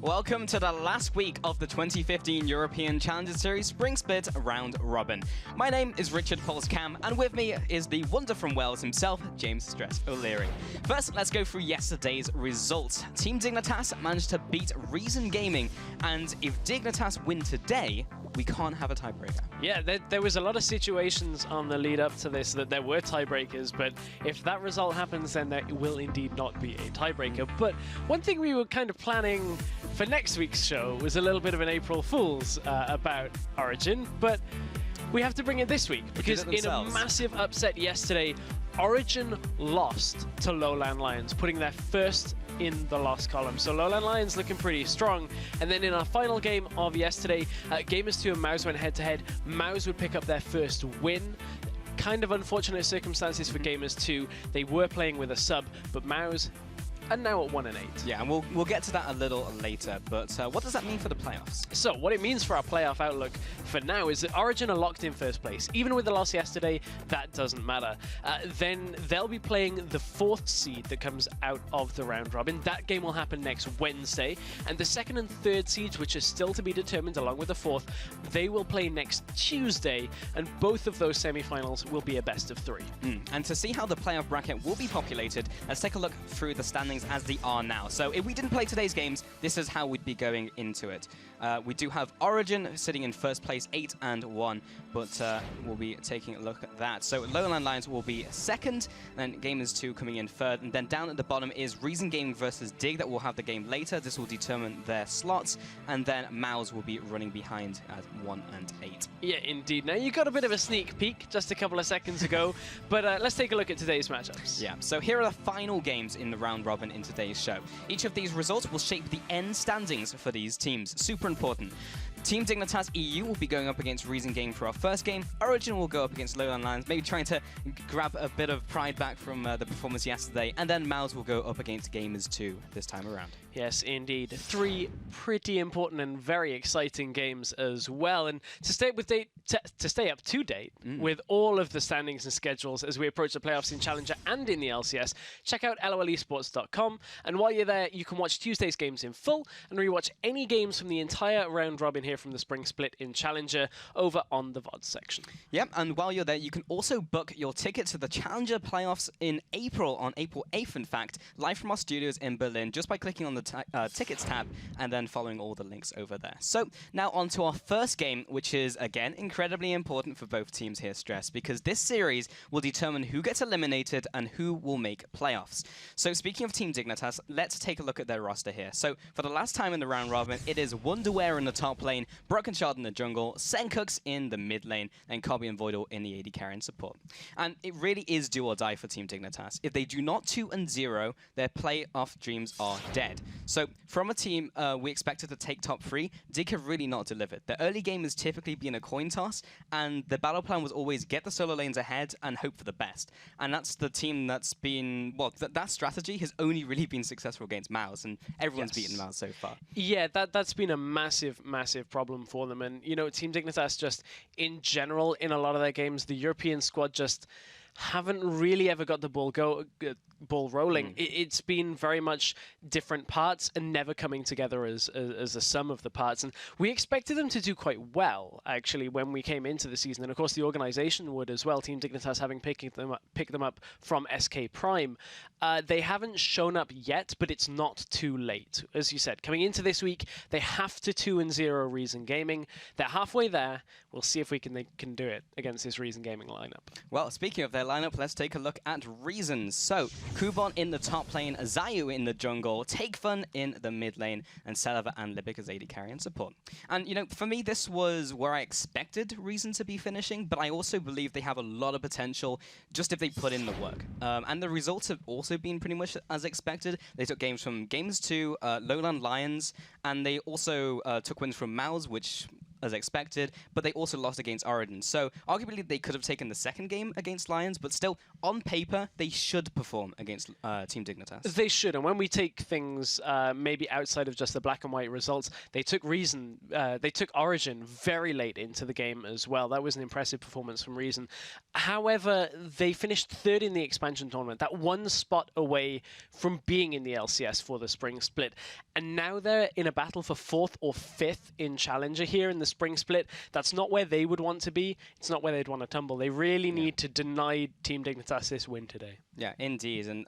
Welcome to the last week of the 2015 European Challenger Series Spring Split Round Robin. My name is Richard Pulse-Cam, and with me is the wonder from Wales himself, James Stress O'Leary. First, let's go through yesterday's results. Team Dignitas managed to beat Reason Gaming, and if Dignitas win today, we can't have a tiebreaker. Yeah, there was a lot of situations on the lead up to this that there were tiebreakers, but if that result happens, then there will indeed not be a tiebreaker. But one thing we were kind of planning for next week's show was a little bit of an April Fool's about Origin, but we have to bring it this week because in a massive upset yesterday, Origin lost to Lowland Lions, putting their first in the loss column. So Lowland Lions looking pretty strong. And then in our final game of yesterday, Gamers 2 and Mouse went head-to-head. Mouse would pick up their first win. Kind of unfortunate circumstances for Gamers 2. They were playing with a sub, but Mouse are now at 1-8. Yeah, and we'll get to that a little later, but what does that mean for the playoffs? So what it means for our playoff outlook for now is that Origin are locked in first place. Even with the loss yesterday, that doesn't matter. Then they'll be playing the 4th seed that comes out of the round robin. That game will happen next Wednesday. And the 2nd and 3rd seeds, which are still to be determined along with the 4th, they will play next Tuesday. And both of those semi-finals will be a best of 3. And to see how the playoff bracket will be populated, let's take a look through the standings as they are now. So if we didn't play today's games, this is how we'd be going into it. We do have Origin sitting in first place, 8-1, but we'll be taking a look at that. So Lowland Lions will be 2nd, then Gamers 2 coming in 3rd, and then down at the bottom is Reason Gaming versus Dig. That will have the game later. This will determine their slots, and then Mouse will be running behind at 1 and 8. Yeah, indeed. Now, you got a bit of a sneak peek just a couple of seconds ago, but let's take a look at today's matchups. Yeah, so here are the final games in the round robin in today's show. Each of these results will shape the end standings for these teams. Super important. Team Dignitas EU will be going up against Reason Gaming for our first game. Origin will go up against Lowland Lions, maybe trying to grab a bit of pride back from the performance yesterday. And then Mouse will go up against Gamers 2 this time around. Yes, indeed. 3 pretty important and very exciting games as well. And to stay up to date with all of the standings and schedules as we approach the playoffs in Challenger and in the LCS, check out lolesports.com. And while you're there, you can watch Tuesday's games in full and rewatch any games from the entire round robin here from the Spring Split in Challenger over on the VOD section. Yep, and while you're there, you can also book your ticket to the Challenger playoffs in April, on April 8th, in fact, live from our studios in Berlin, just by clicking on the tickets tab and then following all the links over there. So now on to our first game, which is, again, incredibly important for both teams here, Stress, because this series will determine who gets eliminated and who will make playoffs. So speaking of Team Dignitas, let's take a look at their roster here. So for the last time in the round robin, it is Wonderware in the top lane, Broken Shard in the jungle, Sencooks in the mid lane, and Cobby and Voidal in the AD carry and support. And it really is do or die for Team Dignitas. If they do not 2-0, their playoff dreams are dead. So from a team we expected to take top 3, Dig have really not delivered. The early game has typically been a coin toss, and the battle plan was always get the solo lanes ahead and hope for the best. And that's the team that's been, well, that strategy has only really been successful against Mouse, and everyone's beaten Mouse so far. Yeah, that's been a massive problem for them. And, you know, Team Dignitas just, in general, in a lot of their games, the European squad just haven't really ever got the ball rolling. It's been very much different parts and never coming together as a sum of the parts. And we expected them to do quite well, actually, when we came into the season. And of course, the organization would as well. Team Dignitas having picked them up from SK Prime. They haven't shown up yet, but it's not too late. As you said, coming into this week, they have to 2-0 Reason Gaming. They're halfway there. We'll see if they can do it against this Reason Gaming lineup. Well, speaking of their lineup, let's take a look at Reasons. So, Kubon in the top lane, Zayu in the jungle, Takefun in the mid lane, and Selva and Libic as AD carry and support. And, you know, for me, this was where I expected Reason to be finishing, but I also believe they have a lot of potential just if they put in the work. And the results have also been pretty much as expected. They took games from Gamers 2, Lowland Lions, and they also took wins from Mouse, which as expected, but they also lost against Origin. So arguably they could have taken the second game against Lions, but still, on paper, they should perform against Team Dignitas. They should, and when we take things maybe outside of just the black and white results, they took Origin very late into the game as well. That was an impressive performance from Reason. However, they finished third in the expansion tournament, that one spot away from being in the LCS for the spring split. And now they're in a battle for 4th or 5th in Challenger here in the spring split. That's not where they would want to be. It's not where they'd want to tumble. They really need to deny Team Dignitas this win today. Yeah, indeed. And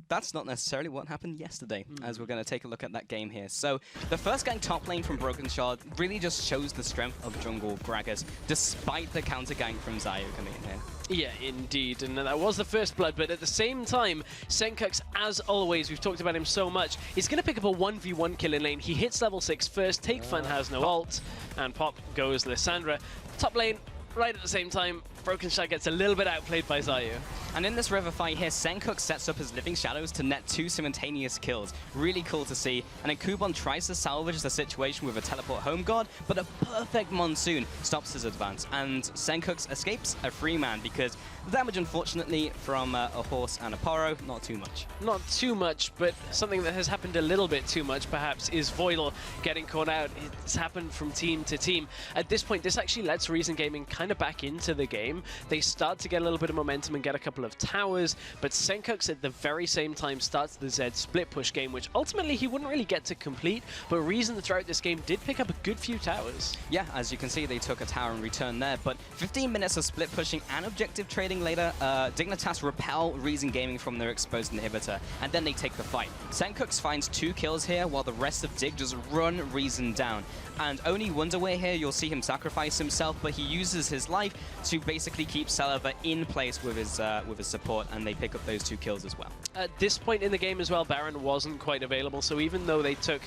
that's not necessarily what happened yesterday, as we're going to take a look at that game here. So the first gang top lane from Broken Shard really just shows the strength of jungle Gragas, despite the counter gank from Zayu coming in here. Yeah, indeed, and that was the first blood, but at the same time, Senkux, as always, we've talked about him so much, is going to pick up a 1v1 kill in lane. He hits level 6 first, Take Fun has no ult, and pop goes Lissandra. Top lane, right at the same time, Broken Shard gets a little bit outplayed by Zayu. And in this river fight here, Senkux sets up his Living Shadows to net 2 simultaneous kills. Really cool to see. And then Kubon tries to salvage the situation with a teleport home guard, but a perfect monsoon stops his advance. And Senkux escapes a free man because the damage, unfortunately, from a horse and a Poro, not too much. Not too much, but something that has happened a little bit too much, perhaps, is Voidal getting caught out. It's happened from team to team. At this point, this actually lets Reason Gaming kind of back into the game. They start to get a little bit of momentum and get a couple of towers, but Senkux at the very same time starts the Zed split push game, which ultimately he wouldn't really get to complete, but Reason throughout this game did pick up a good few towers. Yeah, as you can see, they took a tower in return there, but 15 minutes of split pushing and objective trading later, Dignitas repel Reason Gaming from their exposed inhibitor, and then they take the fight. Senkux finds 2 kills here, while the rest of Dig just run Reason down. And only Wonderway here, you'll see him sacrifice himself, but he uses his life to basically keep Celeber in place with his support, and they pick up those 2 kills as well. At this point in the game as well, Baron wasn't quite available, so even though they took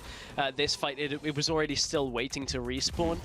this fight, it was already still waiting to respawn.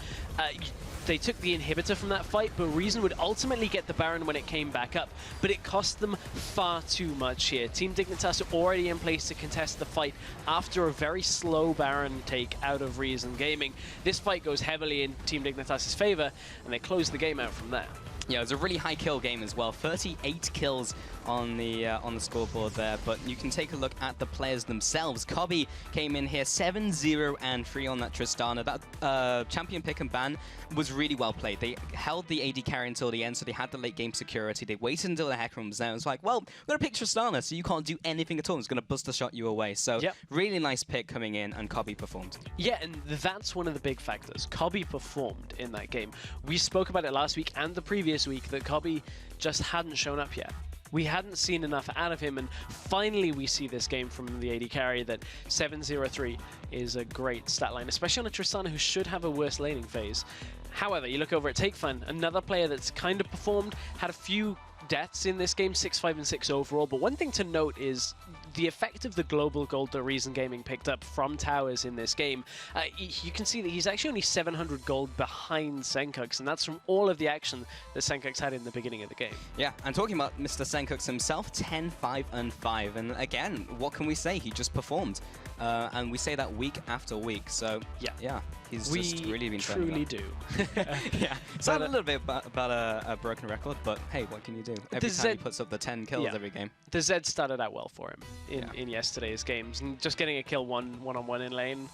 They took the inhibitor from that fight, but Reason would ultimately get the Baron when it came back up, but it cost them far too much here. Team Dignitas are already in place to contest the fight after a very slow Baron take out of Reason Gaming. This fight goes heavily in Team Dignitas' favor, and they close the game out from there. Yeah, it was a really high kill game as well. 38 kills on the scoreboard there, but you can take a look at the players themselves. Cobby came in here 7-0 and 3 on that Tristana. That champion pick and ban was really well played. They held the AD carry until the end, so they had the late game security. They waited until the Hecarim was there. It was like, well, we're going to pick Tristana, so you can't do anything at all. It's going to bust a shot you away. So really nice pick coming in, and Cobby performed. Yeah, and that's one of the big factors. Cobby performed in that game. We spoke about it last week and the previous week that Cobby just hadn't shown up yet. We hadn't seen enough out of him, and finally we see this game from the AD carry that 7-0-3 is a great stat line, especially on a Tristana who should have a worse laning phase. However, you look over at Take Fun, another player that's kind of performed, had a few deaths in this game, 6-5 and 6 overall, but one thing to note is the effect of the global gold that Reason Gaming picked up from towers in this game. You can see that he's actually only 700 gold behind Senkux, and that's from all of the action that Senkux had in the beginning of the game. Yeah, and talking about Mr. Senkux himself, 10-5 and 5, and again, what can we say? He just performed, and we say that week after week. So yeah, he's just really been truly do. Yeah, so a little bit about a broken record, but hey, what can you do? Every time he puts up the 10 kills every game. The Zed started out well for him in yesterday's games, and just getting a kill one-on-one in lane,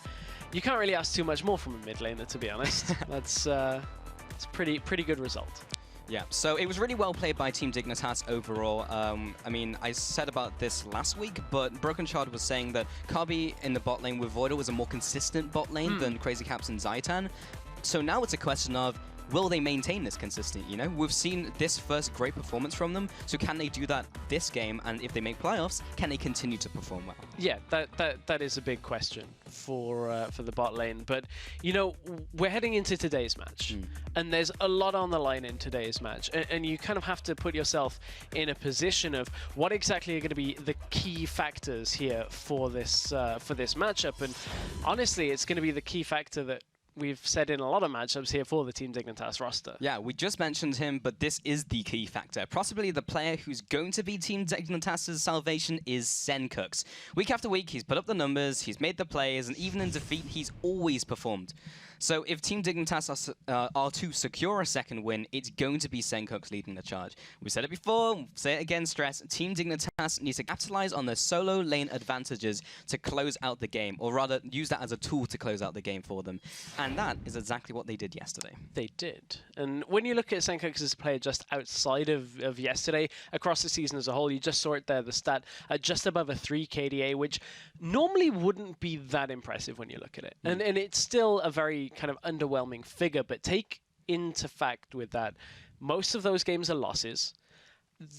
you can't really ask too much more from a mid laner, to be honest. That's it's pretty good result. Yeah, so it was really well played by Team Dignitas overall. I mean, I said about this last week, but Broken Shard was saying that Cobby in the bot lane with Voidal was a more consistent bot lane than Crazy Caps and Zaitan. So now it's a question of, will they maintain this consistent, you know? We've seen this first great performance from them, so can they do that this game? And if they make playoffs, can they continue to perform well? Yeah, that is a big question for the bot lane. But, you know, we're heading into today's match, and there's a lot on the line in today's match. And you kind of have to put yourself in a position of what exactly are going to be the key factors here for this matchup. And honestly, it's going to be the key factor that we've said in a lot of matchups here for the Team Dignitas roster. Yeah, we just mentioned him, but this is the key factor. Possibly the player who's going to be Team Dignitas' salvation is Senkux. Week after week, he's put up the numbers, he's made the plays, and even in defeat, he's always performed. So if Team Dignitas are to secure a second win, it's going to be Senkux leading the charge. We said it before, we'll say it again, stress. Team Dignitas needs to capitalize on their solo lane advantages to close out the game, or rather use that as a tool to close out the game for them. And that is exactly what they did yesterday. They did. And when you look at Senkux as a player just outside of yesterday, across the season as a whole, you just saw it there, the stat at just above a 3 KDA, which normally wouldn't be that impressive when you look at it. And it's still a very kind of underwhelming figure, but take into fact with that, most of those games are losses.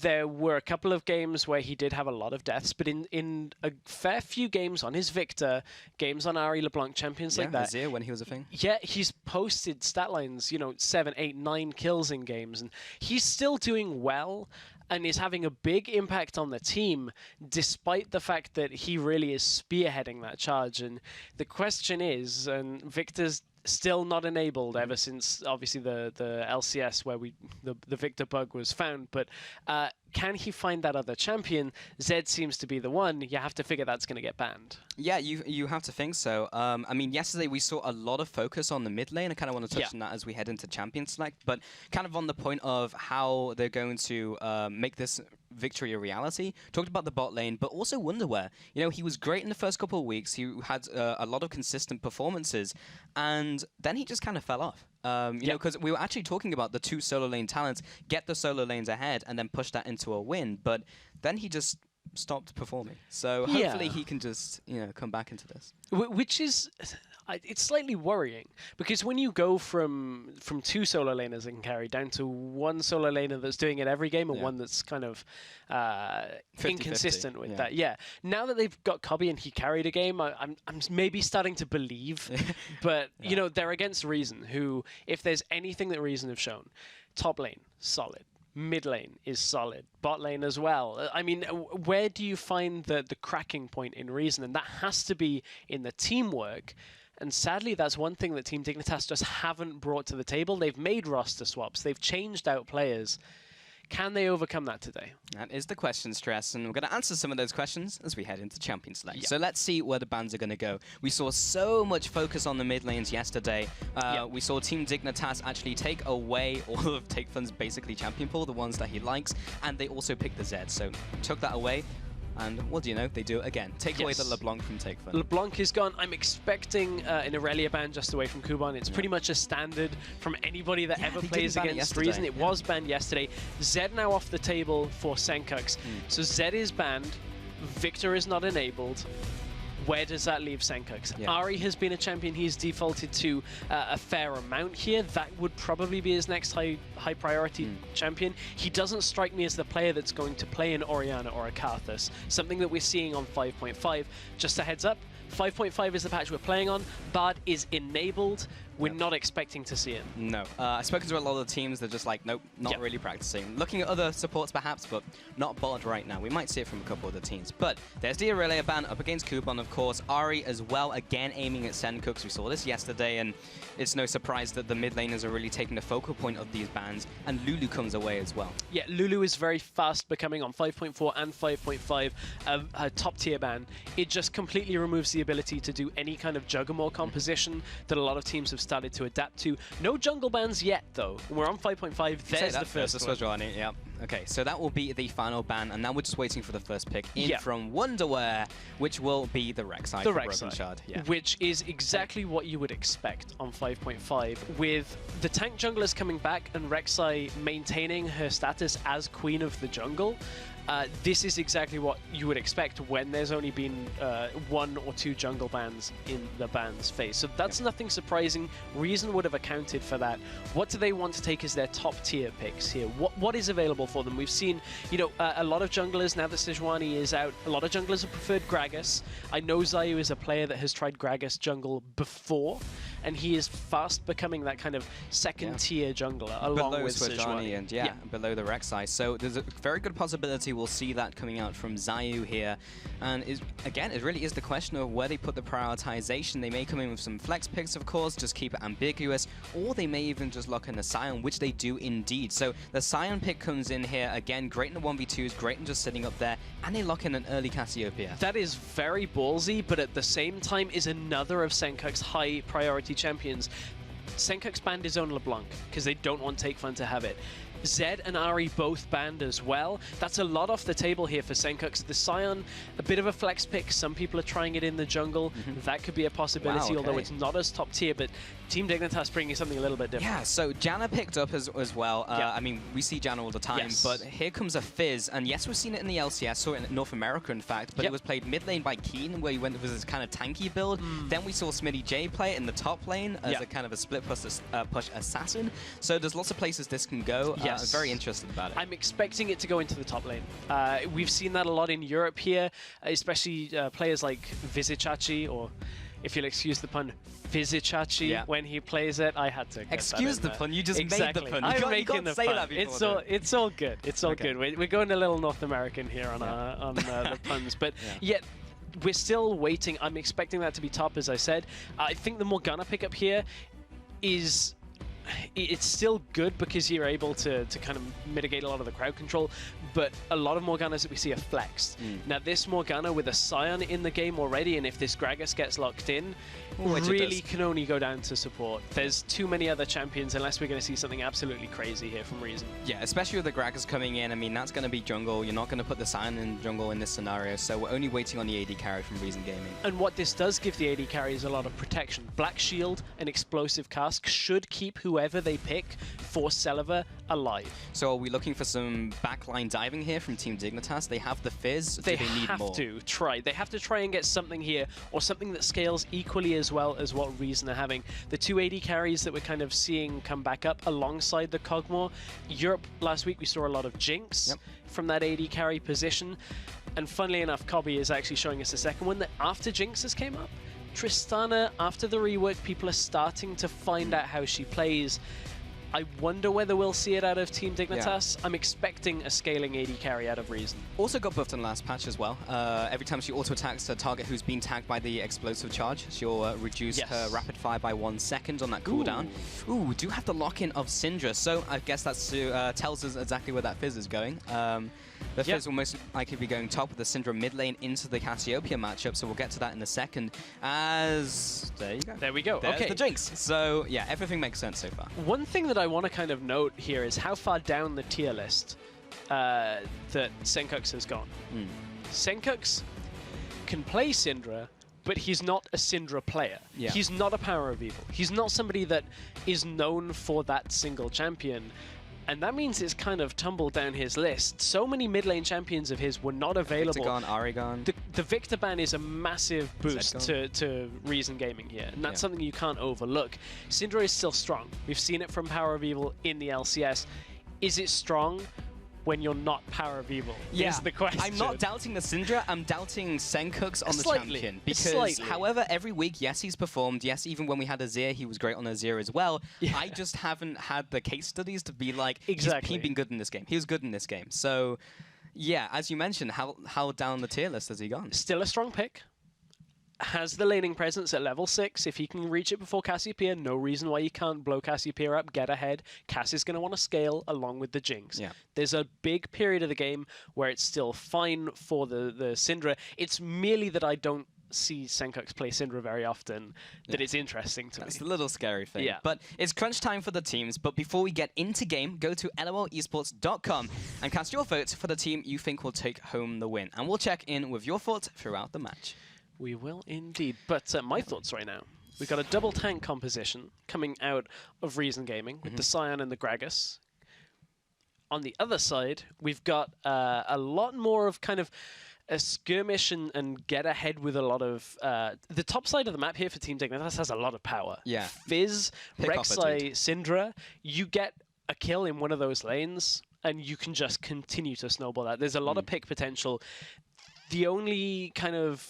There were a couple of games where he did have a lot of deaths, but in a fair few games on his Victor, games on Ari LeBlanc, champions like that. Azir, when he was a thing. Yeah, he's posted stat lines, 7, 8, 9 kills in games, and he's still doing well and is having a big impact on the team, despite the fact that he really is spearheading that charge. And the question is, and Victor's still not enabled ever since obviously the LCS where the Victor bug was found, but can he find that other champion? Zed seems to be the one. You have to figure that's going to get banned. Yeah, you have to think so. I mean, yesterday we saw a lot of focus on the mid lane. I kind of want to touch on that as we head into champion select, but kind of on the point of how they're going to make this victory a reality. Talked about the bot lane, but also Wonderwear. He was great in the first couple of weeks. He had a lot of consistent performances, and then he just kind of fell off. Because we were actually talking about the 2 solo lane talents, get the solo lanes ahead, and then push that into a win. But then he just stopped performing. So hopefully he can just, come back into this. Which is, it's slightly worrying, because when you go from 2 solo laners that can carry down to 1 solo laner that's doing it every game and one that's kind of 50-50, inconsistent with that. Yeah. Now that they've got Cobby and he carried a game, I'm maybe starting to believe, but they're against Reason, who, if there's anything that Reason have shown, top lane, solid. Mid lane is solid. Bot lane as well. I mean, where do you find the cracking point in Reason? And that has to be in the teamwork. And sadly, that's one thing that Team Dignitas just haven't brought to the table. They've made roster swaps. They've changed out players. Can they overcome that today? That is the question, Stress, and we're going to answer some of those questions as we head into Champion Select. So let's see where the bans are going to go. We saw so much focus on the mid lanes yesterday. We saw Team Dignitas actually take away all of Takefun's basically champion pool, the ones that he likes, and they also picked the Zed. So took that away. And what do you know? They do it again. Take away the LeBlanc from Takefun. LeBlanc is gone. I'm expecting an Irelia ban just away from Kuban. It's pretty much a standard from anybody that ever plays against Reason. It was banned yesterday. Zed now off the table for Senkux. So Zed is banned. Victor is not enabled. Where does that leave Senkux? Ari has been a champion he's defaulted to a fair amount here. That would probably be his next high priority champion. He doesn't strike me as the player that's going to play an Orianna or a Karthus, something that we're seeing on 5.5. Just a heads up, 5.5 is the patch we're playing on. Bard is enabled. We're not expecting to see him. No. I've spoken to a lot of the teams. They're just like, nope, not really practicing. Looking at other supports perhaps, but not Bard right now. We might see it from a couple of the teams. But there's the Irelia ban up against Kuban, of course. Ari as well, again aiming at Senkux. We saw this yesterday, and it's no surprise that the mid laners are really taking the focal point of these bans. And Lulu comes away as well. Yeah, Lulu is very fast becoming on 5.4 and 5.5 a top tier ban. It just completely removes the ability to do any kind of Juggernaut composition that a lot of teams have started to adapt to. No jungle bans yet, though. We're on 5.5. There's the first one. Yeah. Okay, so that will be the final ban, and now we're just waiting for the first pick in from Wonderwear, which will be the Rek'Sai for Broken Shard. Which is exactly what you would expect on 5.5, with the tank junglers coming back and Rek'Sai maintaining her status as Queen of the Jungle. This is exactly what you would expect when there's only been 1 or 2 jungle bans in the bans phase. So that's nothing surprising. Reason would have accounted for that. What do they want to take as their top tier picks here? What is available for them? We've seen, a lot of junglers, now that Sejuani is out, a lot of junglers have preferred Gragas. I know Zayu is a player that has tried Gragas jungle before, and he is fast becoming that kind of second tier jungler along with Sejuani. And below the Rek'Sai. So there's a very good possibility we'll see that coming out from Zayu here. And again, it really is the question of where they put the prioritization. They may come in with some flex picks, of course, just keep it ambiguous, or they may even just lock in the Sion, which they do indeed. So the Sion pick comes in here, again, great in the 1v2s, great in just sitting up there, and they lock in an early Cassiopeia. That is very ballsy, but at the same time is another of Senkux's high priority priority champions. Senkuk's banned his own LeBlanc because they don't want Take Fun to have it. Zed and Ari both banned as well. That's a lot off the table here for Senkuk's. The Scion, a bit of a flex pick. Some people are trying it in the jungle. That could be a possibility, Wow, although it's not as top tier, but Team Dignitas bringing something a little bit different. Yeah, so Janna picked up as well. I mean, we see Janna all the time, but here comes a Fizz, and yes, we've seen it in the LCS, saw it in North America, in fact, but it was played mid lane by Keen, where he went with this kind of tanky build. Then we saw Smitty J play it in the top lane as a kind of a split push assassin. So there's lots of places this can go. I'm very interested about it. I'm expecting it to go into the top lane. We've seen that a lot in Europe here, especially players like Vizicachi, or if you'll excuse the pun, Vizicachi, when he plays it. I had to get excuse the pun, you just made the pun. I'm making the pun. It's all good. It's all good. We're going a little North American here on the puns, but yet we're still waiting. I'm expecting that to be top, as I said. I think the Morgana pickup here is... It's still good because you're able to kind of mitigate a lot of the crowd control, but a lot of Morganas that we see are flexed. Now this Morgana with a Scion in the game already, and if this Gragas gets locked in, really can only go down to support. There's too many other champions unless we're going to see something absolutely crazy here from Reason. Yeah, especially with the Gragas coming in. I mean, that's going to be jungle. You're not going to put the Scion in jungle in this scenario, so we're only waiting on the AD carry from Reason Gaming. And what this does give the AD carry is a lot of protection. Black Shield and Explosive Cask should keep whoever they pick for Celiver alive. So are we looking for some backline diving here from Team Dignitas? They have the Fizz. They have to try. They have to try and get something here, or something that scales equally as well as what Reason are having. The two AD carries that we're kind of seeing come back up alongside the Kog'Maw. Europe last week we saw a lot of Jinx from that AD carry position. And funnily enough, Cobby is actually showing us a second one that after Jinx has came up. Tristana, after the rework, people are starting to find out how she plays. I wonder whether we'll see it out of Team Dignitas. I'm expecting a scaling AD carry out of Reason. Also got buffed in the last patch as well. Every time she auto-attacks a target who's been tagged by the explosive charge, she'll reduce her rapid fire by 1 second on that cooldown. Ooh, we do have the lock-in of Syndra, so I guess that tells us exactly where that Fizz is going. The Fizz will most likely be going top with the Syndra mid lane into the Cassiopeia matchup, so we'll get to that in a second. There you go. There we go. There's the Jinx. So yeah, everything makes sense so far. One thing that I want to kind of note here is how far down the tier list that Senkuk's has gone. Senkuk's can play Syndra, but he's not a Syndra player. He's not a Power of Evil. He's not somebody that is known for that single champion. And that means it's kind of tumbled down his list. So many mid lane champions of his were not available. Victor gone, Ari gone. The Victor ban is a massive boost to Reason Gaming here, and that's something you can't overlook. Syndra is still strong. We've seen it from Power of Evil in the LCS. Is it strong when you're not Power of Evil? Is the question. I'm not doubting the Syndra, I'm doubting Senkuk's on the champion. Because, however, every week, yes, he's performed. Yes, even when we had Azir, he was great on Azir as well. I just haven't had the case studies to be like, he's been good in this game. He was good in this game. So, yeah, as you mentioned, how down the tier list has he gone? Still a strong pick. Has the laning presence at level 6. If he can reach it before Cassiopeia, no reason why you can't blow Cassiopeia up, get ahead. Cass is going to want to scale along with the Jinx. There's a big period of the game where it's still fine for the Syndra. It's merely that I don't see Senkuk's play Syndra very often that it's interesting to me. That's a little scary thing. But it's crunch time for the teams. But before we get into game, go to lolesports.com and cast your vote for the team you think will take home the win. And we'll check in with your thoughts throughout the match. We will indeed. But my thoughts right now. We've got a double tank composition coming out of Reason Gaming with the Scion and the Gragas. On the other side, we've got a lot more of kind of a skirmish and get ahead with a lot of... the top side of the map here for Team Dignitas has a lot of power. Fizz, Rek'Sai, Syndra, you get a kill in one of those lanes and you can just continue to snowball that. There's a lot of pick potential. The only kind of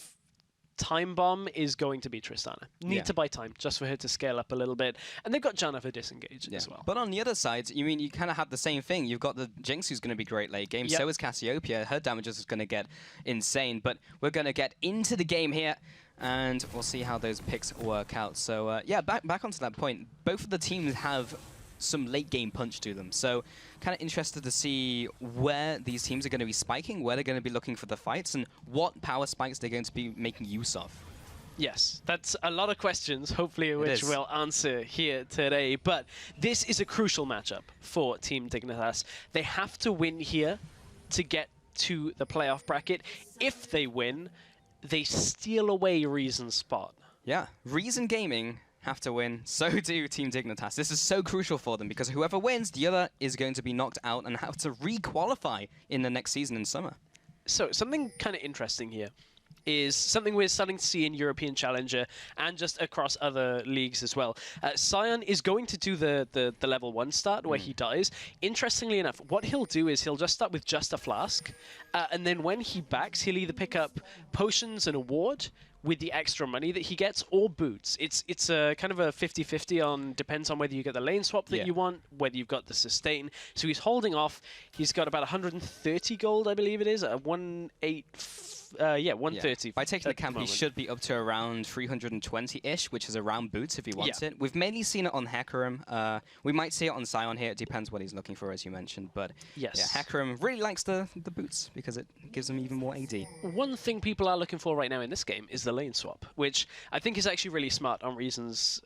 time bomb is going to be Tristana. Need to buy time just for her to scale up a little bit. And they've got Janna for disengage as well. But on the other side, you kind of have the same thing. You've got the Jinx who's going to be great late game. So is Cassiopeia. Her damage is going to get insane. But we're going to get into the game here. And we'll see how those picks work out. So yeah, back onto that point. Both of the teams have some late game punch to them. So kind of interested to see where these teams are going to be spiking, where they're going to be looking for the fights, and what power spikes they're going to be making use of. Yes, that's a lot of questions, hopefully which we'll answer here today. But this is a crucial matchup for Team Dignitas. They have to win here to get to the playoff bracket. If they win, they steal away Reason's spot. Yeah, Reason Gaming have to win, so do Team Dignitas. This is so crucial for them because whoever wins, the other is going to be knocked out and have to re-qualify in the next season in summer. So something kind of interesting here is something we're starting to see in European Challenger and just across other leagues as well. Sion is going to do the level 1 start where he dies. Interestingly enough, what he'll do is he'll just start with just a flask, and then when he backs, he'll either pick up potions and a ward with the extra money that he gets, or boots. It's a kind of a 50-50 on, depends on whether you get the lane swap that you want, whether you've got the sustain. So he's holding off. He's got about 130 gold, I believe it is, 130. By taking the camp, he should be up to around 320-ish, which is around boots if he wants it. We've mainly seen it on Hecarim. We might see it on Sion here. It depends what he's looking for, as you mentioned. But yeah, Hecarim really likes the boots because it gives him even more AD. One thing people are looking for right now in this game is the lane swap, which I think is actually really smart on Reason's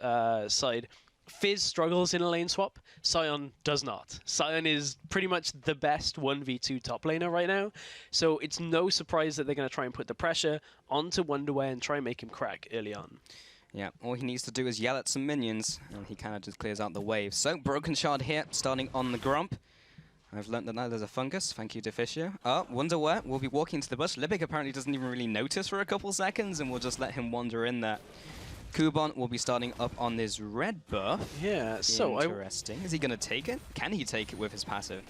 side. Fizz struggles in a lane swap, Sion does not. Sion is pretty much the best 1v2 top laner right now, so it's no surprise that they're going to try and put the pressure onto Wonderwear and try and make him crack early on. Yeah, all he needs to do is yell at some minions, and he kind of just clears out the wave. So, Broken Shard here, starting on the Grump. I've learned that now there's a fungus. Thank you, Deficio. Oh, Wonderwear will be walking into the bush. Libic apparently doesn't even really notice for a couple seconds, and we'll just let him wander in there. Kubon will be starting up on this red buff. Yeah, so interesting. Is he going to take it? Can he take it with his passive?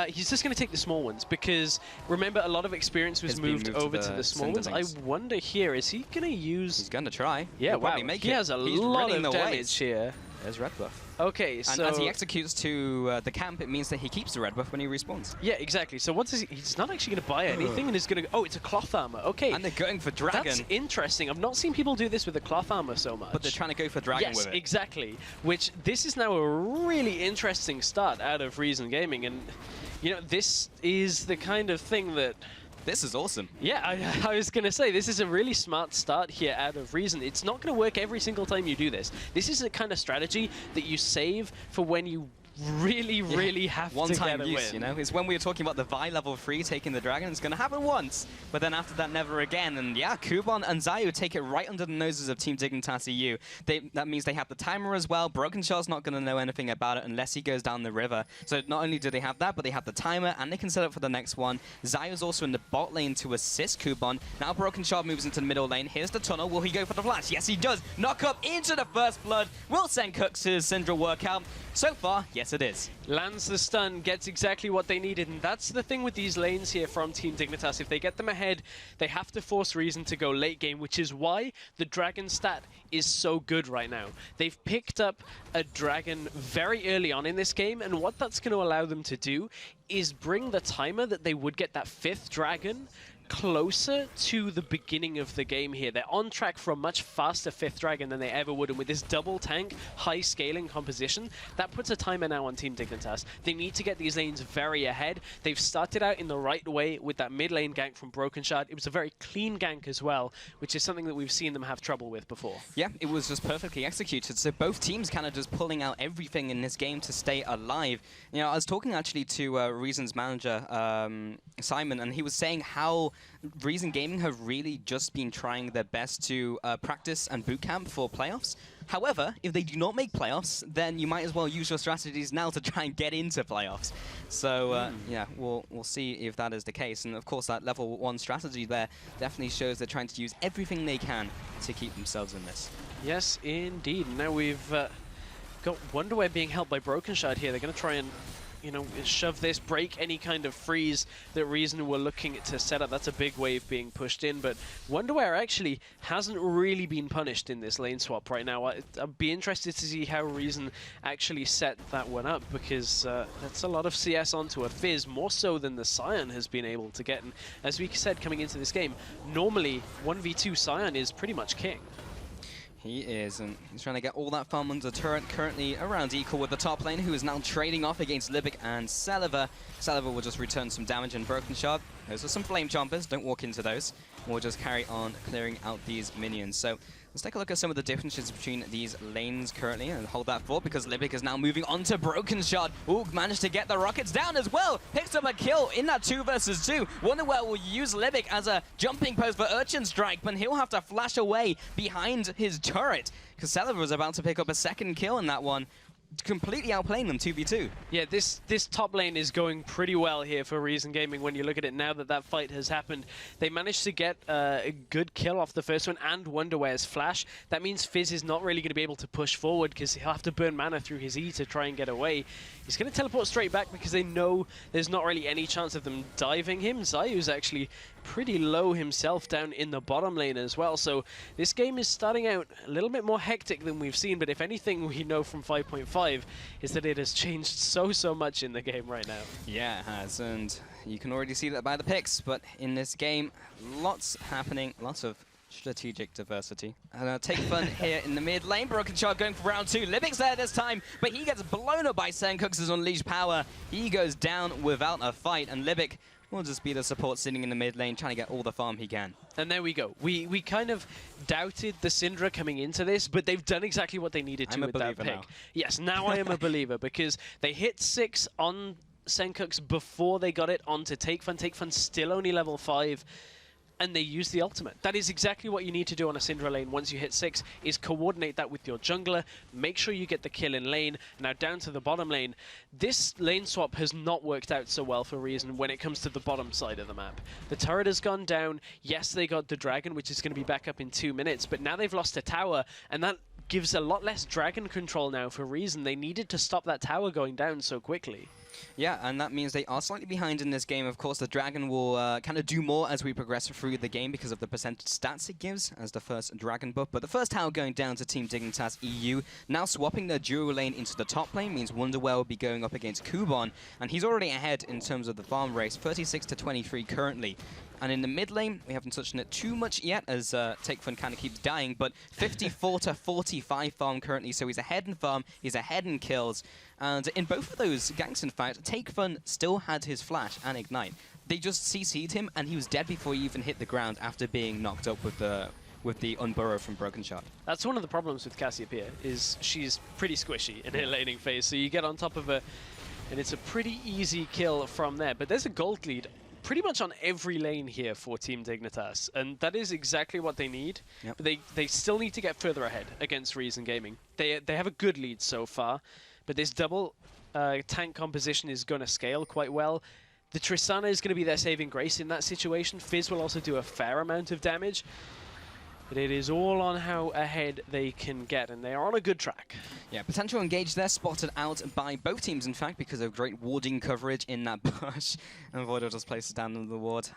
He's just going to take the small ones because, remember, a lot of experience was moved over to the small ones. I wonder here, is he going to use... He's going to try. Yeah, wow. He has a lot of damage here. There's red buff. Okay, so... And as he executes to the camp, it means that he keeps the red buff when he respawns. Yeah, exactly. So once he's not actually going to buy anything, and he's going to... Oh, it's a cloth armor. Okay. And they're going for dragon. That's interesting. I've not seen people do this with the cloth armor so much. But they're trying to go for dragon with it. Yes, exactly. Which, this is now a really interesting start out of Reason Gaming. And, you know, this is the kind of thing that... This is awesome. Yeah, I was going to say, this is a really smart start here out of Reason. It's not going to work every single time you do this. This is a kind of strategy that you save for when you really have to get a win. You know, it's when we were talking about the Vi level 3 taking the dragon. It's going to happen once, but then after that, never again. And yeah, Kubon and Zayu take it right under the noses of Team Dignitas EU. That means they have the timer as well. Broken Shard's not going to know anything about it unless he goes down the river. So not only do they have that, but they have the timer and they can set up for the next one. Zayu's also in the bot lane to assist Kubon. Now Broken Shard moves into the middle lane. Here's the tunnel. Will he go for the flash? Yes, he does. Knock up into the first blood. Will send Cux's Syndra work out. So far, yes it is. Lands the stun, gets exactly what they needed, and that's the thing with these lanes here from Team Dignitas. If they get them ahead, they have to force Reason to go late game, which is why the dragon stat is so good right now. They've picked up a dragon very early on in this game, and what that's going to allow them to do is bring the timer that they would get that 5th dragon closer to the beginning of the game here. They're on track for a much faster 5th dragon than they ever would, and with this double tank, high scaling composition, that puts a timer now on Team Dignitas. They need to get these lanes very ahead. They've started out in the right way with that mid lane gank from Broken Shard. It was a very clean gank as well, which is something that we've seen them have trouble with before. Yeah, it was just perfectly executed. So both teams kind of just pulling out everything in this game to stay alive. You know, I was talking actually to Reason's manager, Simon, and he was saying how Reason Gaming have really just been trying their best to practice and bootcamp for playoffs. However, if they do not make playoffs, then you might as well use your strategies now to try and get into playoffs. So yeah, we'll see if that is the case. And of course, that level 1 strategy there definitely shows they're trying to use everything they can to keep themselves in this. Yes, indeed. Now we've got Wonderwear being held by Broken Shard here. They're going to try and, you know, shove this, break any kind of freeze that Reason were looking to set up. That's a big wave being pushed in, but Wonderwear actually hasn't really been punished in this lane swap right now. I'd be interested to see how Reason actually set that one up, because that's a lot of CS onto a Fizz, more so than the Sion has been able to get. And as we said coming into this game, normally 1v2 Sion is pretty much king. He is, and he's trying to get all that farm under turret, currently around equal with the top lane, who is now trading off against Libic and Celiver. Celiver will just return some damage and Broken Shard. Those are some flame chompers, don't walk into those. will just carry on clearing out these minions. So let's take a look at some of the differences between these lanes currently and hold that thought, because Libic is now moving on to Broken Shot. Ooh, managed to get the rockets down as well. Picks up a kill in that 2 versus 2. Wonderwell will use Libic as a jumping post for Urchin Strike, but he'll have to flash away behind his turret. Casella was about to pick up a second kill in that one, completely outplaying them 2v2. Yeah, this top lane is going pretty well here for Reason Gaming when you look at it now that that fight has happened. They managed to get a good kill off the first one and Wonderware's flash. That means Fizz is not really going to be able to push forward because he'll have to burn mana through his E to try and get away. He's going to teleport straight back because they know there's not really any chance of them diving him. Zayu's actually pretty low himself down in the bottom lane as well, so this game is starting out a little bit more hectic than we've seen, but if anything we know from 5.5 is that it has changed so much in the game right now. Yeah, it has, and you can already see that by the picks, but in this game, lots happening, lots of strategic diversity. And take fun here in the mid lane. Broken Shot going for round 2. Libic's there this time, but he gets blown up by Sencooks' Unleashed Power. He goes down without a fight, and Libic will just be the support sitting in the mid lane, trying to get all the farm he can. And there we go. We kind of doubted the Syndra coming into this, but they've done exactly what they needed to with that pick. Now. Yes, now I am a believer, because they hit 6 on Sencooks before they got it onto Take Fun. Take Fun's still only level 5. And they use the ultimate. That is exactly what you need to do on a Syndra lane once you hit 6, is coordinate that with your jungler, make sure you get the kill in lane. Now down to the bottom lane, this lane swap has not worked out so well for Reason when it comes to the bottom side of the map. The turret has gone down, yes they got the dragon, which is going to be back up in 2 minutes, but now they've lost a tower, and that gives a lot less dragon control now for Reason. They needed to stop that tower going down so quickly. Yeah, and that means they are slightly behind in this game. Of course, the Dragon will kind of do more as we progress through the game because of the percentage stats it gives as the first Dragon buff. But the first tower going down to Team Dignitas EU. Now swapping their duo lane into the top lane means Wonderwell will be going up against Kubon, and he's already ahead in terms of the farm race, 36 to 23 currently. And in the mid lane, we haven't touched on it too much yet as Take Fun kind of keeps dying, but 54 to 45 farm currently, so he's ahead in farm, he's ahead in kills. And in both of those ganks, in fact, Take Fun still had his flash and ignite. They just CC'd him, and he was dead before he even hit the ground after being knocked up with the unburrow from Broken Shot. That's one of the problems with Cassiopeia, is she's pretty squishy in her laning phase, so you get on top of her, and it's a pretty easy kill from there. But there's a gold lead pretty much on every lane here for Team Dignitas, and that is exactly what they need. Yep. But they still need to get further ahead against Reason Gaming. They have a good lead so far, but this double tank composition is going to scale quite well. The Tristana is going to be their saving grace in that situation. Fizz will also do a fair amount of damage. But it is all on how ahead they can get, and they are on a good track. Yeah, potential engage there, spotted out by both teams, in fact, because of great warding coverage in that bush. And Voidal just places down the ward,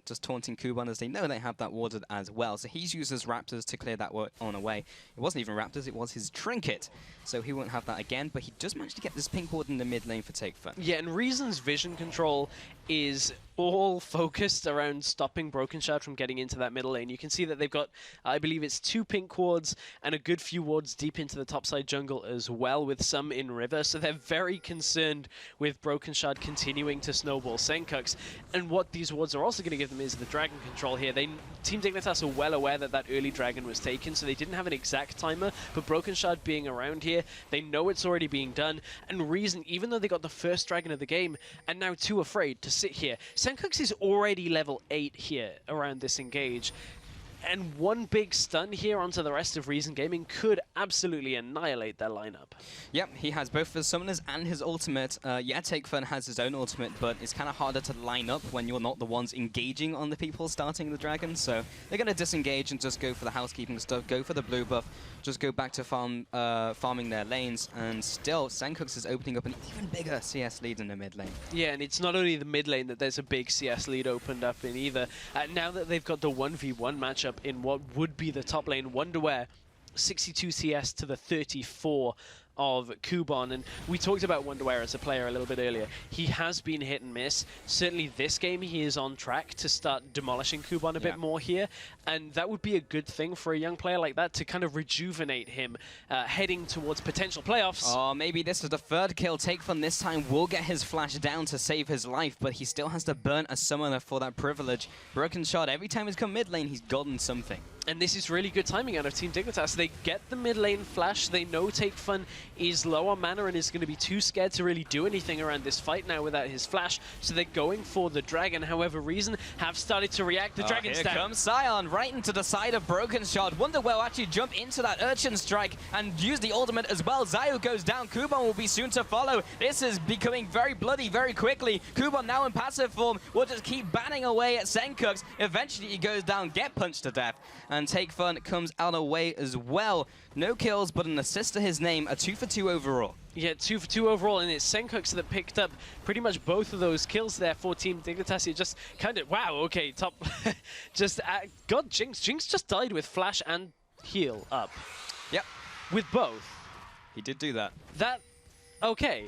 just taunting Kuban as they know they have that warded as well. So he's used his Raptors to clear that on away. It wasn't even Raptors, it was his Trinket. So he won't have that again, but he does manage to get this pink ward in the mid lane for Take Fun. Yeah, and Reason's vision control is all focused around stopping Broken Shard from getting into that middle lane. You can see that they've got, I believe it's 2 pink wards and a good few wards deep into the topside jungle as well, with some in river. So they're very concerned with Broken Shard continuing to snowball Sencooks. And what these wards are also going to give them is the dragon control here. Team Dignitas are well aware that that early dragon was taken, so they didn't have an exact timer, but Broken Shard being around here, they know it's already being done. And Reason, even though they got the first dragon of the game, and now too afraid to sit here. Sencooks is already level 8 here around this engage. And one big stun here onto the rest of Reason Gaming could absolutely annihilate their lineup. Yep, he has both his summoners and his ultimate. Yeah, Take Fun has his own ultimate, but it's kind of harder to line up when you're not the ones engaging on the people starting the dragon. So they're going to disengage and just go for the housekeeping stuff, go for the blue buff, just go back to farming their lanes. And still, Sencooks is opening up an even bigger CS lead in the mid lane. Yeah, and it's not only the mid lane that there's a big CS lead opened up in either. Now that they've got the 1v1 matchup in what would be the top lane, Wonderware 62 CS to the 34 of Kubon. And we talked about Wonderwear as a player a little bit earlier. He has been hit and miss. Certainly this game he is on track to start demolishing Kubon a bit more here, and that would be a good thing for a young player like that to kind of rejuvenate him heading towards potential playoffs. Oh, maybe this is the third kill. TakeFun this time will get his flash down to save his life, but he still has to burn a summoner for that privilege. Broken Shot, every time he's come mid lane, he's gotten something. And this is really good timing out of Team Dignitas. They get the mid lane flash. They know TakeFun is low on mana and is going to be too scared to really do anything around this fight now without his flash. So they're going for the dragon. However, Reason have started to react. The dragon's down. Here comes Sion right into the side of Broken Shot. Wonderwell actually jump into that Urchin Strike and use the ultimate as well. Zayu goes down. Kubon will be soon to follow. This is becoming very bloody very quickly. Kubon now in passive form will just keep banning away at Senkux. Eventually he goes down, get punched to death. And TakeFun comes out away as well. No kills, but an assist to his name, a 2 for 2 overall. Yeah, 2 for 2 overall, and it's Senkux that picked up pretty much both of those kills there for Team Dignitas. It just kind of, wow, okay, top. Just, God, Jinx. Jinx just died with flash and heal up. Yep. With both. He did do that. Okay.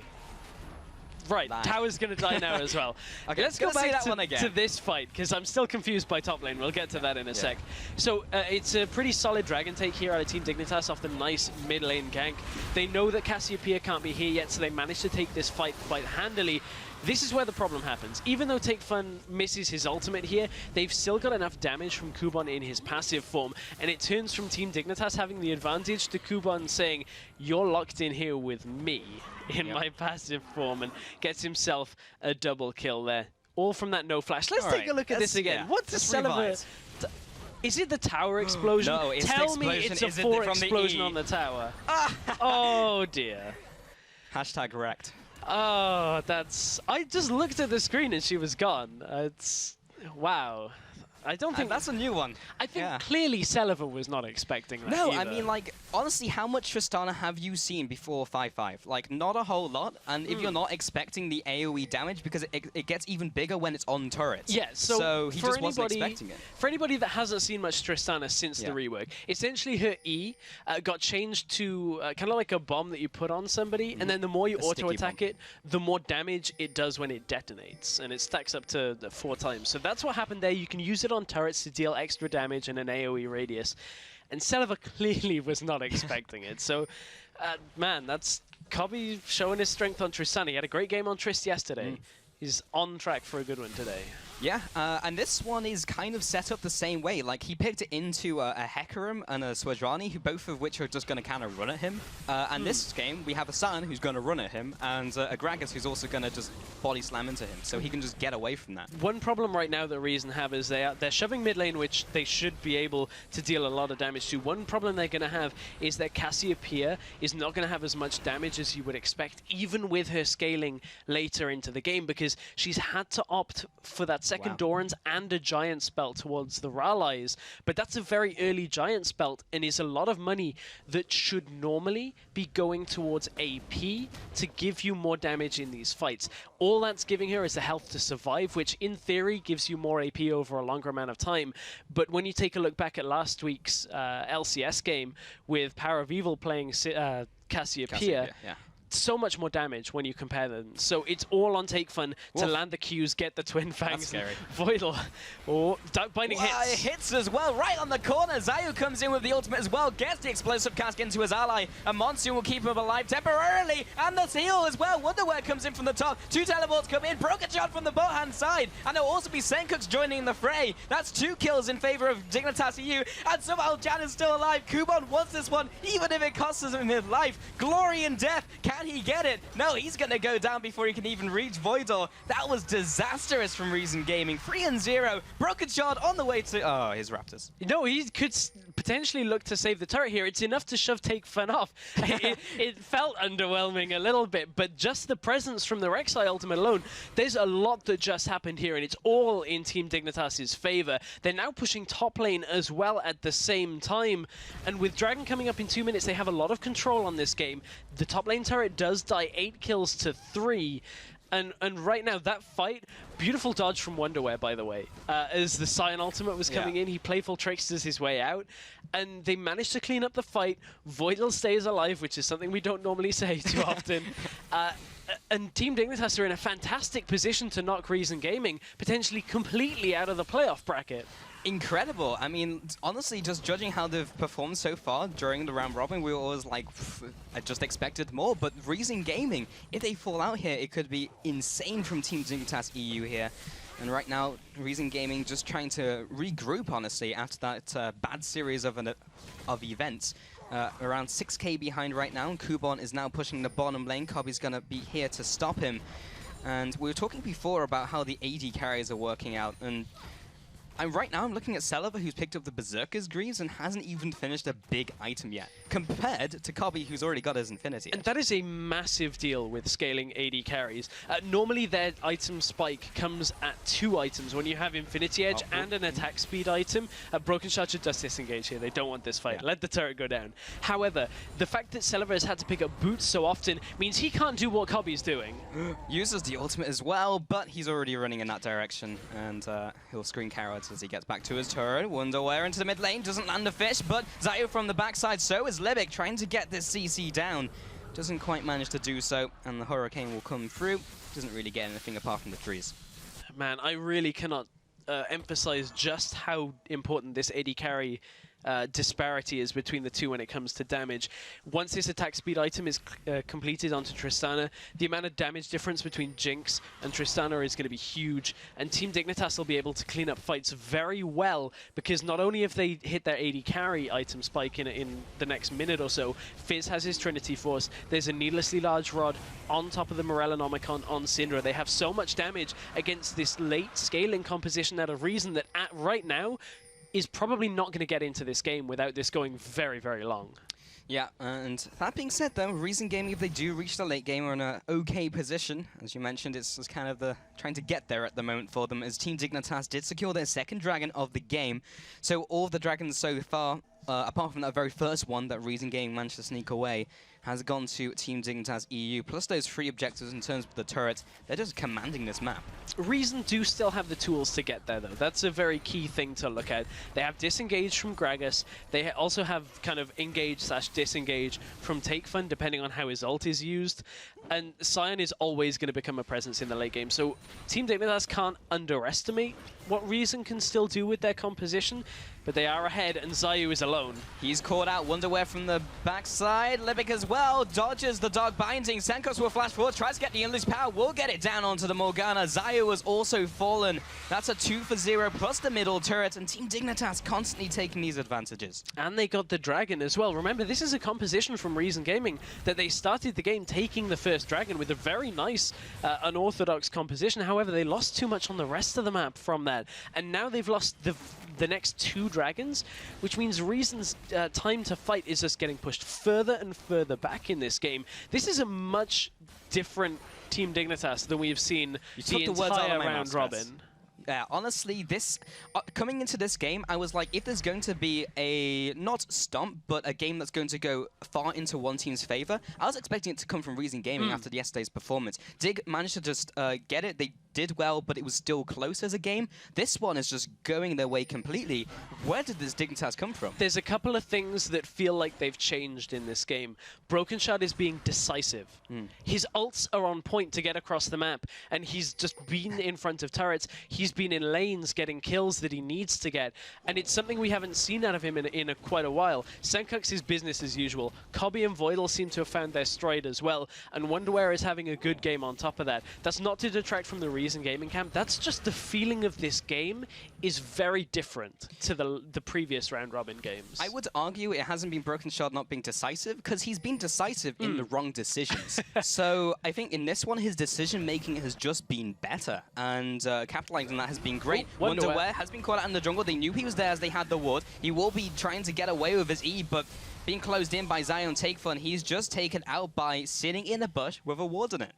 Right, Tower's going to die now as well. Okay, let's go back to this fight, because I'm still confused by top lane. We'll get to that in a sec. So it's a pretty solid dragon take here out of Team Dignitas off the nice mid lane gank. They know that Cassiopeia can't be here yet, so they managed to take this fight quite handily. This is where the problem happens. Even though TakeFun misses his ultimate here, they've still got enough damage from Kubon in his passive form, and it turns from Team Dignitas having the advantage to Kubon saying, "You're locked in here with me in my passive form," and gets himself a double kill there. All from that no flash. Let's take a look at this again. What's the celebrate? Is it the tower explosion? No, it's Tell the explosion. me it's a 4 explosion on the tower. Oh dear. Hashtag wrecked. Oh, that's... I just looked at the screen and she was gone. It's... Wow. I don't think... that's a new one. I think clearly Celiva was not expecting that No, either. I mean, like, honestly, how much Tristana have you seen before 5-5? Like, not a whole lot. And if you're not expecting the AoE damage, because it gets even bigger when it's on turrets. Yeah, so he just wasn't expecting it. For anybody that hasn't seen much Tristana since the rework, essentially her E got changed to kind of like a bomb that you put on somebody, and then the more you auto-attack it, the more damage it does when it detonates, and it stacks up to 4 times. So that's what happened there. You can use it on turrets to deal extra damage in an AoE radius, and Celiva clearly was not expecting it. So, man, that's Cobby showing his strength on Tristana. He had a great game on Trist yesterday. He's on track for a good one today. Yeah, and this one is kind of set up the same way. Like, he picked it into a Hecarim and a Swadrani, both of which are just going to kind of run at him. And this game, we have a Sun who's going to run at him, and a Gragas who's also going to just body slam into him, so he can just get away from that. One problem right now that Reason have is they're shoving mid lane, which they should be able to deal a lot of damage to. One problem they're going to have is that Cassiopeia is not going to have as much damage as you would expect, even with her scaling later into the game, because she's had to opt for that second Doran's and a giant spell towards the Rallies. But that's a very early giant spell and is a lot of money that should normally be going towards AP to give you more damage in these fights. All that's giving her is the health to survive, which in theory gives you more AP over a longer amount of time. But when you take a look back at last week's LCS game with Power of Evil playing Cassiopeia, so much more damage when you compare them. So it's all on TakeFun to land the Qs, get the Twin Fangs. Voidal. Oh, Binding hits. It hits as well, right on the corner. Zayu comes in with the ultimate as well, gets the explosive cast into his ally, and Monsoon will keep him alive temporarily, and the seal as well. Wonderwear comes in from the top. 2 teleports come in, Broken Shot from the bot-hand side, and there'll also be Senkux joining the fray. That's 2 kills in favor of Dignitas EU, and somehow Jan is still alive. Kubon wants this one, even if it costs him his life. Glory in death. Can he get it? No, he's going to go down before he can even reach Voidor. That was disastrous from Reason Gaming. 3-0. Broken Shot on the way to... his Raptors. No, he could potentially look to save the turret here. It's enough to shove TakeFun off. It felt underwhelming a little bit, but just the presence from the Rek'Sai ultimate alone, there's a lot that just happened here, and it's all in Team Dignitas' favor. They're now pushing top lane as well at the same time, and with Dragon coming up in 2 minutes, they have a lot of control on this game. The top lane turret does die 8 kills to 3, And right now, that fight, beautiful dodge from Wonderwear, by the way. As the Sion ultimate was coming in, he playful tricksters his way out, and they managed to clean up the fight. Voidal stays alive, which is something we don't normally say too often. And Team Dignitas are in a fantastic position to knock Reason Gaming potentially completely out of the playoff bracket. Incredible. I mean, honestly, just judging how they've performed so far during the round robin, we were always like, I just expected more. But Reason Gaming, if they fall out here, it could be insane from Team Dignitas EU here. And right now, Reason Gaming just trying to regroup, honestly, after that bad series of events. Around 6k behind right now, and Kubon is now pushing the bottom lane. Kobe's going to be here to stop him. And we were talking before about how the AD carries are working out. And right now I'm looking at Celiva, who's picked up the Berserker's Greaves and hasn't even finished a big item yet, compared to Kobe, who's already got his Infinity Edge. And that is a massive deal with scaling AD carries. Normally their item spike comes at 2 items. When you have Infinity Edge and an attack speed item, Broken Shard should just disengage here. They don't want this fight. Let the turret go down. However, the fact that Celiva has had to pick up boots so often means he can't do what Kobe's doing. Uses the ultimate as well, but he's already running in that direction, and he'll screen carrots as he gets back to his turret. Wonderwear into the mid lane, doesn't land the fish, but Zayu from the backside, so is Libic, trying to get this CC down. Doesn't quite manage to do so, and the Hurricane will come through. Doesn't really get anything apart from the trees. Man, I really cannot emphasize just how important this AD carry disparity is between the two when it comes to damage. Once this attack speed item is completed onto Tristana, the amount of damage difference between Jinx and Tristana is going to be huge, and Team Dignitas will be able to clean up fights very well, because not only if they hit their AD carry item spike in the next minute or so, Fizz has his Trinity Force, there's a needlessly large rod on top of the Morellonomicon on Syndra. They have so much damage against this late scaling composition out of Reason that right now is probably not going to get into this game without this going very, very long. Yeah, and that being said, though, Reason Gaming, if they do reach the late game, are in an okay position. As you mentioned, it's just kind of trying to get there at the moment for them, as Team Dignitas did secure their second dragon of the game. So all of the dragons so far, apart from that very first one that Reason Gaming managed to sneak away, has gone to Team Dignitas EU, plus those 3 objectives in terms of the turrets. They're just commanding this map. Reason do still have the tools to get there, though. That's a very key thing to look at. They have disengage from Gragas. They also have kind of engage/disengage from Takefun, depending on how his ult is used. And Sion is always going to become a presence in the late game. So Team Dignitas can't underestimate what Reason can still do with their composition, but they are ahead, and Zayu is alone. He's caught out. Wonderwear from the backside. Libic as well dodges the dog binding. Senkos will flash forward, tries to get the Unleashed Power, will get it down onto the Morgana. Zayu has also fallen. That's a 2 for 0 plus the middle turret, and Team Dignitas constantly taking these advantages. And they got the dragon as well. Remember, this is a composition from Reason Gaming that they started the game taking the first dragon with a very nice unorthodox composition. However, they lost too much on the rest of the map from that, and now they've lost the next 2 dragons, which means Reason's time to fight is just getting pushed further and further back in this game. This is a much different Team Dignitas than we've seen the entire round robin. Yeah, honestly, this coming into this game, I was like, if there's going to be a, not stomp, but a game that's going to go far into one team's favor, I was expecting it to come from Reason Gaming after yesterday's performance. Dig managed to just get it. They did well, but it was still close as a game. This one is just going their way completely. Where did this Dignitas come from? There's a couple of things that feel like they've changed in this game. Broken Shard is being decisive. His ults are on point to get across the map, and he's just been in front of turrets. He's been in lanes getting kills that he needs to get, and it's something we haven't seen out of him in quite a while. Senkux is business as usual. Kobe and Voidal seem to have found their stride as well, and Wonderwear is having a good game on top of that. That's not to detract from the Reason Gaming camp. That's just the feeling of this game is very different to the previous round robin games. I would argue it hasn't been Broken Shard not being decisive, because he's been decisive in the wrong decisions. So I think in this one, his decision making has just been better, and capitalizing on that has been great. Wonderwear has been caught out in the jungle. They knew he was there as they had the ward. He will be trying to get away with his E, but being closed in by Zion Takefun, he's just taken out by sitting in a bush with a ward on it.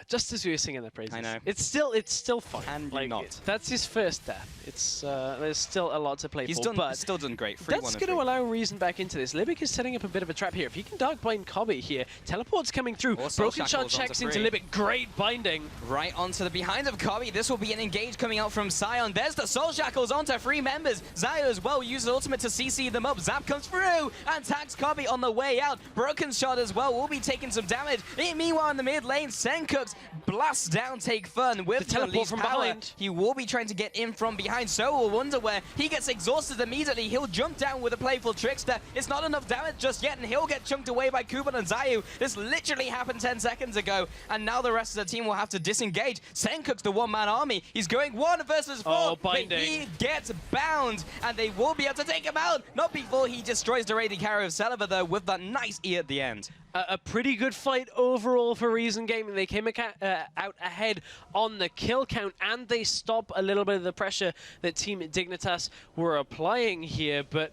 Just as we were singing the praises. I know. It's still fun. Can you not? That's his first death. It's there's still a lot to play for. But still done great. that's going to allow Reason back into this. Libic is setting up a bit of a trap here. If he can dark bind Kobby here, teleport's coming through. Broken Shot checks into Libic. Great binding. Right onto the behind of Kobby. This will be an engage coming out from Sion. There's the Soul Shackles onto 3 members. Zayo as well uses ultimate to CC them up. Zap comes through and tags Kobby on the way out. Broken Shot as well will be taking some damage. Meanwhile in the mid lane, Senkux blasts down Take Fun with the teleport from power. behind. He will be trying to get in from behind. So will Wonderwear. He gets exhausted immediately. He'll jump down with a playful Trickster. It's not enough damage just yet, and he'll get chunked away by Kuban and Zayu. This literally happened 10 seconds ago, and now the rest of the team will have to disengage. Senkuk's the one-man army. He's going 1 versus 4, but he gets bound, and they will be able to take him out. Not before he destroys the raiding carry of Celiva, though, with that nice E at the end. A pretty good fight overall for Reason Gaming. They came out ahead on the kill count, and they stop a little bit of the pressure that Team Dignitas were applying here. But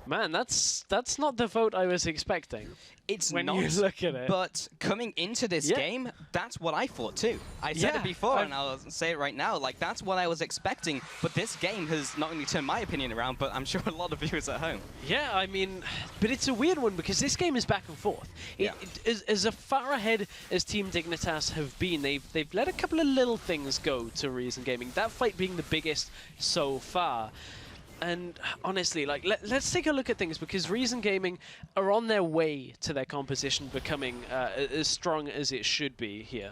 man, that's not the vote I was expecting. It's when not, you look at it. But coming into this game, that's what I thought too. I said it before, and I'll say it right now. Like, that's what I was expecting. But this game has not only turned my opinion around, but I'm sure a lot of viewers at home. Yeah, I mean, but it's a weird one because this game is back and forth. As far ahead as Team Dignitas have been, they've let a couple of little things go to Reason Gaming. That fight being the biggest so far. And honestly, like, let's take a look at things, because Reason Gaming are on their way to their composition becoming as strong as it should be here.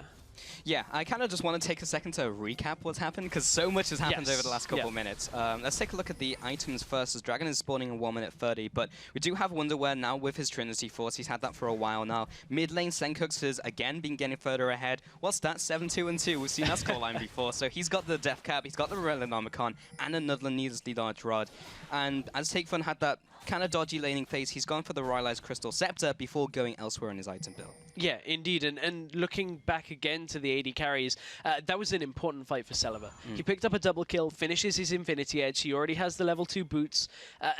Yeah, I kind of just want to take a second to recap what's happened, because so much has happened over the last couple of minutes. Let's take a look at the items first, as Dragon is spawning in 1:30, but we do have Wonderwear now with his Trinity Force. He's had that for a while now. Mid lane, Senkux has again been getting further ahead. What's that? 7-2-2. We've seen that scoreline before. So he's got the Death Cap, he's got the Relinomicon, and another needlessly large rod. And as Take Fun had that kind of dodgy laning phase, he's gone for the Rylai's Crystal Scepter before going elsewhere in his item build. Yeah, indeed. And looking back again to the AD carries, that was an important fight for Celiva. He picked up a double kill, finishes his Infinity Edge. He already has the level 2 boots,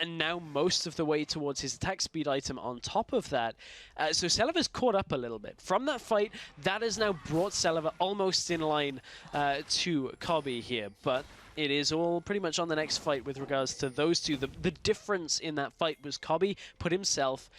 and now most of the way towards his attack speed item on top of that. So Celiva's caught up a little bit. From that fight, that has now brought Celiva almost in line to Kobby here. But it is all pretty much on the next fight with regards to those two. The difference in that fight was Kobby put himself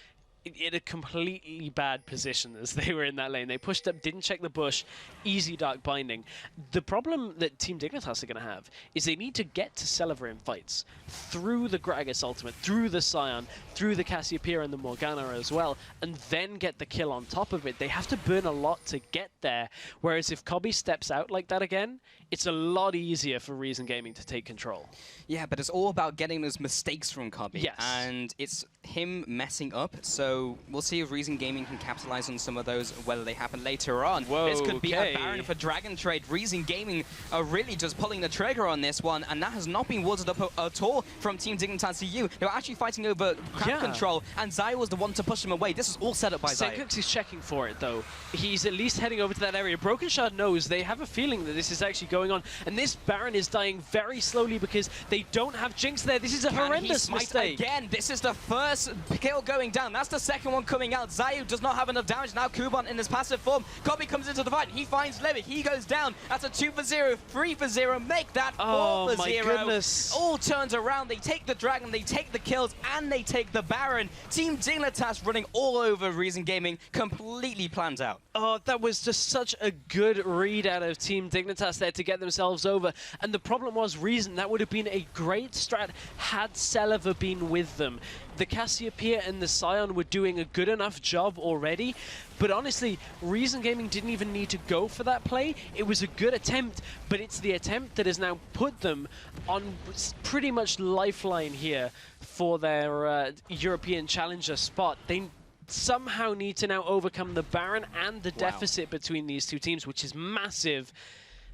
in a completely bad position as they were in that lane. They pushed up, didn't check the bush, easy dark binding. The problem that Team Dignitas are going to have is they need to get to Celiva in fights through the Gragas ultimate, through the Scion, through the Cassiopeia and the Morgana as well, and then get the kill on top of it. They have to burn a lot to get there, whereas if Kobby steps out like that again, it's a lot easier for Reason Gaming to take control. Yeah, but it's all about getting those mistakes from Kobby. Yes. And it's him messing up, so we'll see if Reason Gaming can capitalize on some of those, whether they happen later on. Whoa, this could be a Baron for Dragon Trade. Reason Gaming are really just pulling the trigger on this one, and that has not been warded up at all from Team Dignitas EU. They were actually fighting over crowd control, and Zai was the one to push him away. This is all set up by Zai. Senkux is checking for it, though. He's at least heading over to that area. Broken Shard knows. They have a feeling that this is actually going on, and this Baron is dying very slowly because they don't have Jinx there. This is a horrendous mistake. Again, this is the first kill going down. That's the second one coming out. Zayu does not have enough damage. Now Kuban in his passive form. Kobby comes into the fight. He finds Levitt. He goes down. That's a 2-for-0, 3-for-0. Make that 4-for-0. Oh my goodness. All turns around. They take the Dragon, they take the kills, and they take the Baron. Team Dignitas running all over Reason Gaming. Completely planned out. Oh, that was just such a good read out of Team Dignitas there to get themselves over. And the problem was Reason. That would have been a great strat had Celiva been with them. The Cassiopeia and the Scion were doing a good enough job already, but honestly, Reason Gaming didn't even need to go for that play. It was a good attempt, but it's the attempt that has now put them on pretty much lifeline here for their European Challenger spot. They somehow need to now overcome the Baron and the deficit between these two teams, which is massive.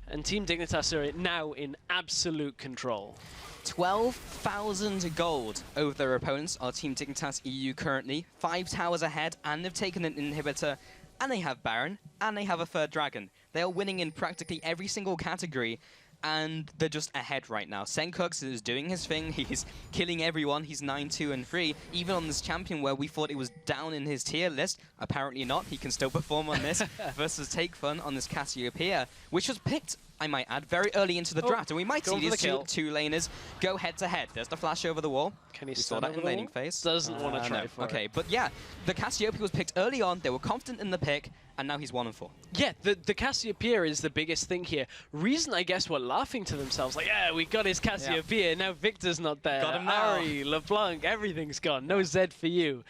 And Team Dignitas are now in absolute control. 12,000 gold over their opponents are Team Dignitas EU currently. 5 towers ahead, and they've taken an inhibitor, and they have Baron, and they have a third Dragon. They are winning in practically every single category. and they're just ahead right now. Senkux is doing his thing. He's killing everyone. He's 9-2-3. Even on this champion where we thought it was down in his tier list, apparently not. He can still perform on this versus Take Fun on this Cassiopeia, which was picked, I might add, very early into the draft. And we might see these two laners go head-to-head. There's the flash over the wall. Can he saw that in laning phase. Doesn't want to try for Okay, it. but yeah, the Cassiopeia was picked early on. They were confident in the pick, and now he's 1-4. Yeah, the Cassiopeia is the biggest thing here. Reason, I guess, were laughing to themselves, like, yeah, we got his Cassiopeia, now Victor's not there. Got him now. Ari, LeBlanc, everything's gone. No Zed for you.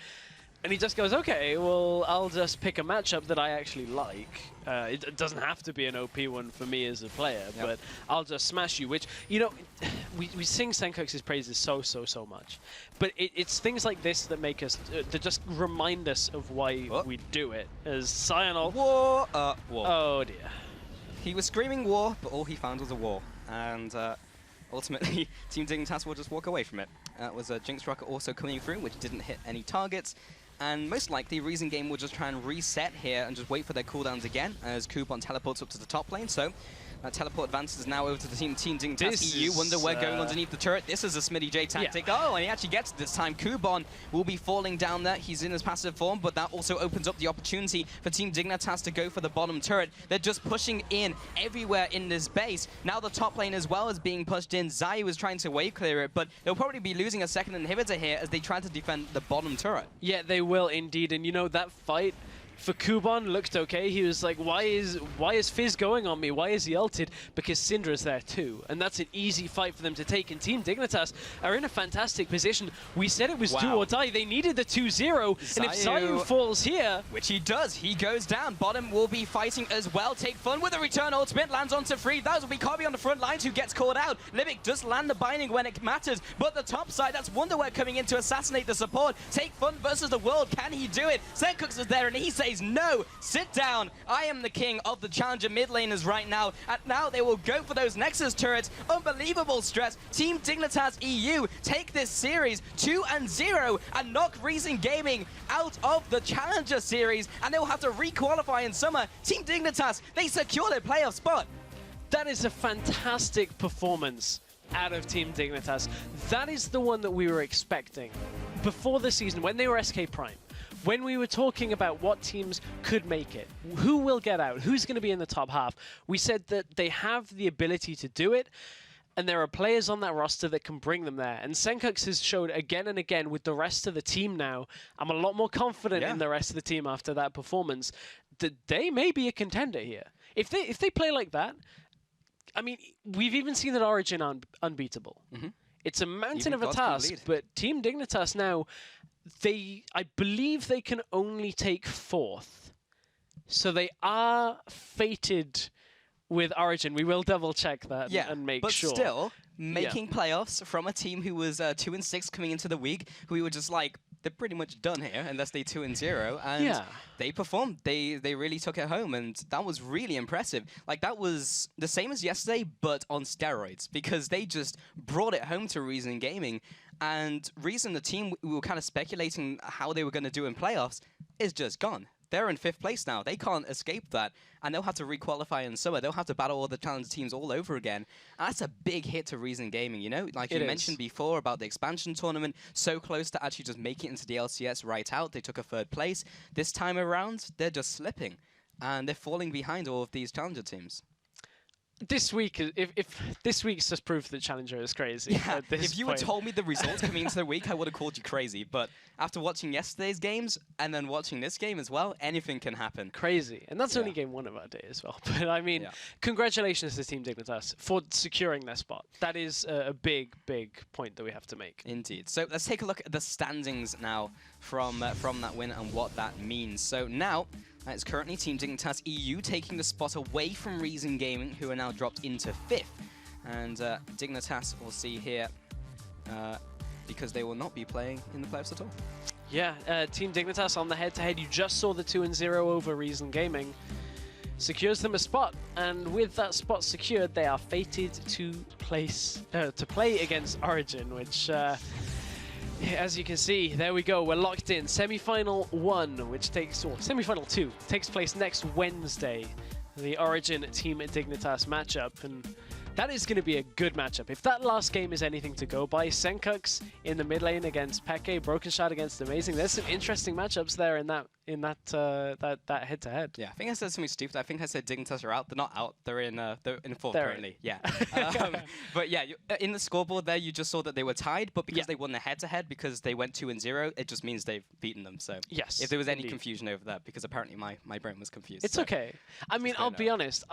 And he just goes, okay, well, I'll just pick a matchup that I actually like. It doesn't have to be an OP one for me as a player, but I'll just smash you, which, you know, we sing Senkux's praises so much. But it's things like this that make us, that just remind us of why we do it. As Cyanol... War! War. Oh, dear. He was screaming war, but all he found was a war. And ultimately, Team Dignitas will just walk away from it. That was a Jinx Rocket also coming through, which didn't hit any targets. And most likely, Reason Game will just try and reset here and just wait for their cooldowns again as Coupon teleports up to the top lane. So teleport advances now over to the Team Dignitas EU. Wonder where going underneath the turret. This is a Smitty J tactic. Yeah. Oh, and he actually gets it this time. Coupon will be falling down there. He's in his passive form, but that also opens up the opportunity for Team Dignitas to go for the bottom turret. They're just pushing in everywhere in this base. Now the top lane as well is being pushed in. Zayu is trying to wave clear it, but they'll probably be losing a second inhibitor here as they try to defend the bottom turret. Yeah, they will indeed. And you know, that fight for Kuban looked okay. He was like, why is Fizz going on me? Why is he ulted? Because Syndra's there too. And that's an easy fight for them to take. And Team Dignitas are in a fantastic position. We said it was do or die. They needed the 2-0. And if Zayu falls here... Which he does. He goes down. Bottom will be fighting as well. Take Fun with a return ultimate. Lands onto free. That will be Kobe on the front lines who gets caught out. Libic does land the binding when it matters. But the top side, that's Wonderwear coming in to assassinate the support. Take Fun versus the world. Can he do it? Senkux is there and he says, no, sit down. I am the king of the challenger mid laners right now. And now they will go for those Nexus turrets. Unbelievable stress. Team Dignitas EU take this series 2-0 and knock Reason Gaming out of the challenger series. And they will have to re-qualify in summer. Team Dignitas, they secure their playoff spot. That is a fantastic performance out of Team Dignitas. That is the one that we were expecting before the season when they were SK Prime. When we were talking about what teams could make it, who will get out, who's going to be in the top half, we said that they have the ability to do it, and there are players on that roster that can bring them there. And Senkux has showed again and again with the rest of the team now, I'm a lot more confident in the rest of the team after that performance, that they may be a contender here. If they play like that, I mean, we've even seen that Origin unbeatable. It's a mountain of a task, but Team Dignitas now, I believe they can only take 4th. So they are fated with Origin. We will double check that and make sure. But still, making playoffs from a team who was 2-6 coming into the week, who we were just like, they're pretty much done here unless they 2-0, and they performed. They really took it home, and that was really impressive. Like, that was the same as yesterday, but on steroids, because they just brought it home to Reason Gaming. And Reason, the team we were kind of speculating how they were going to do in playoffs, is just gone. They're in 5th place now. They can't escape that. And they'll have to re-qualify in summer. They'll have to battle all the challenger teams all over again. And that's a big hit to Reason Gaming, you know? Like you mentioned before about the expansion tournament, so close to actually just making it into the LCS right out. They took a 3rd place. This time around, they're just slipping. And they're falling behind all of these challenger teams. This week, if this week's just proof that Challenger is crazy. Yeah, if you had told me the results coming into the week, I would have called you crazy. But after watching yesterday's games and then watching this game as well, anything can happen. Crazy. And that's only game 1 of our day as well. But I mean, congratulations to Team Dignitas for securing their spot. That is a big, big point that we have to make. Indeed. So let's take a look at the standings now from that win and what that means. So now, it's currently Team Dignitas EU taking the spot away from Reason Gaming, who are now dropped into 5th. And Dignitas, we'll see here, because they will not be playing in the playoffs at all. Yeah, Team Dignitas on the head-to-head. You just saw the 2-0 over Reason Gaming. Secures them a spot, and with that spot secured, they are fated to play against Origin, which... as you can see, there we go, we're locked in. Semi-final 1, which takes, or semi-final 2, takes place next Wednesday. The Origin Team Dignitas matchup. And That is going to be a good matchup. If that last game is anything to go by, Senkux in the mid lane against FLICKR, Broken Shot against Amazing. There's some interesting matchups there in that head-to-head. Yeah, I think I said something stupid. I think I said Dignitas are out. They're not out. They're in fourth They're currently. Yeah. But yeah, in the scoreboard there, you just saw that they were tied. But because they won the head-to-head, because they went 2-0, it just means they've beaten them. So yes, if there was any confusion over that, because apparently my brain was confused. It's okay. I mean, I'll be honest.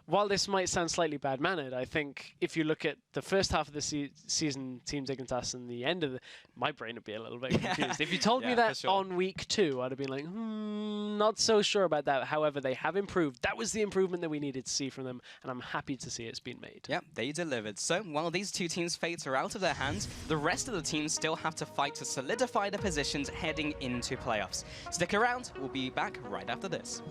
While this might sound slightly bad-mannered, I think if you look at the first half of the season, Team Dignitas, and the end of the... My brain would be a little bit confused. If you told me that on week 2, I'd have been like, not so sure about that. However, they have improved. That was the improvement that we needed to see from them, and I'm happy to see it's been made. Yep, they delivered. So, while these two teams' fates are out of their hands, the rest of the teams still have to fight to solidify their positions heading into playoffs. Stick around. We'll be back right after this.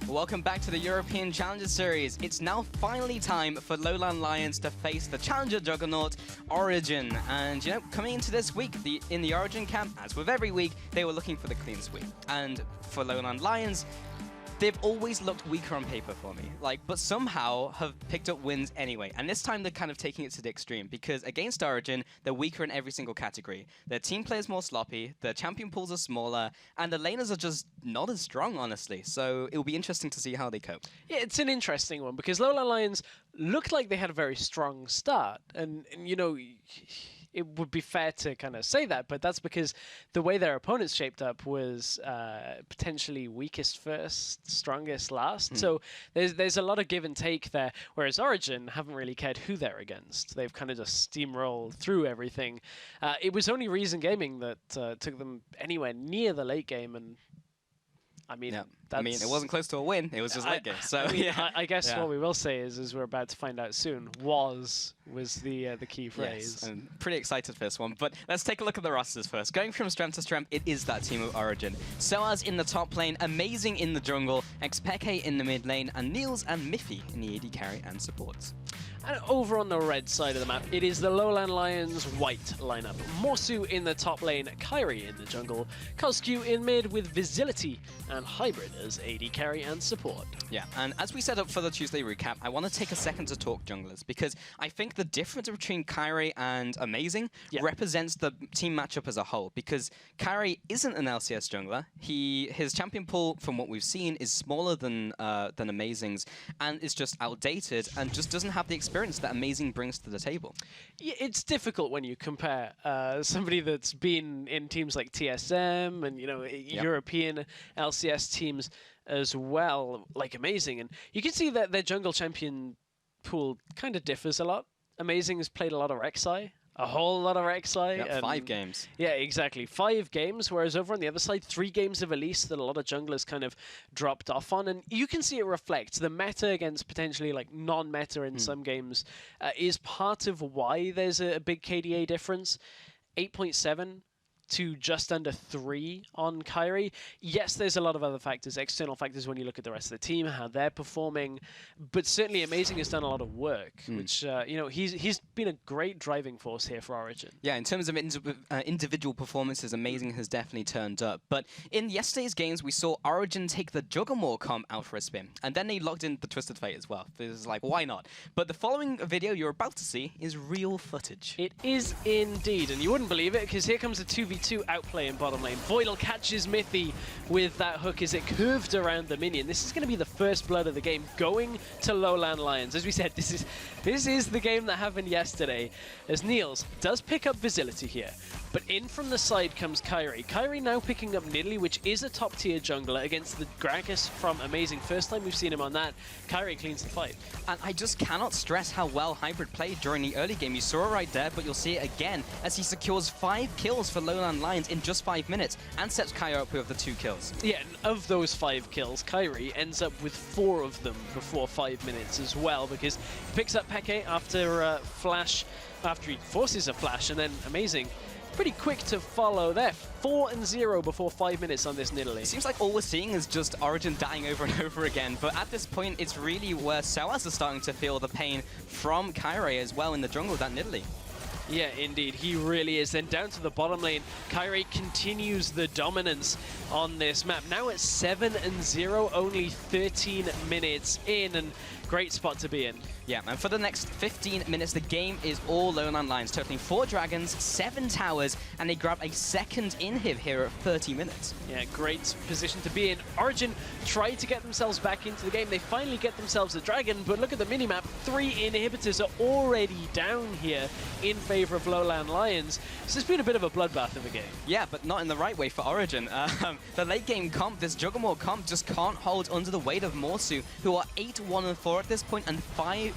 Welcome back to the European Challenger Series. It's now finally time for Lowland Lions to face the Challenger Juggernaut, Origin. And, you know, coming into this week, in the Origin camp, as with every week, they were looking for the clean sweep. And for Lowland Lions, they've always looked weaker on paper for me, but somehow have picked up wins anyway. And this time they're kind of taking it to the extreme, because against Origin, they're weaker in every single category. Their team play is more sloppy, their champion pools are smaller, and the laners are just not as strong, honestly. So it'll be interesting to see how they cope. Yeah, it's an interesting one, because Lowland Lions looked like they had a very strong start. And you know, it would be fair to kind of say that, but that's because the way their opponents shaped up was potentially weakest first, strongest last. So there's a lot of give and take there, whereas Origin haven't really cared who they're against. They've kind of just steamrolled through everything. It was only Reason Gaming that took them anywhere near the late game, and I mean, it wasn't close to a win. It was just late game. So I guess what we will say is we're about to find out soon. Was the key phrase. Yes, I'm pretty excited for this one. But let's take a look at the rosters first. Going from strength to strength, it is that team of Origin. Soaz in the top lane, Amazing in the jungle, Xpeke in the mid lane, and Niels and Miffy in the AD carry and supports. And over on the red side of the map, it is the Lowland Lions white lineup. Morsu in the top lane, Kyrie in the jungle, Cosq in mid with Visility, and Hybrid as AD carry and support. Yeah, and as we set up for the Tuesday recap, I want to take a second to talk junglers, because I think the difference between Kyrie and Amazing represents the team matchup as a whole, because Kyrie isn't an LCS jungler. His champion pool, from what we've seen, is smaller than Amazing's, and is just outdated, and just doesn't have the experience that Amazing brings to the table. Yeah, it's difficult when you compare somebody that's been in teams like TSM and European LCS teams as well, like Amazing, and you can see that their jungle champion pool kind of differs a lot. Amazing has played a lot of Rek'Sai. A whole lot of Rek'Sai. Yeah, 5 games. Yeah, exactly. 5 games, whereas over on the other side, 3 games of Elise that a lot of junglers kind of dropped off on. And you can see it reflects the meta against potentially non-meta in some games is part of why there's a big KDA difference. 8.7 to just under 3 on Kyrie. Yes, there's a lot of other factors, external factors when you look at the rest of the team, how they're performing, but certainly Amazing has done a lot of work, which, he's been a great driving force here for Origin. Yeah, in terms of individual performances, Amazing has definitely turned up. But in yesterday's games, we saw Origin take the Juggernaut comp out for a spin, and then they logged in the Twisted Fate as well. It was like, why not? But the following video you're about to see is real footage. It is indeed, and you wouldn't believe it, because here comes a 2v2 outplay in bottom lane. Voidal catches Miffy with that hook as it curved around the minion. This is going to be the first blood of the game, going to Lowland Lions. As we said, this is the game that happened yesterday, as Niels does pick up Visility here. But in from the side comes Kyrie. Kyrie now picking up Nidalee, which is a top-tier jungler, against the Gragas from Amazing. First time we've seen him on that. Kyrie cleans the fight. And I just cannot stress how well Hybrid played during the early game. You saw it right there, but you'll see it again as he secures 5 kills for Lowland Lions in just 5 minutes and sets Kyrie up with the 2 kills. Yeah, and of those 5 kills, Kyrie ends up with 4 of them before 5 minutes as well, because he picks up Peke after after he forces a flash, and then Amazing pretty quick to follow there. 4-0 before 5 minutes on this Nidalee. It seems like all we're seeing is just Origin dying over and over again, but at this point, it's really where Soaz is starting to feel the pain from Kyrie as well in the jungle with that Nidalee. Yeah, indeed, he really is. Then down to the bottom lane, Kyrie continues the dominance on this map. Now it's 7-0, only 13 minutes in, and great spot to be in. Yeah, and for the next 15 minutes, the game is all Lowland Lions, totaling 4 dragons, 7 towers, and they grab a second inhib here at 30 minutes. Yeah, great position to be in. Origin tried to get themselves back into the game. They finally get themselves a dragon, but look at the minimap. 3 inhibitors are already down here in favor of Lowland Lions. So it's been a bit of a bloodbath of a game. Yeah, but not in the right way for Origin. The late game comp, this Juggernaut comp, just can't hold under the weight of Morsu, who are 8-1-4 at this point, and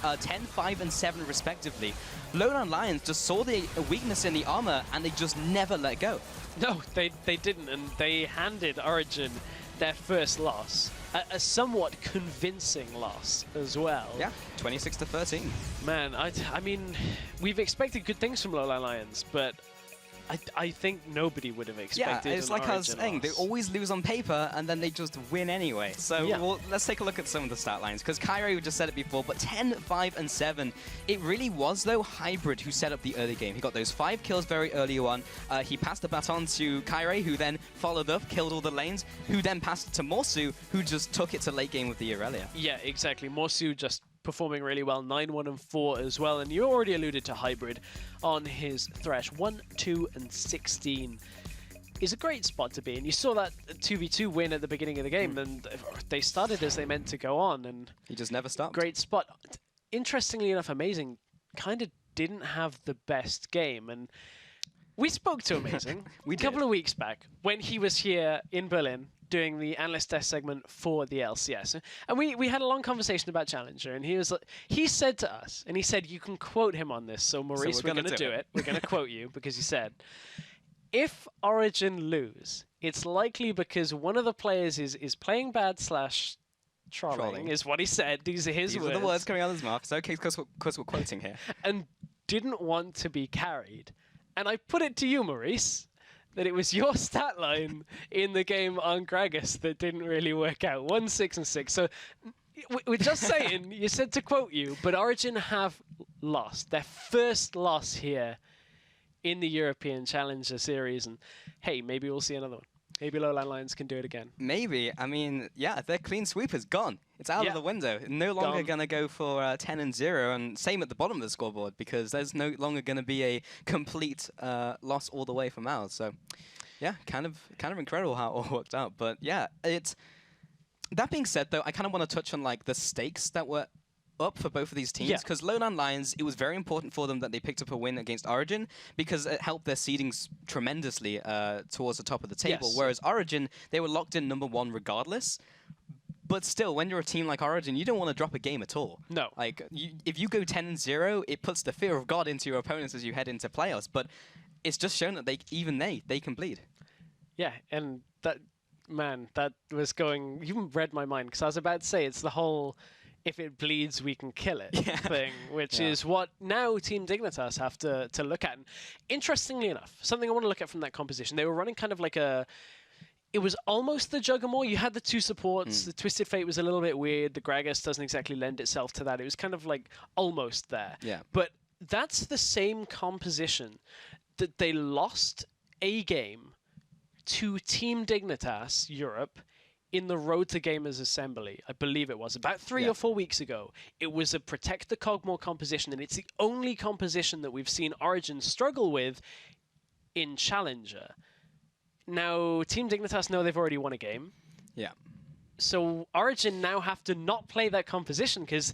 10, 5, and 7 respectively. Lowland Lions just saw the weakness in the armor, and they just never let go. No, they didn't, and they handed Origin their first loss. A somewhat convincing loss as well. Yeah, 26-13. Man, I mean, we've expected good things from Lowland Lions, but I think nobody would have expected. Yeah, it's like I was saying, they always lose on paper and then they just win anyway. So let's take a look at some of the stat lines, because Kyrie, we just said it before, but 10, 5, and 7. It really was, though, Hybrid who set up the early game. He got those 5 kills very early on. He passed the baton to Kyrie, who then followed up, killed all the lanes, who then passed it to Morsu, who just took it to late game with the Irelia. Yeah, exactly. Morsu just performing really well, 9, 1, and 4 as well. And you already alluded to Hybrid on his Thresh. 1, 2, and 16 is a great spot to be in. You saw that 2v2 win at the beginning of the game, and they started as they meant to go on, and he just never stopped. Great spot. Interestingly enough, Amazing kind of didn't have the best game, and we spoke to Amazing a couple of weeks back when he was here in Berlin doing the analyst test segment for the LCS, and we had a long conversation about Challenger, and he said to us, and he said, you can quote him on this, so Maurice, we're going to do it. We're going to quote you, because he said, if Origin lose, it's likely because one of the players is playing bad / trolling, is what he said. These are his words. These are the words coming out of his mouth. It's okay because we're quoting here. And didn't want to be carried. And I put it to you, Maurice, that it was your stat line in the game on Gragas that didn't really work out. 1, 6, and 6. So we're just saying, you said to quote you, but Origin have lost. Their first loss here in the European Challenger Series. And hey, maybe we'll see another one. Maybe Lowland Lions can do it again. Maybe. I mean, yeah, their clean sweep is gone. It's out of the window. No longer going to go for 10 and 0. And same at the bottom of the scoreboard, because there's no longer going to be a complete loss all the way from ours. So, yeah, kind of incredible how it all worked out. But yeah, that being said, though, I kind of want to touch on like the stakes that were up for both of these teams, because Lowland Lions, it was very important for them that they picked up a win against Origin, because it helped their seedings tremendously towards the top of the table, whereas Origin, they were locked in #1 regardless. But still, when you're a team like Origin, you don't want to drop a game at all. No. Like, if you go 10 and 0, it puts the fear of God into your opponents as you head into playoffs, but it's just shown that they can bleed. Yeah, and that was going, you read my mind, because I was about to say, it's the whole if it bleeds, we can kill it thing, which is what now Team Dignitas have to look at. And interestingly enough, something I want to look at from that composition, they were running kind of like it was almost the Juggernaut. You had the 2 supports. The Twisted Fate was a little bit weird. The Gragas doesn't exactly lend itself to that. It was kind of like almost there. Yeah. But that's the same composition that they lost a game to Team Dignitas Europe in the Road to Gamers Assembly, I believe it was, about 3 or 4 weeks ago. It was a Protect the Cogmore composition, and it's the only composition that we've seen Origin struggle with in Challenger. Now, Team Dignitas know they've already won a game. Yeah. So Origin now have to not play that composition, because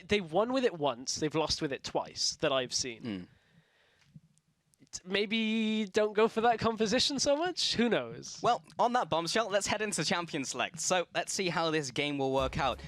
they won with it once, they've lost with it twice, that I've seen. Maybe don't go for that composition so much? Who knows? Well, on that bombshell, let's head into Champion Select. So let's see how this game will work out.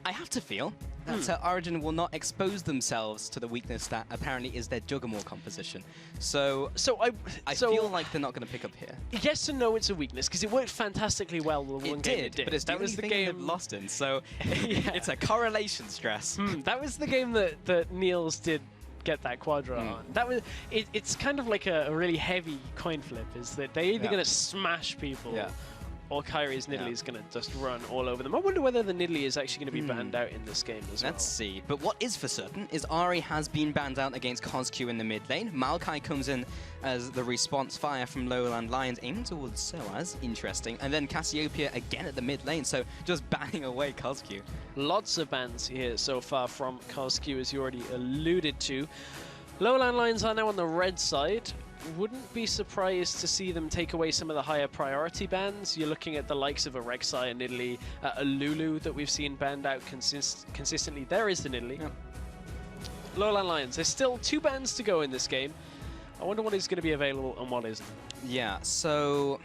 I have to feel that Origin will not expose themselves to the weakness that apparently is their Juggernaut composition. So I feel like they're not going to pick up here. Yes and no, it's a weakness, because it worked fantastically well the one game it did. But it's that was the game they've lost in, so it's a correlation stress. That was the game that Niels did get that quadra on. That was it's kind of like a really heavy coin flip, is that they're either going to smash people or Kyrie's Nidalee is going to just run all over them. I wonder whether the Nidalee is actually going to be banned out in this game as well. Let's see. But what is for certain is Ari has been banned out against CosQ in the mid lane. Maokai comes in as the response fire from Lowland Lions, aiming towards Soaz. Interesting. And then Cassiopeia again at the mid lane, so just banning away CosQ. Lots of bans here so far from CosQ, as you already alluded to. Lowland Lions are now on the red side. Wouldn't be surprised to see them take away some of the higher priority bans. You're looking at the likes of a Rek'Sai, a Nidalee, a Lulu that we've seen banned out consistently. There is the Nidalee. Lowland Lions, there's still 2 bans to go in this game. I wonder what is going to be available and what isn't. Yeah, so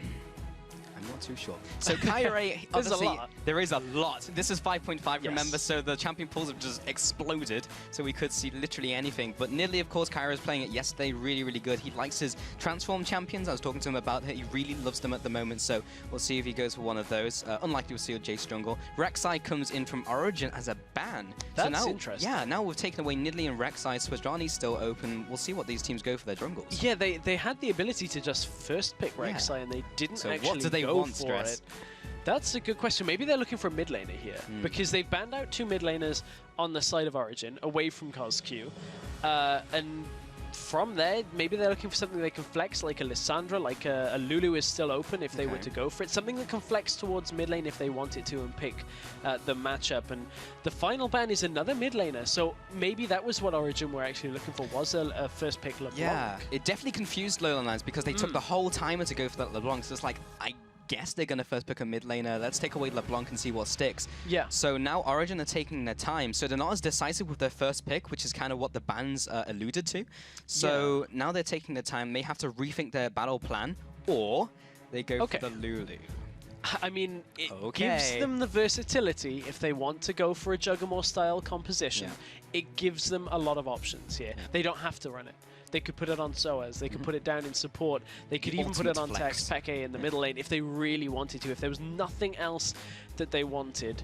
I'm not Not too sure. So Kyrie, obviously, there is a lot. This is 5.5, remember, so the champion pools have just exploded, so we could see literally anything. But Nidalee, of course, Kyrie was playing it yesterday, really, really good. He likes his transform champions. I was talking to him about it. He really loves them at the moment, so we'll see if he goes for one of those. Unlikely we'll see a Jace jungle. Rek'Sai comes in from Origin as a ban. That's so now, interesting. Yeah, now we've taken away Nidalee and Rek'Sai. Swajani's still open. We'll see what these teams go for their jungles. Yeah, they had the ability to just first pick Rek'Sai, and they didn't actually what do they go want, for Stress? it. That's a good question. Maybe they're looking for a mid laner here, because they've banned out 2 mid laners on the side of Origin, away from CosQ. And from there, maybe they're looking for something they can flex, like a Lissandra, like a Lulu is still open if they were to go for it. Something that can flex towards mid lane if they wanted to and pick the matchup. And the final ban is another mid laner, so maybe that was what Origin were actually looking for, was a first pick LeBlanc. Yeah, it definitely confused Lowland Lions because they took the whole timer to go for that LeBlanc, so it's like, I guess they're going to first pick a mid laner. Let's take away LeBlanc and see what sticks. Yeah. So now Origin are taking their time. So they're not as decisive with their first pick, which is kind of what the bans alluded to. So now they're taking their time. They have to rethink their battle plan, or they go for the Lulu. I mean, it gives them the versatility if they want to go for a Juggernaut-style composition. It gives them a lot of options here. They don't have to run it. They could put it on Soaz, they could put it down in support, they could even put it on Tex, Peke in the middle lane if they really wanted to, if there was nothing else that they wanted.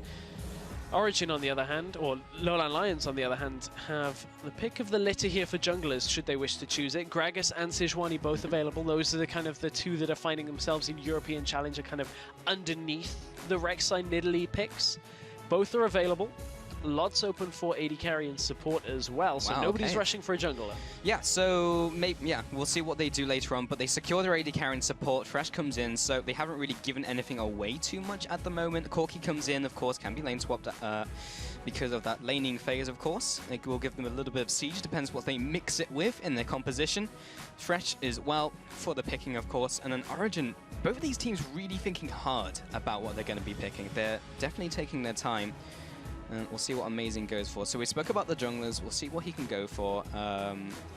Origin, on the other hand, or Lowland Lions, on the other hand, have the pick of the litter here for junglers, should they wish to choose it. Gragas and Sejuani both available. Those are the kind of the two that are finding themselves in European Challenger, kind of underneath the Rek'Sai Nidalee picks. Both are available. Lots open for AD carry and support as well, so nobody's rushing for a jungler. Yeah, so maybe, we'll see what they do later on, but they secure their AD carry and support. Fresh comes in, so they haven't really given anything away too much at the moment. Corki comes in, of course, can be lane swapped because of that laning phase, of course. It will give them a little bit of siege, depends what they mix it with in their composition. Fresh is, well, for the picking, of course, and then Origin, both of these teams really thinking hard about what they're going to be picking. They're definitely taking their time. And we'll see what Amazing goes for. So we spoke about the junglers. We'll see what he can go for.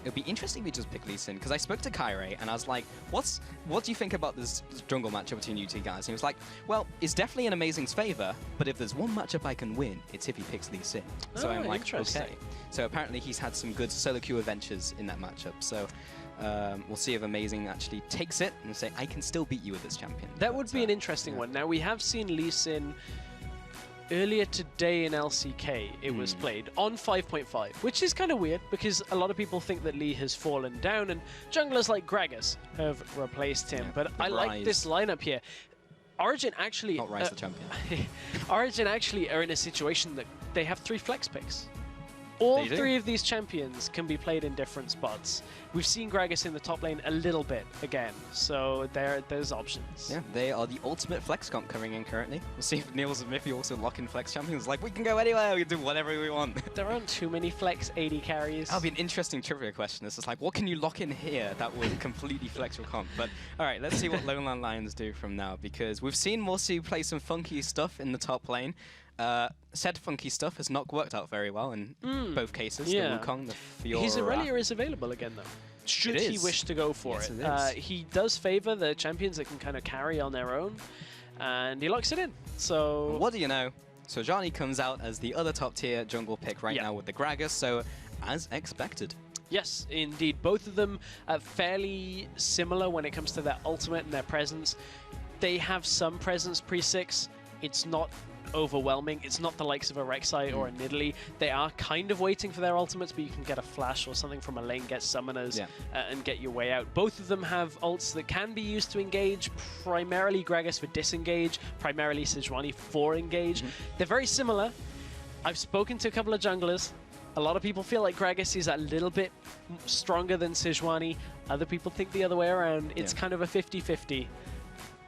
It'll be interesting if we just pick Lee Sin, because I spoke to Kyrie and I was like, what do you think about this jungle matchup between you two guys? And he was like, well, it's definitely in Amazing's favor, but if there's one matchup I can win, it's if he picks Lee Sin. So I'm like, okay. So apparently he's had some good solo queue adventures in that matchup. So we'll see if Amazing actually takes it and say, I can still beat you with this champion. That would be an interesting one. Now, we have seen Lee Sin earlier today in LCK, it was played on 5.5, which is kind of weird because a lot of people think that Lee has fallen down and junglers like Gragas have replaced him. But I like this lineup here. Origin actually... Not Rise the champion. Origin actually are in a situation that they have 3 flex picks. All 3 of these champions can be played in different spots. We've seen Gragas in the top lane a little bit again, so there's options. Yeah, they are the ultimate flex comp coming in currently. We'll see if Niels and Miffy also lock in flex champions. Like, we can go anywhere, we can do whatever we want. There aren't too many flex AD carries. That'll be an interesting trivia question. It's just like, what can you lock in here that would completely flex your comp? But, alright, let's see what Lowland Lions do from now, because we've seen Morsu play some funky stuff in the top lane. Said funky stuff has not worked out very well in both cases. The Wukong, the Fiora. His Aurelia is available again, though. Should he wish to go for it. He does favor the champions that can kind of carry on their own, and he locks it in. So what do you know? Sojani comes out as the other top tier jungle pick right now with the Gragas, so as expected. Yes, indeed. Both of them are fairly similar when it comes to their ultimate and their presence. They have some presence pre-6. It's not overwhelming. It's not the likes of a Rek'Sai or a Nidalee. They are kind of waiting for their ultimates, but you can get a flash or something from a lane, get summoners, and get your way out. Both of them have ults that can be used to engage, primarily Gragas for disengage, primarily Sejuani for engage. They're very similar. I've spoken to a couple of junglers. A lot of people feel like Gragas is a little bit stronger than Sejuani. Other people think the other way around. It's kind of a 50-50.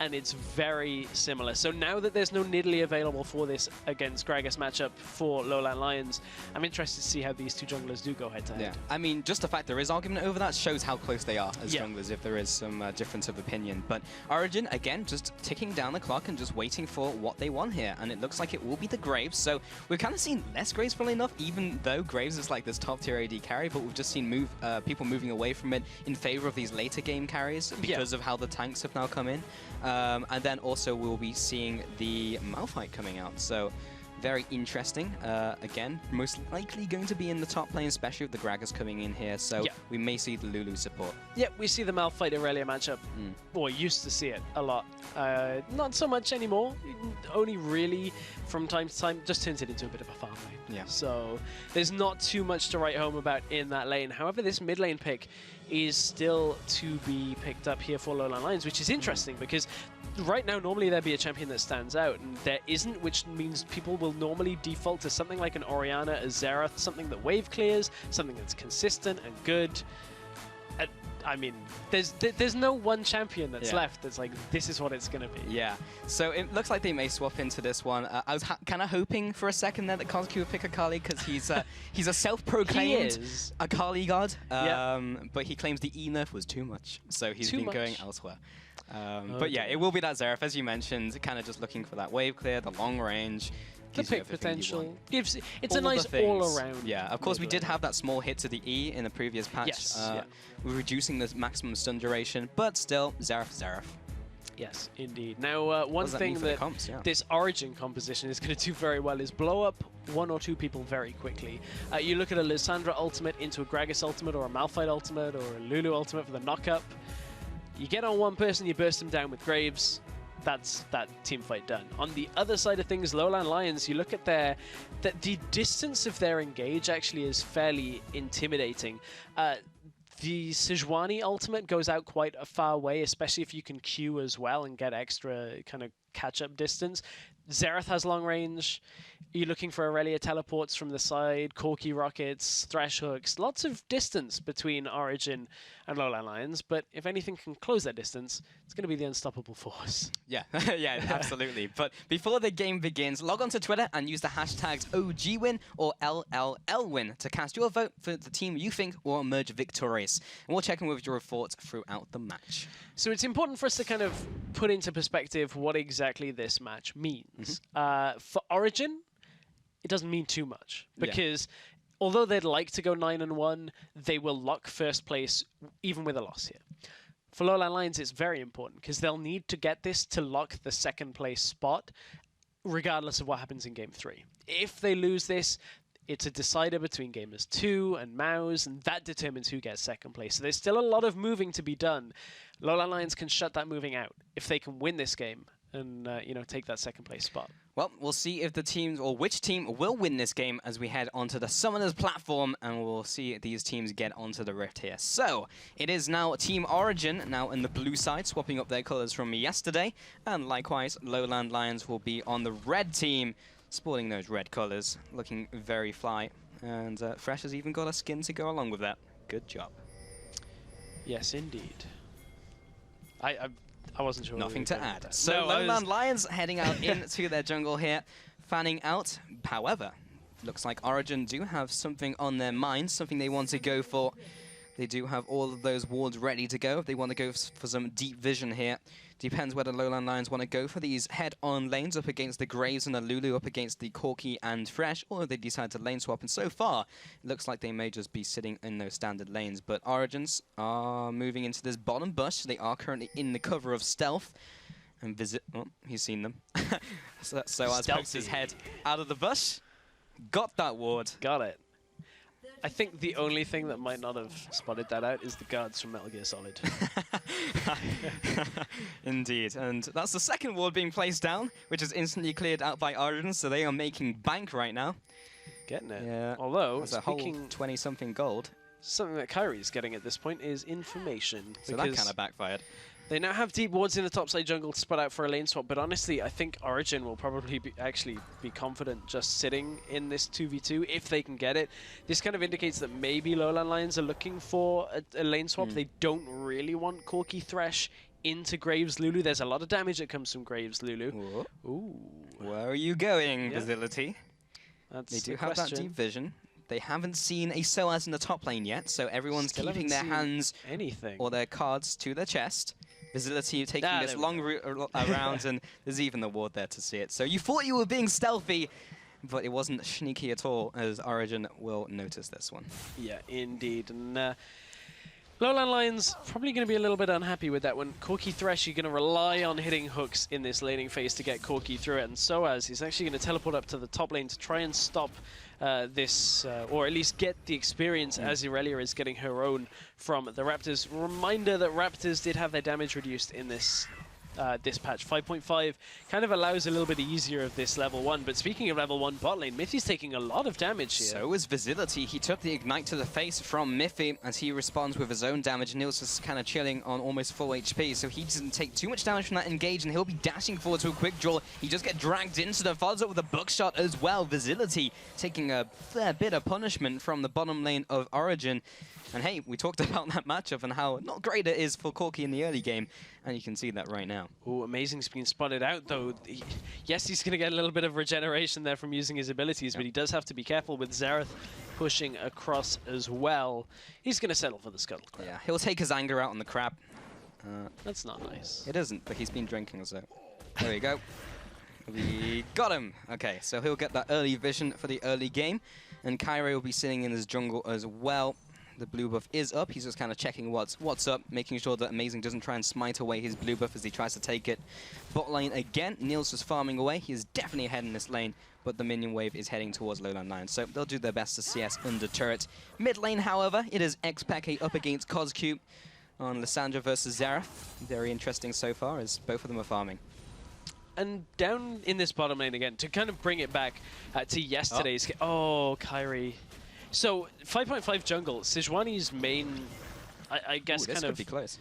And it's very similar. So now that there's no Nidalee available for this against Gragas matchup for Lowland Lions, I'm interested to see how these two junglers do go head-to-head. Yeah, I mean, just the fact there is argument over that shows how close they are as junglers, if there is some difference of opinion. But Origin, again, just ticking down the clock and just waiting for what they want here. And it looks like it will be the Graves. So we've kind of seen less Graves, funnily enough, even though Graves is like this top-tier AD carry, but we've just seen people moving away from it in favor of these later game carries because of how the tanks have now come in. And then also we'll be seeing the Malphite coming out. So very interesting. Again, most likely going to be in the top lane, especially with the Gragas coming in here. So we may see the Lulu support. Yeah, we see the Malphite Aurelia matchup. Or used to see it a lot. Not so much anymore. Only really from time to time. Just turns it into a bit of a farm lane. Yeah. So there's not too much to write home about in that lane. However, this mid lane pick is still to be picked up here for Lowland Lions, which is interesting because right now normally there'd be a champion that stands out, and there isn't, which means people will normally default to something like an Orianna, a Xerath, something that wave clears, something that's consistent and good. I mean, there's no one champion that's left that's like, this is what it's going to be. Yeah, so it looks like they may swap into this one. I was kind of hoping for a second there that Kozuki would pick Akali because he's a self-proclaimed Akali god, but he claims the E nerf was too much, so he's been going elsewhere. But yeah, it will be that Xerath, as you mentioned, kind of just looking for that wave clear, the long range. The pick potential gives it's a nice all-around. Yeah, of course we did have that small hit to the E in the previous patch. Yes, we're reducing the maximum stun duration, but still, Xerath. Yes, indeed. Now, one thing that this Origin composition is going to do very well is blow up one or two people very quickly. You look at a Lissandra ultimate into a Gragas ultimate or a Malphite ultimate or a Lulu ultimate for the knock-up. You get on one person, you burst them down with Graves. That's that team fight done. On the other side of things, Lowland Lions, you look at the distance of their engage actually is fairly intimidating. The Sejuani ultimate goes out quite a far way, especially if you can Q as well and get extra kind of catch-up distance. Xerath has long range. You're looking for Aurelia teleports from the side, Corki rockets, Thresh hooks. Lots of distance between Origin and Lowland Lions, but if anything can close that distance, it's going to be the unstoppable force. Yeah, yeah, absolutely. But before the game begins, log on to Twitter and use the hashtags OGWin or LLLWin to cast your vote for the team you think will emerge victorious. And we'll check in with your thoughts throughout the match. So it's important for us to kind of put into perspective what exactly this match means. For Origin, it doesn't mean too much because although they'd like to go 9-1, they will lock first place even with a loss here. For Lowland Lions, it's very important because they'll need to get this to lock the second place spot regardless of what happens in Game 3. If they lose this, it's a decider between Gamers 2 and Mouse, and that determines who gets second place. So there's still a lot of moving to be done. Lowland Lions can shut that moving out if they can win this game and take that second place spot. Well, we'll see if the teams or which team will win this game as we head onto the Summoners platform, and we'll see these teams get onto the Rift here. So it is now Team Origin now in the blue side, swapping up their colors from yesterday, and likewise Lowland Lions will be on the red team, sporting those red colors, looking very fly. And Fresh has even got a skin to go along with that. Good job. Yes, indeed. I wasn't sure. Nothing to add. So Lowland Lions heading out into their jungle here, fanning out. However, looks like Origin do have something on their mind, something they want to go for. They do have all of those wards ready to go. If they want to go for some deep vision here, depends whether Lowland Lions want to go for these head-on lanes up against the Graves and the Lulu up against the Corki and Fresh, or if they decide to lane swap. And so far, it looks like they may just be sitting in those standard lanes. But Origins are moving into this bottom bush. They are currently in the cover of stealth. And visit... Oh, he's seen them. so as pokes his head out of the bush, got that ward. Got it. I think the only thing that might not have spotted that out is the guards from Metal Gear Solid. Indeed, and that's the second ward being placed down, which is instantly cleared out by Origin, so they are making bank right now. Getting it. Yeah. Although, there's a whole 20-something gold. Something that Kyrie's getting at this point is information. So that kind of backfired. They now have deep wards in the topside jungle to spot out for a lane swap, but honestly, I think Origin will probably actually be confident just sitting in this 2v2 if they can get it. This kind of indicates that maybe Lowland Lions are looking for a lane swap. They don't really want Corki Thresh into Graves Lulu. There's a lot of damage that comes from Graves Lulu. Ooh. Where are you going, Facility? That's they do have that deep vision. They haven't seen a SOAS in the top lane yet, so everyone's keeping their hands or their cards to their chest. Facility taking this long route around, and there's even the ward there to see it. So you thought you were being stealthy, but it wasn't sneaky at all, as Origin will notice this one. Yeah, indeed. And Lowland Lions probably going to be a little bit unhappy with that one. Corki Thresh, you're going to rely on hitting hooks in this laning phase to get Corki through it, and Soaz is actually going to teleport up to the top lane to try and stop this, or at least get the experience as Irelia is getting her own from the Raptors. Reminder that Raptors did have their damage reduced in this this patch. 5.5 kind of allows a little bit easier of this level 1, but speaking of level 1 bot lane, Miffy's taking a lot of damage here. So is Visility. He took the Ignite to the face from Miffy as he responds with his own damage. Niels is kind of chilling on almost full HP, so he doesn't take too much damage from that engage, and he'll be dashing forward to a quick draw. He just get dragged into the follows up with a buckshot as well. Visility taking a fair bit of punishment from the bottom lane of Origin. And hey, we talked about that matchup and how not great it is for Corki in the early game, and you can see that right now. Oh, Amazing's been spotted out, though. Yes, he's going to get a little bit of regeneration there from using his abilities, but he does have to be careful with Xerath pushing across as well. He's going to settle for the Scuttle Crab. Yeah, he'll take his anger out on the crab. That's not nice. It isn't, but he's been drinking, so there you go. We got him. Okay, so he'll get that early vision for the early game, and Kyrie will be sitting in his jungle as well. The blue buff is up. He's just kind of checking what's up, making sure that Amazing doesn't try and smite away his blue buff as he tries to take it. Bot lane again. Niels just farming away. He is definitely ahead in this lane, but the minion wave is heading towards Lowland Lions, so they'll do their best to CS under turret. Mid lane, however, it is Xpeke up against Coscube on Lissandra versus Xerath. Very interesting so far, as both of them are farming. And down in this bottom lane again, to kind of bring it back to yesterday's game. Oh, Kyrie. So, 5.5 jungle, Sejuani's main, I guess, this could be close.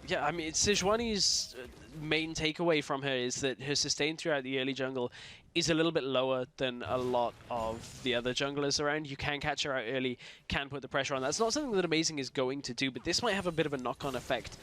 Yeah, I mean, Sejuani's main takeaway from her is that her sustain throughout the early jungle is a little bit lower than a lot of the other junglers around. You can catch her out early, can put the pressure on. That's not something that Amazing is going to do, but this might have a bit of a knock-on effect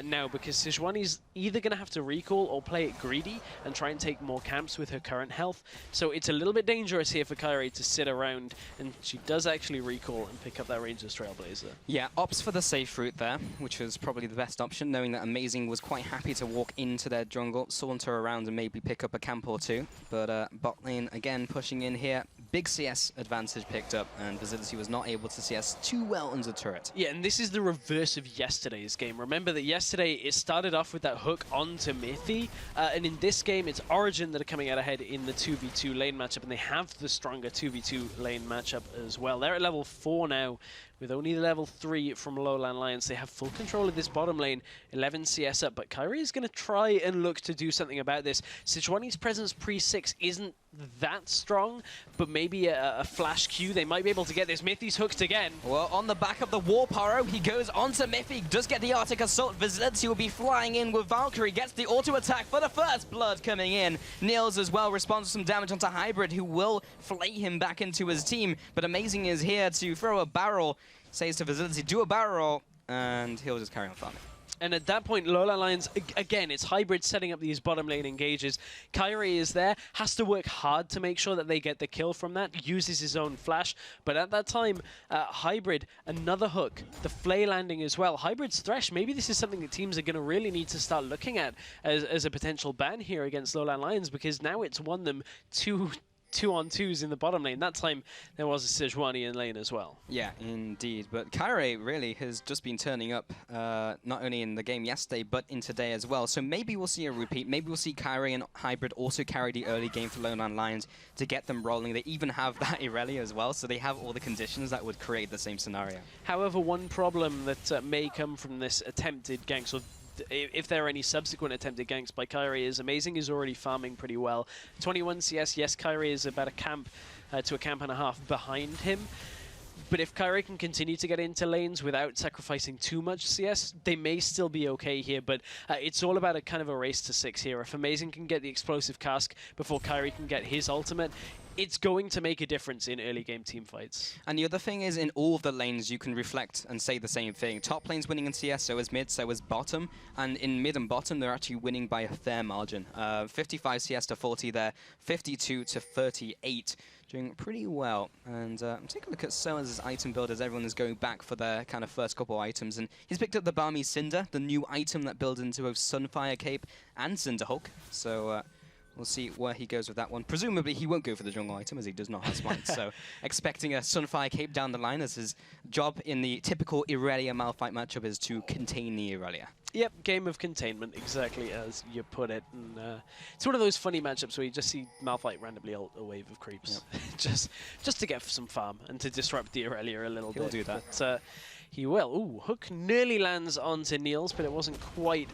now, because Sejuani's either going to have to recall or play it greedy and try and take more camps with her current health. So it's a little bit dangerous here for Kyrie to sit around, and she does actually recall and pick up that Ranger's Trailblazer. Yeah, opts for the safe route there, which was probably the best option, knowing that Amazing was quite happy to walk into their jungle, saunter around and maybe pick up a camp or two. But bot lane again pushing in here. Big CS advantage picked up, and Visility was not able to CS too well under turret. Yeah, and this is the reverse of yesterday's game. Remember that yesterday it started off with that hook onto Miffy, and in this game it's Origin that are coming out ahead in the 2v2 lane matchup, and they have the stronger 2v2 lane matchup as well. They're at level 4 now, with only the level 3 from Lowland Lions. They have full control of this bottom lane, 11 CS up, but Kyrie is going to try and look to do something about this. Sejuani's presence pre-6 isn't that strong, but maybe a flash Q, they might be able to get this. Miffy's hooked again. Well, on the back of the Warp Arrow, he goes onto Miffy, does get the Arctic Assault. Visility will be flying in with Valkyrie, gets the auto attack for the first blood coming in. Niels as well responds to some damage onto Hybrid, who will flay him back into his team, but Amazing is here to throw a barrel, says to Visility, do a barrel, and he'll just carry on farming. And at that point, Lowland Lions, again, it's Hybrid setting up these bottom lane engages. Kyrie is there, has to work hard to make sure that they get the kill from that, uses his own flash. But at that time, Hybrid, another hook, the flay landing as well. Hybrid's Thresh, maybe this is something that teams are going to really need to start looking at as a potential ban here against Lowland Lions, because now it's won them two-on-twos in the bottom lane. That time there was a Sejuani in lane as well. Yeah, indeed. But Kyrie really has just been turning up, not only in the game yesterday, but in today as well. So maybe we'll see a repeat. Maybe we'll see Kyrie and Hybrid also carry the early game for Lowland Lions to get them rolling. They even have that Irelia as well, so they have all the conditions that would create the same scenario. However, one problem that may come from this attempted gank, so if there are any subsequent attempted ganks by Kyrie, is Amazing is already farming pretty well. 21 CS, yes, Kyrie is about a camp to a camp and a half behind him. But if Kyrie can continue to get into lanes without sacrificing too much CS, they may still be okay here. But it's all about a kind of a race to 6 here. If Amazing can get the explosive cask before Kyrie can get his ultimate, it's going to make a difference in early game team fights. And the other thing is, in all of the lanes, you can reflect and say the same thing. Top lane's winning in CS, so is mid, so is bottom. And in mid and bottom, they're actually winning by a fair margin. 55 CS to 40 there, 52 to 38. Doing pretty well. And take a look at Soaz's item build as everyone is going back for their kind of first couple items. And he's picked up the Balmy Cinder, the new item that builds into both Sunfire Cape and Cinderhulk. So We'll see where he goes with that one. Presumably, he won't go for the jungle item, as he does not have smite. So, expecting a Sunfire Cape down the line, as his job in the typical Irelia Malphite matchup is to contain the Irelia. Yep, game of containment, exactly as you put it. And it's one of those funny matchups where you just see Malphite randomly ult a wave of creeps, just to get some farm and to disrupt the Irelia a little bit. He'll do that. But, he will. Ooh, hook nearly lands onto Niels, but it wasn't quite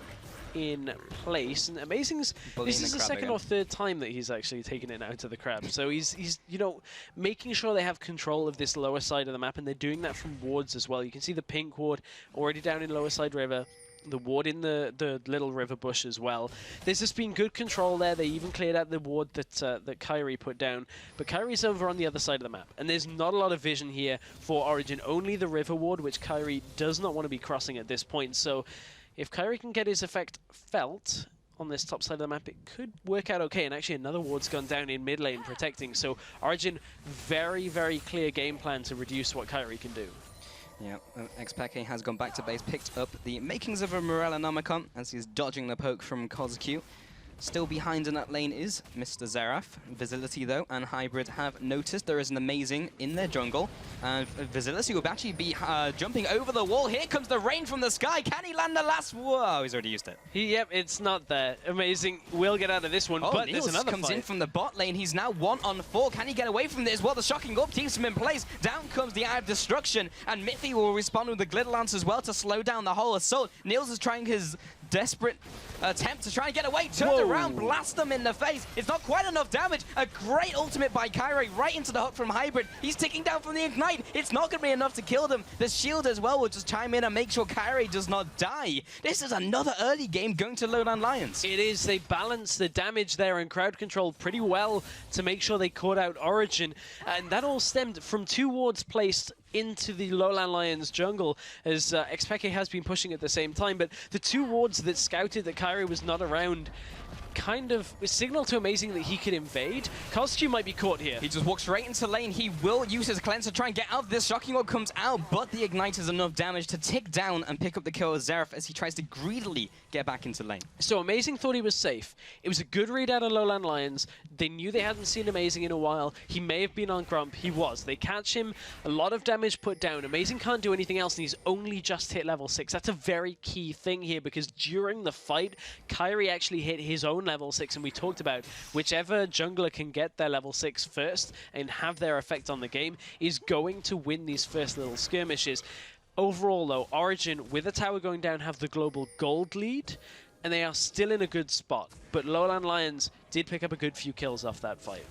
in place. And Amazing's, this is the second or third time that he's actually taken it out to the crab. So he's you know, making sure they have control of this lower side of the map, and they're doing that from wards as well. You can see the pink ward already down in lower side river, the ward in the little river bush as well. There's just been good control there. They even cleared out the ward that that Kyrie put down. But Kyrie's over on the other side of the map, and there's not a lot of vision here for Origin. Only the river ward, which Kyrie does not want to be crossing at this point. So if Kyrie can get his effect felt on this top side of the map, it could work out okay. And actually another ward's gone down in mid lane protecting. So Origin, very, very clear game plan to reduce what Kyrie can do. Yeah, Xpeke has gone back to base, picked up the makings of a Morella Namicon as he's dodging the poke from Kozq. Still behind in that lane is Mr. Xerath. Visility, though, and Hybrid have noticed there is an Amazing in their jungle. And Visility will actually be jumping over the wall. Here comes the rain from the sky. Can he land the last? Whoa, he's already used it. Yep, it's not there. Amazing will get out of this one, but Niels there's another comes fight in from the bot lane. He's now 1-on-4. Can he get away from this? Well, the shocking up keeps him in place. Down comes the Eye of Destruction, and Mithy will respond with the Glitter Lance as well to slow down the whole assault. Niels is trying his desperate attempt to try and get away. Turns around, blast them in the face. It's not quite enough damage. A great ultimate by Kyrie right into the hook from Hybrid. He's ticking down from the Ignite. It's not going to be enough to kill them. The shield as well will just chime in and make sure Kyrie does not die. This is another early game going to Lowland Lions. It is. They balanced the damage there and crowd controlled pretty well to make sure they caught out Origin. And that all stemmed from 2 wards placed into the Lowland Lions jungle, as Xpeke has been pushing at the same time. But the 2 wards that scouted that Kyrie was not around kind of signal to Amazing that he could invade. Kozq might be caught here. He just walks straight into lane. He will use his cleanse to try and get out of this. Shocking Orb comes out, but the Ignite is enough damage to tick down and pick up the kill of Xerath as he tries to greedily get back into lane. So Amazing thought he was safe. It was a good read out of Lowland Lions. They knew they hadn't seen Amazing in a while. He may have been on Grump. He was. They catch him. A lot of damage put down. Amazing can't do anything else, and he's only just hit level 6. That's a very key thing here, because during the fight, Kyrie actually hit his own level 6, and we talked about whichever jungler can get their level 6 first and have their effect on the game is going to win these first little skirmishes. Overall, though, Origin, with a tower going down, have the global gold lead, and they are still in a good spot. But Lowland Lions did pick up a good few kills off that fight.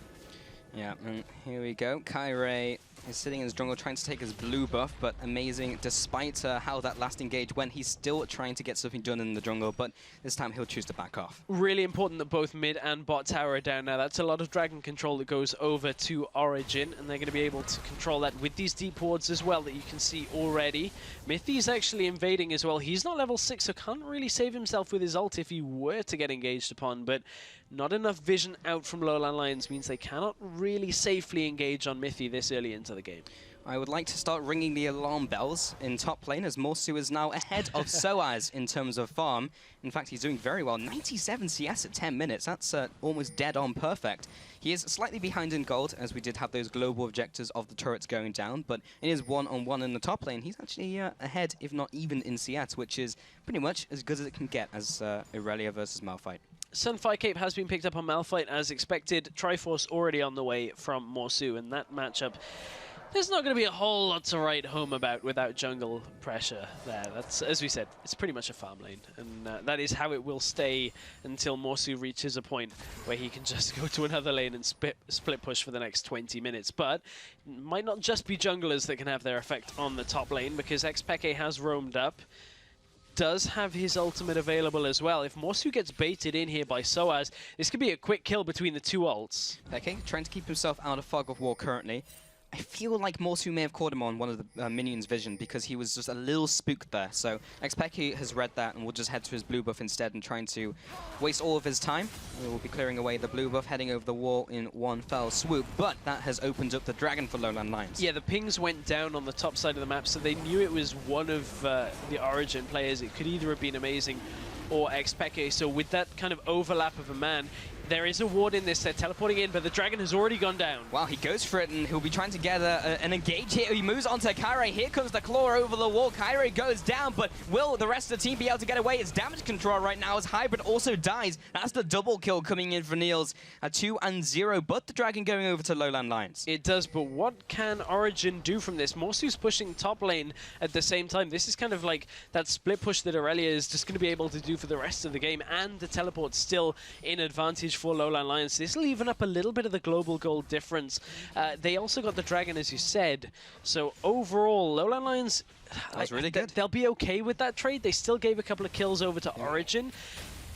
Yeah, and here we go. Kyrie is sitting in his jungle trying to take his blue buff, but Amazing, despite how that last engage went, he's still trying to get something done in the jungle, but this time he'll choose to back off. Really important that both mid and bot tower are down now. That's a lot of dragon control that goes over to Origin, and they're going to be able to control that with these deep wards as well that you can see already. Mithy's actually invading as well. He's not level 6, so can't really save himself with his ult if he were to get engaged upon, but not enough vision out from Lowland Lions means they cannot really safely engage on Mithy this early into the game. I would like to start ringing the alarm bells in top lane, as Morsu is now ahead of Soaz in terms of farm. In fact, he's doing very well. 97 CS at 10 minutes. That's almost dead on perfect. He is slightly behind in gold, as we did have those global objectives of the turrets going down, but in his one-on-one in the top lane, he's actually ahead, if not even in CS, which is pretty much as good as it can get as Irelia versus Malphite. Sunfire Cape has been picked up on Malphite as expected. Triforce already on the way from Morsu, and that matchup, there's not going to be a whole lot to write home about without jungle pressure there. That's, as we said, it's pretty much a farm lane, and that is how it will stay until Morsu reaches a point where he can just go to another lane and split push for the next 20 minutes. But it might not just be junglers that can have their effect on the top lane, because Xpeke has roamed up, does have his ultimate available as well. If Morsu gets baited in here by Soaz, this could be a quick kill between the 2 ults. Okay, trying to keep himself out of fog of war currently. I feel like Morsu may have caught him on one of the minions' vision, because he was just a little spooked there. So Xpeke has read that and will just head to his blue buff instead and trying to waste all of his time. We will be clearing away the blue buff, heading over the wall in one fell swoop, but that has opened up the dragon for Lowland Lions. Yeah, the pings went down on the top side of the map, so they knew it was one of the Origin players. It could either have been Amazing or Xpeke, so with that kind of overlap of a man, There is a ward in this. They're teleporting in, but the dragon has already gone down. Wow, he goes for it, and he'll be trying to get an engage here. He moves onto Kyrie. Here comes the claw over the wall. Kyrie goes down, but will the rest of the team be able to get away? It's damage control right now as Hybrid also dies. That's the double kill coming in for Niels at 2-0, but the dragon going over to Lowland Lions. It does, but what can Origin do from this? Morsu's pushing top lane at the same time. This is kind of like that split push that Aurelia is just going to be able to do for the rest of the game, and the teleport still in advantage for Lowland Lions. This will even up a little bit of the global goal difference. They also got the dragon, as you said. So overall, Lowland Lions, that was really good. They'll be okay with that trade. They still gave a couple of kills over to Origin.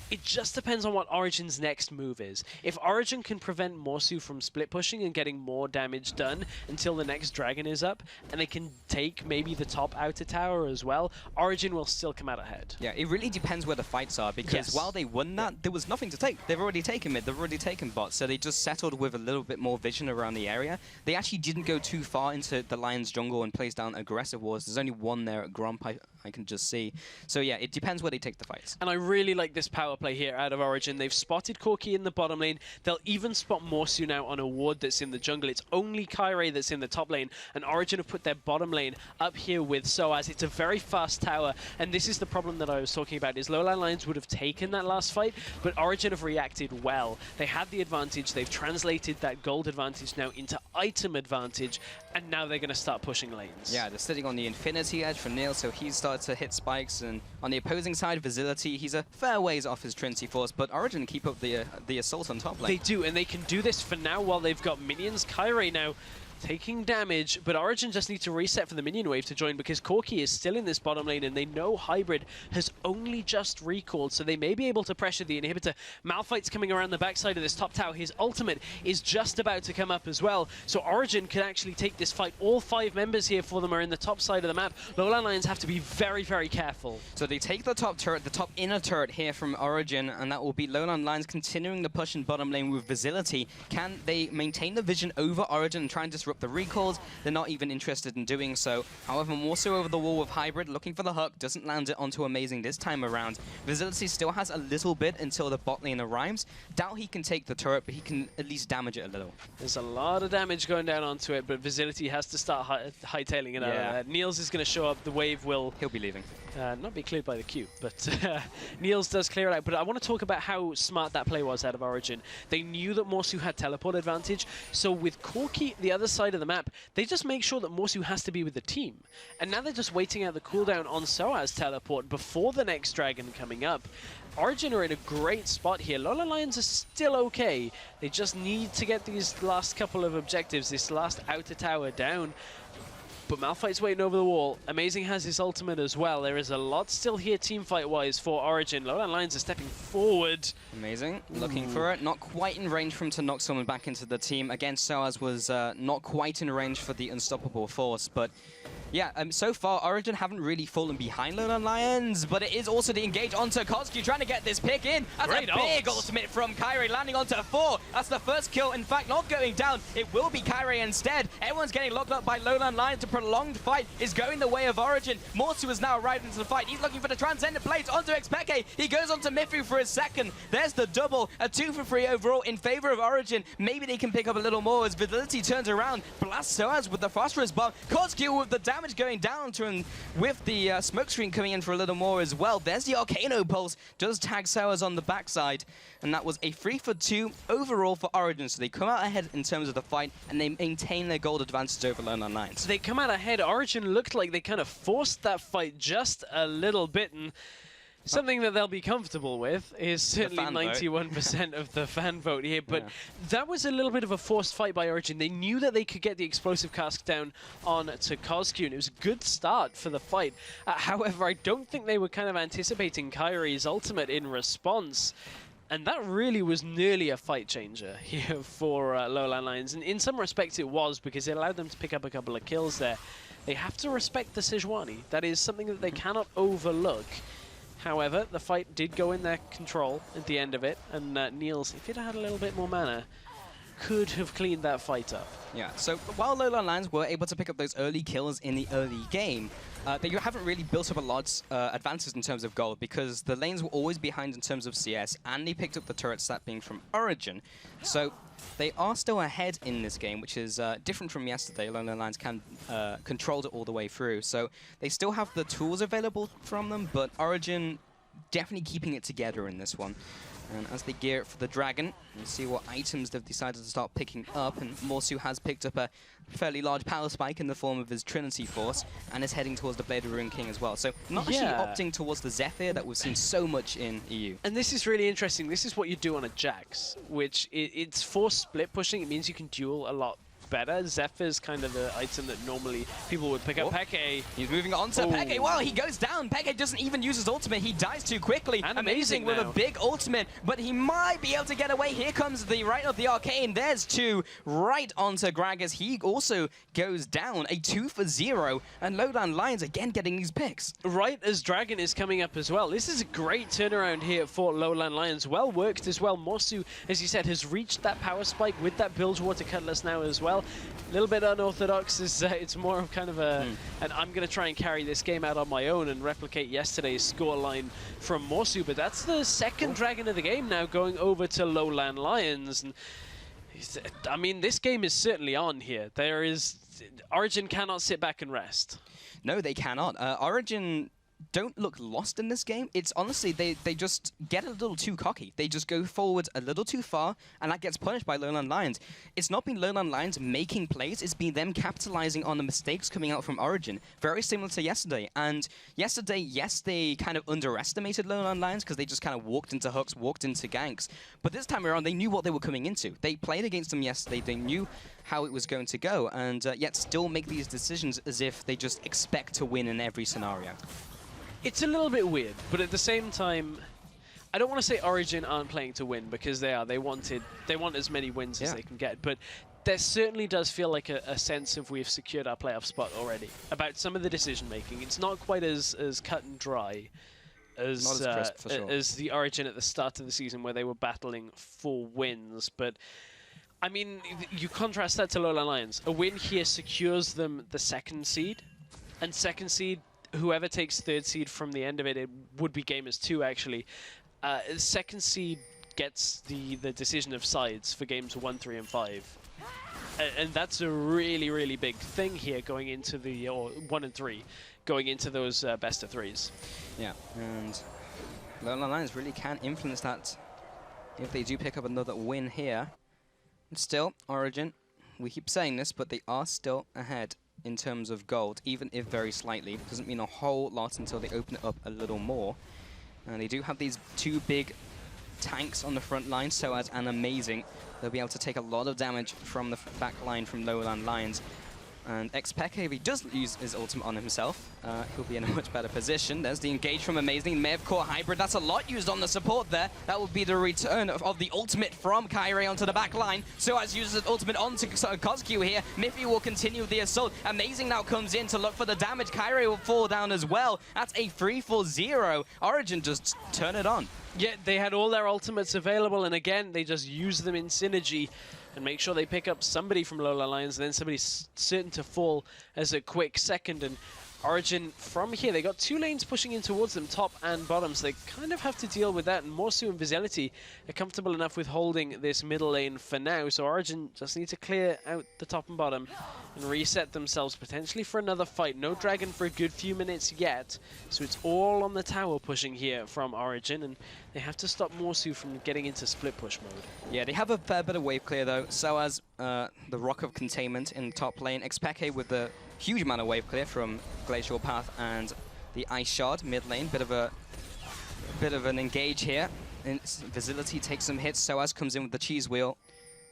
It just depends on what Origin's next move is. If Origin can prevent Morsu from split pushing and getting more damage done until the next dragon is up, and they can take maybe the top outer tower as well, Origin will still come out ahead. Yeah, it really depends where the fights are, because while they won that, there was nothing to take. They've already taken mid, they've already taken bot, so they just settled with a little bit more vision around the area. They actually didn't go too far into the Lions jungle and place down aggressive wars. There's only one there at Gromp, I can just see. So yeah, it depends where they take the fights. And I really like this power play here out of Origin. They've spotted Corki in the bottom lane. They'll even spot Morsu now on a ward that's in the jungle. It's only Kyrie that's in the top lane, and Origin have put their bottom lane up here with Soaz. It's a very fast tower, and this is the problem that I was talking about, is Lowland Lions would have taken that last fight, but Origin have reacted well. They had the advantage. They've translated that gold advantage now into item advantage, and now they're going to start pushing lanes. Yeah, they're sitting on the Infinity Edge for Neil, so he's started to hit spikes, and on the opposing side, Facility, he's a fair ways off his Trinity Force, but Origin keep up the assault on top lane. They do, and they can do this for now while they've got minions. Kyrie now taking damage, but Origin just need to reset for the minion wave to join, because Corki is still in this bottom lane, and they know Hybrid has only just recalled, so they may be able to pressure the inhibitor. Malphite's coming around the backside of this top tower. His ultimate is just about to come up as well, so Origin can actually take this fight. All 5 members here for them are in the top side of the map. Lowland Lions have to be very, very careful. So they take the top turret, the top inner turret here from Origin, and that will be Lowland Lions continuing the push in bottom lane with Facility. Can they maintain the vision over Origin and try and disrupt the recalls? They're not even interested in doing so. However, Morsu over the wall with Hybrid, looking for the hook, doesn't land it onto Amazing this time around. Facility still has a little bit until the bot lane arrives. Doubt he can take the turret, but he can at least damage it a little. There's a lot of damage going down onto it, but Facility has to start hightailing it out. Niels is going to show up. The wave will... He'll be leaving. Not be cleared by the Q, but Niels does clear it out. But I want to talk about how smart that play was out of Origin. They knew that Morsu had teleport advantage, so with Corki the other side of the map, they just make sure that Morsu has to be with the team. And now they're just waiting out the cooldown on Soaz teleport before the next dragon coming up. Origin are in a great spot here. Lowland Lions are still okay. They just need to get these last couple of objectives, this last outer tower down. But Malphite's waiting over the wall. Amazing has his ultimate as well. There is a lot still here teamfight-wise for Origin. Lowland Lions are stepping forward. Amazing. Looking for it. Not quite in range for him to knock someone back into the team. Again, Soaz was not quite in range for the Unstoppable Force, but... yeah, so far, Origin haven't really fallen behind Lowland Lions, but it is also the engage onto Koski, trying to get this pick in. That's a big ultimate from Kyrie, landing onto 4. That's the first kill. In fact, not going down. It will be Kyrie instead. Everyone's getting locked up by Lowland Lions. A prolonged fight is going the way of Origin. Morsu is now arrived into the fight. He's looking for the Transcendent Blades onto Xpeke. He goes onto Mifu for his second. There's the double. A 2 for 3 overall in favor of Origin. Maybe they can pick up a little more as Fidelity turns around. Blast Soaz with the phosphorus bomb. Koski with the damage going down to him with the smoke screen coming in for a little more as well. There's the Arcano Pulse, does tag Soaz on the backside, and that was a 3 for 2 overall for Origin. So they come out ahead in terms of the fight, and they maintain their gold advantage over Lowland Lions. They come out ahead. Origin looked like they kind of forced that fight just a little bit, and something that they'll be comfortable with is certainly 91% of the fan vote here, but that was a little bit of a forced fight by Origin. They knew that they could get the explosive cask down on to Kozku, and it was a good start for the fight. However, I don't think they were kind of anticipating Kyrie's ultimate in response. And that really was nearly a fight changer here for Lowland Lions. And in some respects it was, because it allowed them to pick up a couple of kills there. They have to respect the Sejuani. That is something that they cannot overlook. However, the fight did go in their control at the end of it, and Niels, if he'd had a little bit more mana, could have cleaned that fight up. Yeah, so while Lowland Lions were able to pick up those early kills in the early game, they haven't really built up a lot advances in terms of gold because the lanes were always behind in terms of CS, and they picked up the turret stat being from Origin. So they are still ahead in this game, which is different from yesterday. Lowland Lions controlled it all the way through. So they still have the tools available from them, but Origin definitely keeping it together in this one. And as they gear up for the Dragon, and see what items they've decided to start picking up, and Morsu has picked up a fairly large power spike in the form of his Trinity Force, and is heading towards the Blade of Ruin King as well. So not actually opting towards the Zephyr that we've seen so much in EU. And this is really interesting. This is what you do on a Jax, which it's for split pushing. It means you can duel a lot better. Zephyr's kind of the item that normally people would pick up. Peke. He's moving on to Peke. Wow, he goes down. Peke doesn't even use his ultimate. He dies too quickly. And amazing with a big ultimate, but he might be able to get away. Here comes the right of the Arcane. There's two right onto Gragas. He also goes down. A 2 for 0. And Lowland Lions again getting these picks. Right as Dragon is coming up as well. This is a great turnaround here for Lowland Lions. Well worked as well. Morsu, as you said, has reached that power spike with that Bilgewater Cutlass now as well. A little bit unorthodox. It's more of kind of a, and I'm going to try and carry this game out on my own and replicate yesterday's scoreline from Morsu. But that's the second Dragon of the game now going over to Lowland Lions. And I mean, this game is certainly on here. Origin cannot sit back and rest. No, they cannot. Origin don't look lost in this game. It's honestly, they just get a little too cocky. They just go forward a little too far, and that gets punished by Lowland Lions. It's not been Lowland Lions making plays, it's been them capitalizing on the mistakes coming out from Origin. Very similar to yesterday. And yesterday, yes, they kind of underestimated Lowland Lions because they just kind of walked into hooks, walked into ganks. But this time around, they knew what they were coming into. They played against them yesterday. They knew how it was going to go, and yet still make these decisions as if they just expect to win in every scenario. It's a little bit weird, but at the same time, I don't want to say Origin aren't playing to win, because they are. They want as many wins as they can get, but there certainly does feel like a sense of we've secured our playoff spot already. About some of the decision making, it's not quite as cut and dry as crisp, for sure. as the Origin at the start of the season, where they were battling for wins. But I mean, you contrast that to Lowland Lions. A win here secures them the second seed, and second seed, whoever takes third seed from the end of it, it would be Gamers 2 actually. Second seed gets the decision of sides for games 1, 3, and 5. And that's a really, really big thing here going into the, or 1 and 3, going into those best of 3s. Yeah, and Lowland Lions really can influence that if they do pick up another win here. And still, Origin, we keep saying this, but they are still ahead in terms of gold, even if very slightly. Doesn't mean a whole lot until they open it up a little more. And they do have these two big tanks on the front line, so as an amazing, they'll be able to take a lot of damage from the back line from Lowland Lions. And Xpeke, if he does use his ultimate on himself, he'll be in a much better position. There's the engage from Amazing. May have caught Hybrid. That's a lot used on the support there. That would be the return of the ultimate from Kyrie onto the back line. So as uses his ultimate onto Kozq here, Miffy will continue the assault. Amazing now comes in to look for the damage. Kyrie will fall down as well. That's a 3 for 0. Origin just turn it on. Yeah, they had all their ultimates available, and again, they just use them in synergy and make sure they pick up somebody from Lowland Lions, and then somebody's certain to fall as a quick second. And Origin, from here, they got two lanes pushing in towards them, top and bottom, so they kind of have to deal with that. And Morsu and Vitality are comfortable enough with holding this middle lane for now, so Origin just need to clear out the top and bottom and reset themselves potentially for another fight. No Dragon for a good few minutes yet, so it's all on the tower pushing here from Origin, and they have to stop Morsu from getting into split push mode. Yeah, they have a fair bit of wave clear though, so as the Rock of Containment in top lane. Xpeke with the huge amount of wave clear from Glacial Path and the Ice Shard mid lane. Bit of an engage here. And Vitality takes some hits, so as comes in with the cheese wheel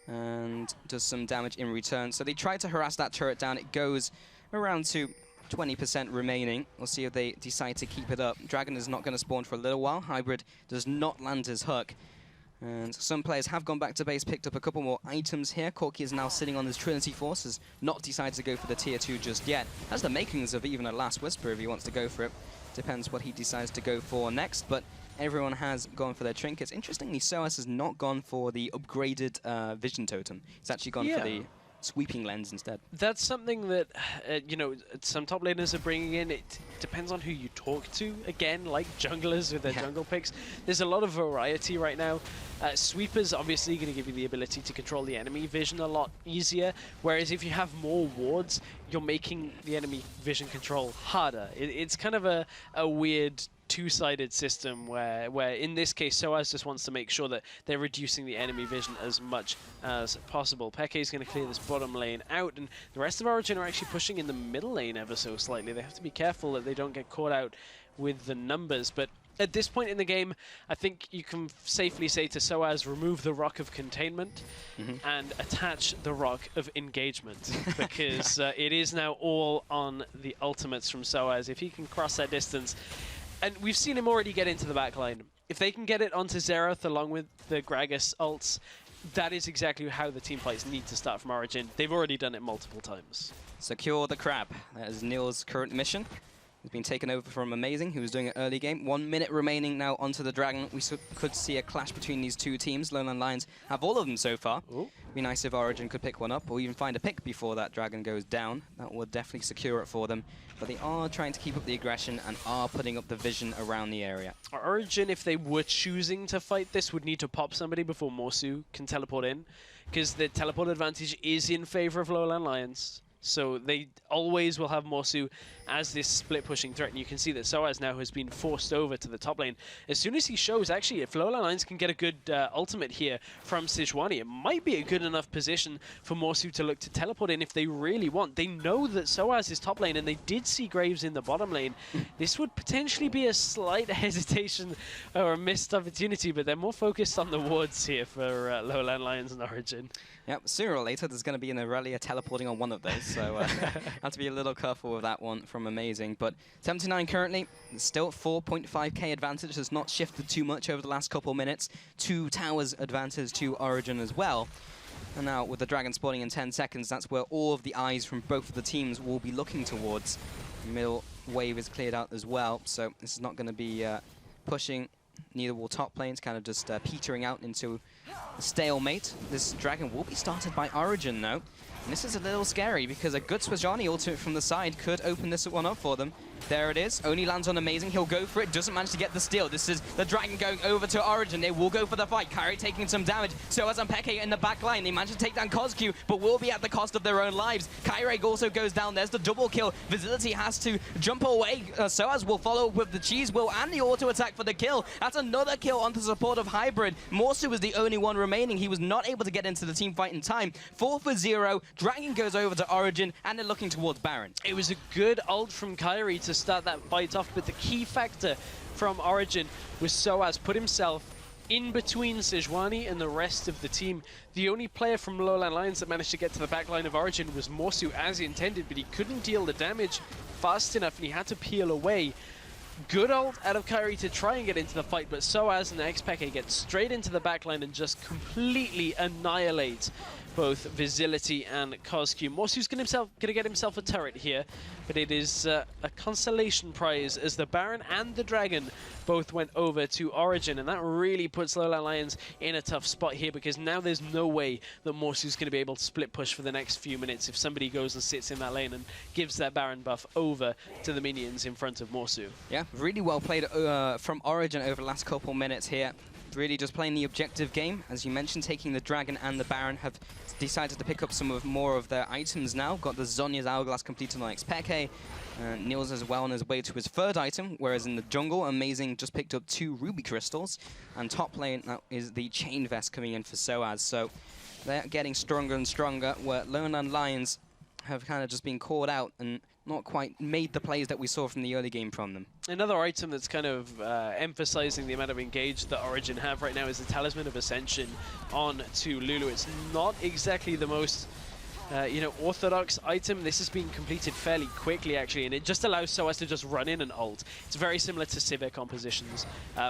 and does some damage in return. So they try to harass that turret down. It goes around to 20% remaining. We'll see if they decide to keep it up. Dragon is not going to spawn for a little while. Hybrid does not land his hook. And some players have gone back to base, picked up a couple more items here. Corki is now sitting on his Trinity Force, has not decided to go for the tier 2 just yet. Has the makings of even a Last Whisper if he wants to go for it. Depends what he decides to go for next, but everyone has gone for their trinkets. Interestingly, SOAS has not gone for the upgraded vision totem. It's actually gone for the sweeping lens instead. That's something that, you know, some top laners are bringing in. It depends on who you talk to. Again, like junglers with their jungle picks. There's a lot of variety right now. Sweepers obviously going to give you the ability to control the enemy vision a lot easier, whereas if you have more wards, you're making the enemy vision control harder. It's kind of a weird two-sided system where in this case SOAS just wants to make sure that they're reducing the enemy vision as much as possible. Peke is going to clear this bottom lane out, and the rest of Origin are actually pushing in the middle lane ever so slightly. They have to be careful that they don't get caught out with the numbers, but at this point in the game, I think you can safely say to SOAS, remove the rock of containment and attach the rock of engagement, because it is now all on the ultimates from SOAS. If he can cross that distance, and we've seen him already get into the backline. If they can get it onto Xerath along with the Gragas ults, that is exactly how the team fights need to start from Origin. They've already done it multiple times. Secure the crab. That is Neil's current mission. He's been taken over from Amazing, who was doing it early game. 1 minute remaining now onto the Dragon. We could see a clash between these two teams. Lowland Lions have all of them so far. Ooh. Be nice if Origin could pick one up, or even find a pick before that Dragon goes down. That would definitely secure it for them. But they are trying to keep up the aggression and are putting up the vision around the area. Origin, if they were choosing to fight this, would need to pop somebody before Morsu can teleport in, because the teleport advantage is in favor of Lowland Lions. So they always will have Morsu as this split-pushing threat, and you can see that SOAS now has been forced over to the top lane. As soon as he shows, actually, if Lowland Lions can get a good ultimate here from Sejuani, it might be a good enough position for Morsu to look to teleport in if they really want. They know that SOAS is top lane, and they did see Graves in the bottom lane. This would potentially be a slight hesitation or a missed opportunity, but they're more focused on the wards here for Lowland Lions and Origin. Yep, sooner or later there's going to be an Aurelia teleporting on one of those, so have to be a little careful with that one from Amazing. But 79 currently, still 4.5k advantage, has not shifted too much over the last couple minutes. 2 towers advantage to Origin as well. And now with the Dragon spawning in 10 seconds, that's where all of the eyes from both of the teams will be looking towards. The middle wave is cleared out as well, so this is not going to be pushing. Neither will top lanes, kind of just petering out into a stalemate. This Dragon will be started by Origin though. And this is a little scary because a good Sejuani ultimate from the side could open this one up for them. There it is. Only lands on Amazing. He'll go for it. Doesn't manage to get the steal. This is the Dragon going over to Origin. They will go for the fight. Kyrie taking some damage. SOAS and Peke in the back line. They manage to take down Cosq, but will be at the cost of their own lives. Kyrie also goes down. There's the double kill. Visibility has to jump away. SOAS will follow with the cheese wheel and the auto attack for the kill. That's another kill onto support of Hybrid. Morsu was the only one remaining. He was not able to get into the team fight in time. 4 for 0. Dragon goes over to Origin, and they're looking towards Baron. It was a good ult from Kyrie to start that fight off, but the key factor from Origin was SOAS put himself in between Sejuani and the rest of the team. The only player from Lowland Lions that managed to get to the back line of Origin was Morsu as intended, but he couldn't deal the damage fast enough and he had to peel away. Good ult out of Kyrie to try and get into the fight, but SOAS and the X-Peke get straight into the backline and just completely annihilate both Visility and Cosq. Morsu's going to get himself a turret here, but it is a consolation prize as the Baron and the Dragon both went over to Origin, and that really puts Lowland Lions in a tough spot here because now there's no way that Morsu's going to be able to split push for the next few minutes if somebody goes and sits in that lane and gives that Baron buff over to the minions in front of Morsu. Yeah, really well played from Origin over the last couple minutes here. Really just playing the objective game. As you mentioned, taking the Dragon and the Baron, have decided to pick up some of more of their items now. Got the Zhonya's Hourglass completed on X-Peke. Niels as well on his way to his 3rd item, whereas in the jungle, Amazing just picked up 2 Ruby Crystals. And top lane, that is the Chain Vest coming in for SOAS. So they're getting stronger and stronger, where Lowland Lions have kind of just been caught out and not quite made the plays that we saw from the early game from them. Another item that's kind of emphasizing the amount of engage that Origin have right now is the Talisman of Ascension on to Lulu. It's not exactly the most orthodox item. This has been completed fairly quickly, actually, and it just allows SOAS to just run in and ult. It's very similar to Civic compositions,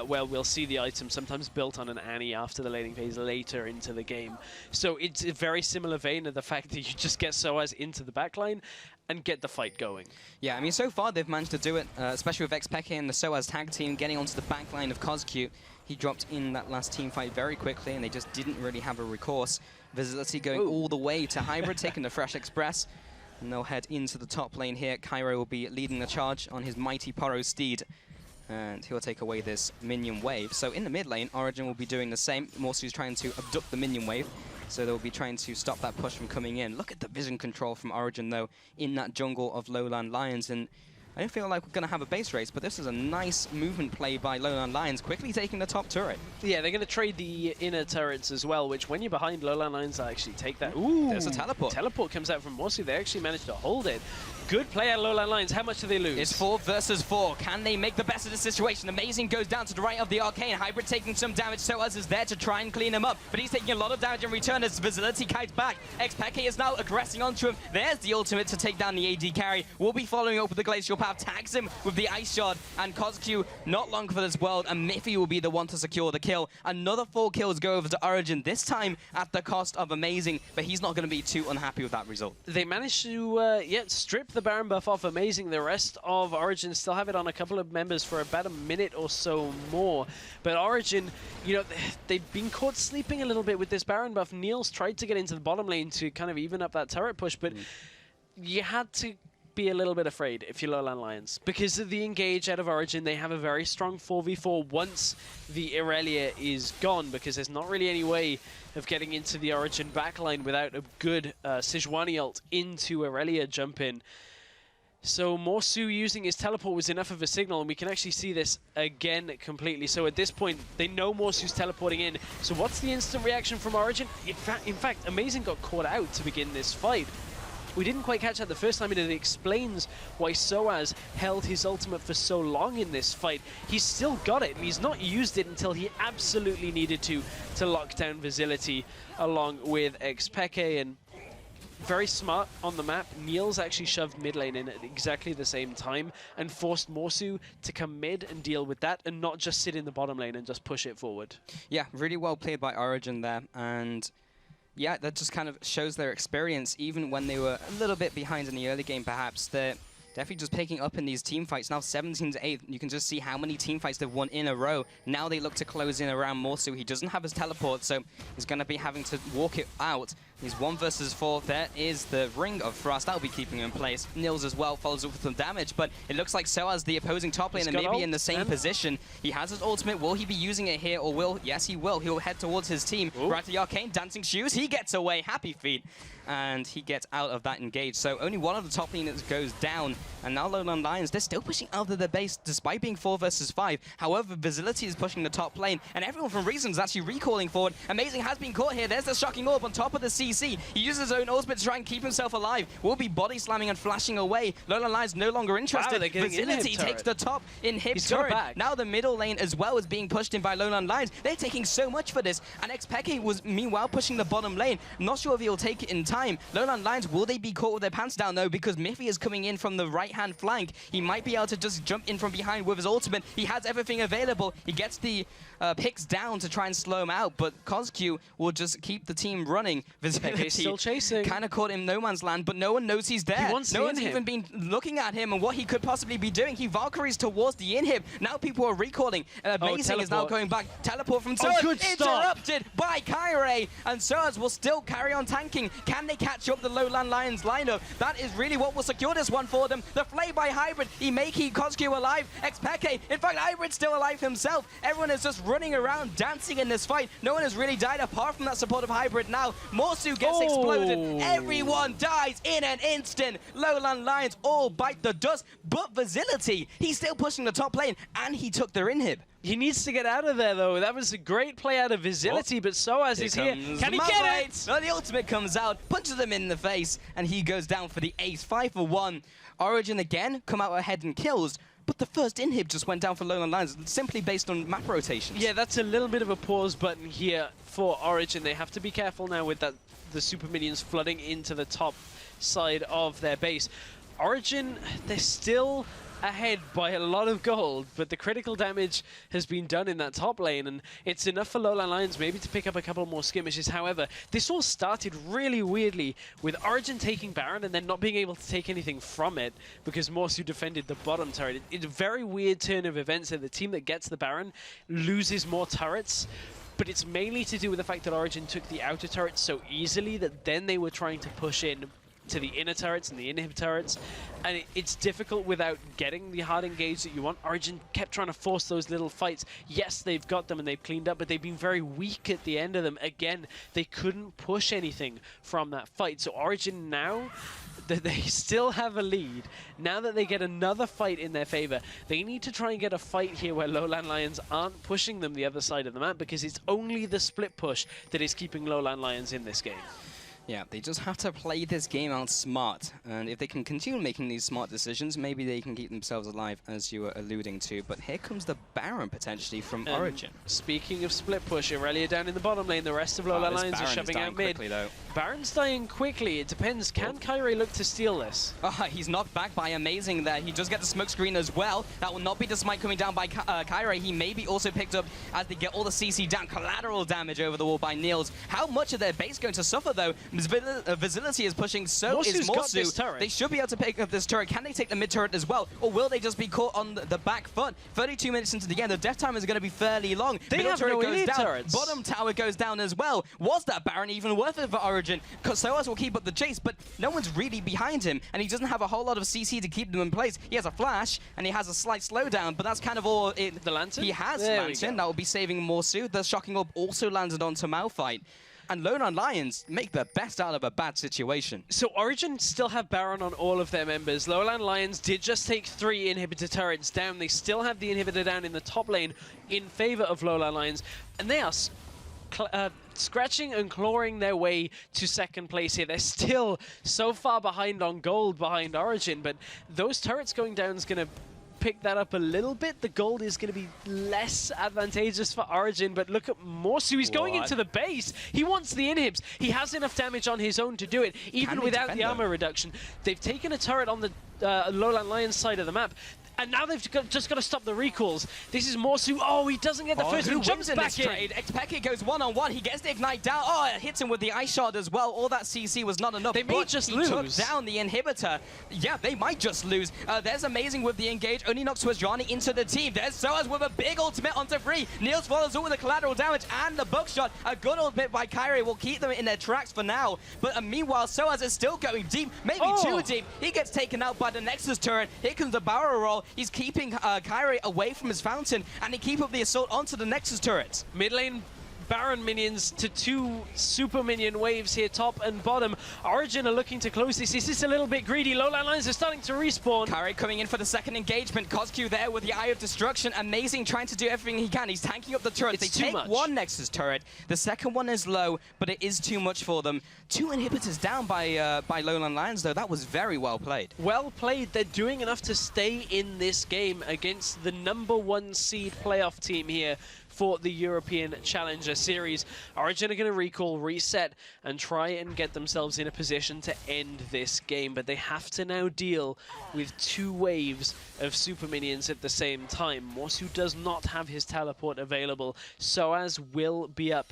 where we'll see the item sometimes built on an Annie after the laning phase later into the game. So it's a very similar vein of the fact that you just get SOAS into the backline and get the fight going. Yeah, I mean, so far they've managed to do it, especially with XPeke and the SOAS tag team getting onto the backline of CosQ. He dropped in that last team fight very quickly, and they just didn't really have a recourse. Visibility going all the way to Hybrid, taking the Fresh Express. And they'll head into the top lane here. Cairo will be leading the charge on his mighty Poro steed. And he'll take away this minion wave. So in the mid lane, Origin will be doing the same. Morsu's trying to abduct the minion wave. So they'll be trying to stop that push from coming in. Look at the vision control from Origin, though, in that jungle of Lowland Lions. And I don't feel like we're going to have a base race, but this is a nice movement play by Lowland Lions, quickly taking the top turret. Yeah, they're going to trade the inner turrets as well, which when you're behind Lowland Lions, I actually take that. Ooh, there's a teleport. Teleport comes out from Morsu. They actually managed to hold it. Good play at Lowland Lions. How much do they lose? It's 4 versus 4. Can they make the best of the situation? Amazing goes down to the right of the Arcane. Hybrid taking some damage. SOAS is there to try and clean him up, but he's taking a lot of damage in return as Visibility kites back. XPeke is now aggressing onto him. There's the ultimate to take down the AD carry. We'll be following up with the Glacial Path. Tags him with the Ice Shard, and CosQ not long for this world, and Miffy will be the one to secure the kill. Another 4 kills go over to Origin, this time at the cost of Amazing, but he's not going to be too unhappy with that result. They managed to strip the Baron buff off Amazing. The rest of Origin still have it on a couple of members for about a minute or so more. But Origin, they've been caught sleeping a little bit with this Baron buff. Niels tried to get into the bottom lane to kind of even up that turret push, but you had to be a little bit afraid if you're Lowland Lions. Because of the engage out of Origin, they have a very strong 4v4 once the Irelia is gone, because there's not really any way of getting into the Origin backline without a good Sejuani ult into Irelia jump in. So Morsu using his teleport was enough of a signal, and we can actually see this again completely. So at this point, they know Morsu's teleporting in. So what's the instant reaction from Origin? In fact, Amazing got caught out to begin this fight. We didn't quite catch that the first time, and it explains why SOAS held his ultimate for so long in this fight. He's still got it, and he's not used it until he absolutely needed to lock down Visibility along with XPeke. And very smart on the map. Niels actually shoved mid lane in at exactly the same time and forced Morsu to come mid and deal with that, and not just sit in the bottom lane and just push it forward. Yeah, really well played by Origin there, and yeah, that just kind of shows their experience. Even when they were a little bit behind in the early game, perhaps, they're definitely just picking up in these team fights. Now 17-8, you can just see how many team fights they've won in a row. Now they look to close in around Morsu. He doesn't have his teleport, so he's going to be having to walk it out. He's 1 versus 4. There is the Ring of Frost. That'll be keeping him in place. Nils as well follows up with some damage, but it looks like SOAS, the opposing top laner, may be in the same position. He has his ultimate. Will he be using it here, or will? Yes, he will. He'll head towards his team. Ooh. Right to the Arcane, dancing shoes. He gets away. Happy feet. And he gets out of that engage. So only one of the top laners goes down. And now Lowland Lions, they're still pushing out of their base despite being 4 versus 5. However, Visibility is pushing the top lane, and everyone from Reason is actually recalling forward. Amazing has been caught here. There's the shocking orb on top of the CC. He uses his own ultimate to try and keep himself alive. Will be body slamming and flashing away. Lowland Lions no longer interested. Wow, Visibility takes the top inhib turret. Now the middle lane as well is being pushed in by Lowland Lions. They're taking so much for this, and XPeke was meanwhile pushing the bottom lane. I'm not sure if he'll take it in time. Lowland Lions, will they be caught with their pants down though, because Miffy is coming in from the right-hand flank. He might be able to just jump in from behind with his ultimate. He has everything available. He gets the picks down to try and slow him out, but CosQ will just keep the team running. Visibility still chasing. Kind of caught in no man's land, but no one knows he's there. No one's even been looking at him and what he could possibly be doing. He Valkyries towards the inhib. Now people are recalling. Amazing is now going back. Teleport from SOAS. Interrupted by Kyrie, and SOAS will still carry on tanking. Can they catch up the Lowland Lions lineup? That is really what will secure this one for them. The play by Hybrid. He may keep CosQ alive. XPeke. In fact, Hybrid's still alive himself. Everyone is just running around, dancing in this fight. No one has really died apart from that support of Hybrid now. Morsu gets exploded. Everyone dies in an instant. Lowland Lions all bite the dust, but Visibility, he's still pushing the top lane, and he took their inhib. He needs to get out of there, though. That was a great play out of Visibility, but SOAS is here. Can he get it? No, the ultimate comes out, punches him in the face, and he goes down for the ace. 5 for 1. Origin again come out ahead and kills, but the first inhib just went down for Lowland Lions, simply based on map rotations. Yeah, that's a little bit of a pause button here for Origin. They have to be careful now with the super minions flooding into the top side of their base. Origin, they're still ahead by a lot of gold, but the critical damage has been done in that top lane, and it's enough for Lowland Lions maybe to pick up a couple more skirmishes. However, this all started really weirdly with Origin taking Baron and then not being able to take anything from it because Morsu defended the bottom turret. It's a very weird turn of events that the team that gets the Baron loses more turrets, but it's mainly to do with the fact that Origin took the outer turrets so easily that then they were trying to push in to the inner turrets and the inhib turrets, and it's difficult without getting the hard engage that you want. Origin kept trying to force those little fights. Yes, they've got them and they've cleaned up, but they've been very weak at the end of them. Again, they couldn't push anything from that fight. So Origin now, that they still have a lead, now that they get another fight in their favor, they need to try and get a fight here where Lowland Lions aren't pushing them the other side of the map, because it's only the split push that is keeping Lowland Lions in this game. Yeah, they just have to play this game out smart, and if they can continue making these smart decisions, maybe they can keep themselves alive, as you were alluding to. But here comes the Baron, potentially, from Origin. Speaking of split push, Aurelia down in the bottom lane, the rest of Lowland Lions are shoving out mid. Quickly, though. Baron's dying quickly, it depends. Can Kyrie look to steal this? He's knocked back by Amazing there. He does get the smoke screen as well. That will not be the smite coming down by Kyrie. He may be also picked up as they get all the CC down. Collateral damage over the wall by Niels. How much of their base going to suffer, though? Visibility is pushing, so is Morsu. They should be able to pick up this turret. Can they take the mid turret as well? Or will they just be caught on the back foot? 32 minutes into the game, the death time is going to be fairly long. They Middle have turret no goes down. turrets. Bottom tower goes down as well. Was that Baron even worth it for Origin? Because Soaz will keep up the chase, but no one's really behind him, and he doesn't have a whole lot of CC to keep them in place. He has a flash, and he has a slight slowdown, but that's kind of all it... The Lantern? He has Lantern. That will be saving Morsu. The Shocking Orb also landed onto Malphite. And Lowland Lions make the best out of a bad situation. So Origin still have Baron on all of their members. Lowland Lions did just take 3 inhibitor turrets down. They still have the inhibitor down in the top lane in favor of Lowland Lions. And they are scratching and clawing their way to second place here. They're still so far behind on gold behind Origin, but those turrets going down is going to pick that up a little bit. The gold is going to be less advantageous for Origin, but look at Morsu. He's going into the base. He wants the inhibs. He has enough damage on his own to do it, even without the armor reduction. They've taken a turret on the Lowland Lions side of the map, and now they've just got to stop the recalls. This is Morsu. Oh, he doesn't get the first one. Jumps back in. Xpeke goes one-on-one. He gets the ignite down. Oh, it hits him with the ice shard as well. All that CC was not enough. They may just lose. Took down the inhibitor. Yeah, they might just lose. There's Amazing with the engage. Only knocks Swajani into the team. There's Soaz with a big ultimate onto Free. Niels follows up with the collateral damage and the buckshot. A good ultimate by Kyrie will keep them in their tracks for now. But meanwhile, Soaz is still going deep, maybe too deep. He gets taken out by the Nexus turret. Here comes the barrel roll. He's keeping Kyrie away from his fountain, and he keep up the assault onto the Nexus turret. Mid lane Baron minions to 2 super minion waves here, top and bottom. Origin are looking to close this. Is this a little bit greedy? Lowland Lions are starting to respawn. Kyrie coming in for the second engagement. Cosq there with the Eye of Destruction. Amazing, trying to do everything he can. He's tanking up the turret. They take one Nexus turret. The second one is low, but it is too much for them. 2 inhibitors down by Lowland Lions, though. That was very well played. Well played. They're doing enough to stay in this game against the #1 seed playoff team here for the European Challenger Series. Origin are going to recall, reset, and try and get themselves in a position to end this game, but they have to now deal with 2 waves of super minions at the same time. Morsu does not have his teleport available. Soaz will be up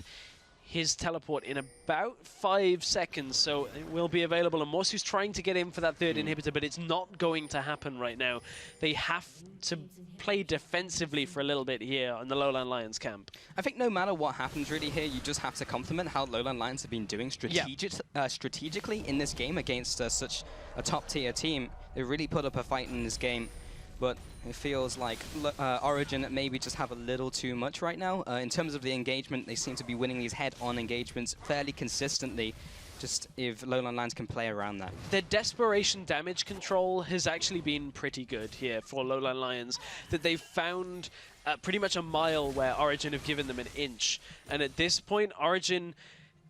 his teleport in about 5 seconds, so it will be available. And Morsu's trying to get in for that 3rd inhibitor, but it's not going to happen right now. They have to play defensively for a little bit here on the Lowland Lions camp. I think no matter what happens really here, you just have to compliment how Lowland Lions have been doing strategically in this game against such a top-tier team. They really put up a fight in this game. But it feels like Origin maybe just have a little too much right now. In terms of the engagement, they seem to be winning these head-on engagements fairly consistently, just if Lowland Lions can play around that. Their desperation damage control has actually been pretty good here for Lowland Lions, that they've found pretty much a mile where Origin have given them an inch. And at this point, Origin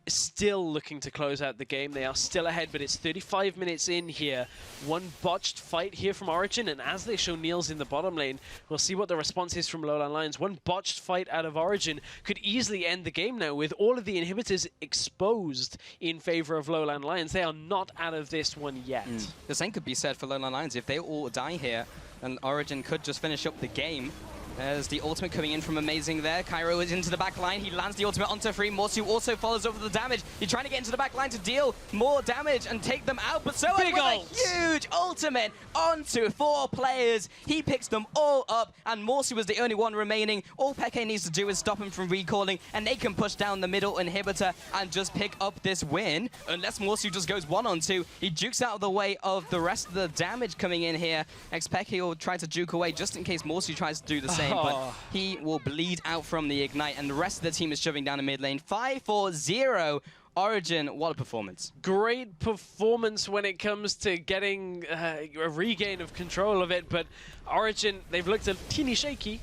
still looking to close out the game. They are still ahead, but it's 35 minutes in here. One botched fight here from Origin, and as they show Niels in the bottom lane, we'll see what the response is from Lowland Lions. One botched fight out of Origin could easily end the game now with all of the inhibitors exposed in favor of Lowland Lions. They are not out of this one yet. The same could be said for Lowland Lions. If they all die here, then Origin could just finish up the game. There's the ultimate coming in from Amazing there. Cairo is into the back line. He lands the ultimate onto Free. Morsu also follows over the damage. He's trying to get into the back line to deal more damage and take them out. But so with a huge ultimate onto 4 players. He picks them all up, and Morsu was the only one remaining. All Peke needs to do is stop him from recalling, and they can push down the middle inhibitor and just pick up this win. Unless Morsu just goes 1-on-2. He jukes out of the way of the rest of the damage coming in here. Peke will try to juke away just in case Morsu tries to do the same. But he will bleed out from the Ignite, and the rest of the team is shoving down the mid lane. 5-4-0. Origin, what a performance. Great performance when it comes to getting a regain of control of it, but Origin, they've looked a teeny shaky.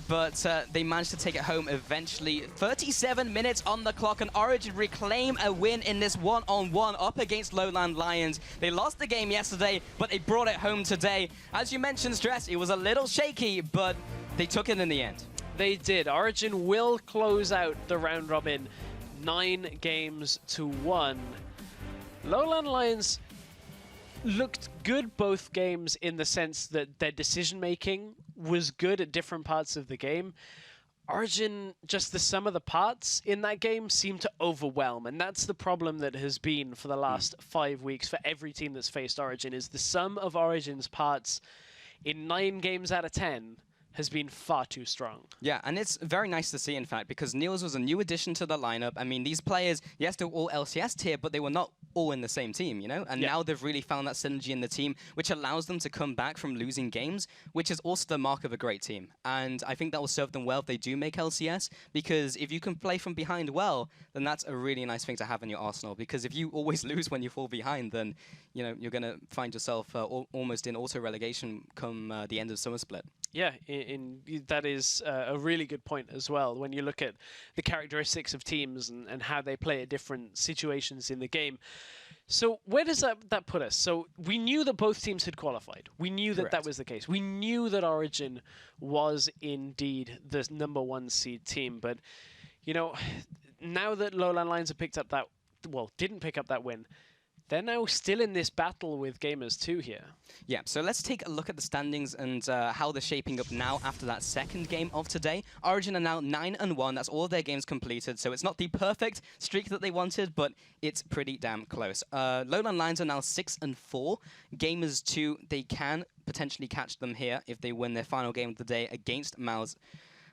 But they managed to take it home eventually. 37 minutes on the clock, and Origin reclaim a win in this one-on-one up against Lowland Lions. They lost the game yesterday, but they brought it home today. As you mentioned, Stress, it was a little shaky, but they took it in the end. They did. Origin will close out the round robin 9-1. Lowland Lions looked good both games in the sense that their decision-making was good at different parts of the game. Origin, just the sum of the parts in that game seemed to overwhelm, and that's the problem that has been for the last 5 weeks for every team that's faced Origin, is the sum of Origin's parts in 9 games out of 10 has been far too strong. Yeah, and it's very nice to see, in fact, because Niels was a new addition to the lineup. I mean, these players, yes, they're all LCS tier, but they were not all in the same team, you know? And now they've really found that synergy in the team, which allows them to come back from losing games, which is also the mark of a great team. And I think that will serve them well if they do make LCS, because if you can play from behind well, then that's a really nice thing to have in your arsenal. Because if you always lose when you fall behind, then, you know, you're going to find yourself almost in auto-relegation come the end of Summer Split. Yeah, that is a really good point as well. When you look at the characteristics of teams and how they play at different situations in the game. So where does that put us? So we knew that both teams had qualified. We knew that that was the case. We knew that Origin was indeed the #1 seed team. But, you know, now that Lowland Lions have picked up that, well, didn't pick up that win, they're now still in this battle with Gamers 2 here. Yeah, so let's take a look at the standings and how they're shaping up now after that second game of today. Origin are now 9-1. That's all their games completed, so it's not the perfect streak that they wanted, but it's pretty damn close. Lowland Lions are now 6-4. Gamers 2, they can potentially catch them here if they win their final game of the day against Mouse.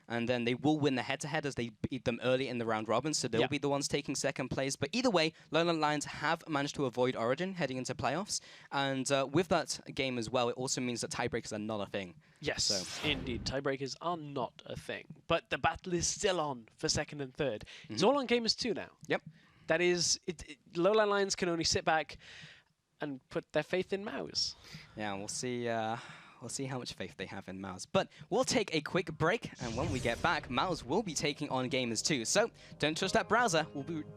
And then they will win the head-to-head as they beat them early in the round robin, so they'll be the ones taking second place. But either way, Lowland Lions have managed to avoid Origin heading into playoffs. And with that game as well, it also means that tiebreakers are not a thing. Yes, so. Indeed. Tiebreakers are not a thing. But the battle is still on for second and third. It's all on Gamers 2 now. Yep. That is, Lowland Lions can only sit back and put their faith in Mouse. Yeah, we'll see. We'll see how much faith they have in Mouse. But we'll take a quick break, and when we get back, Mouse will be taking on Gamers 2. So don't touch that browser.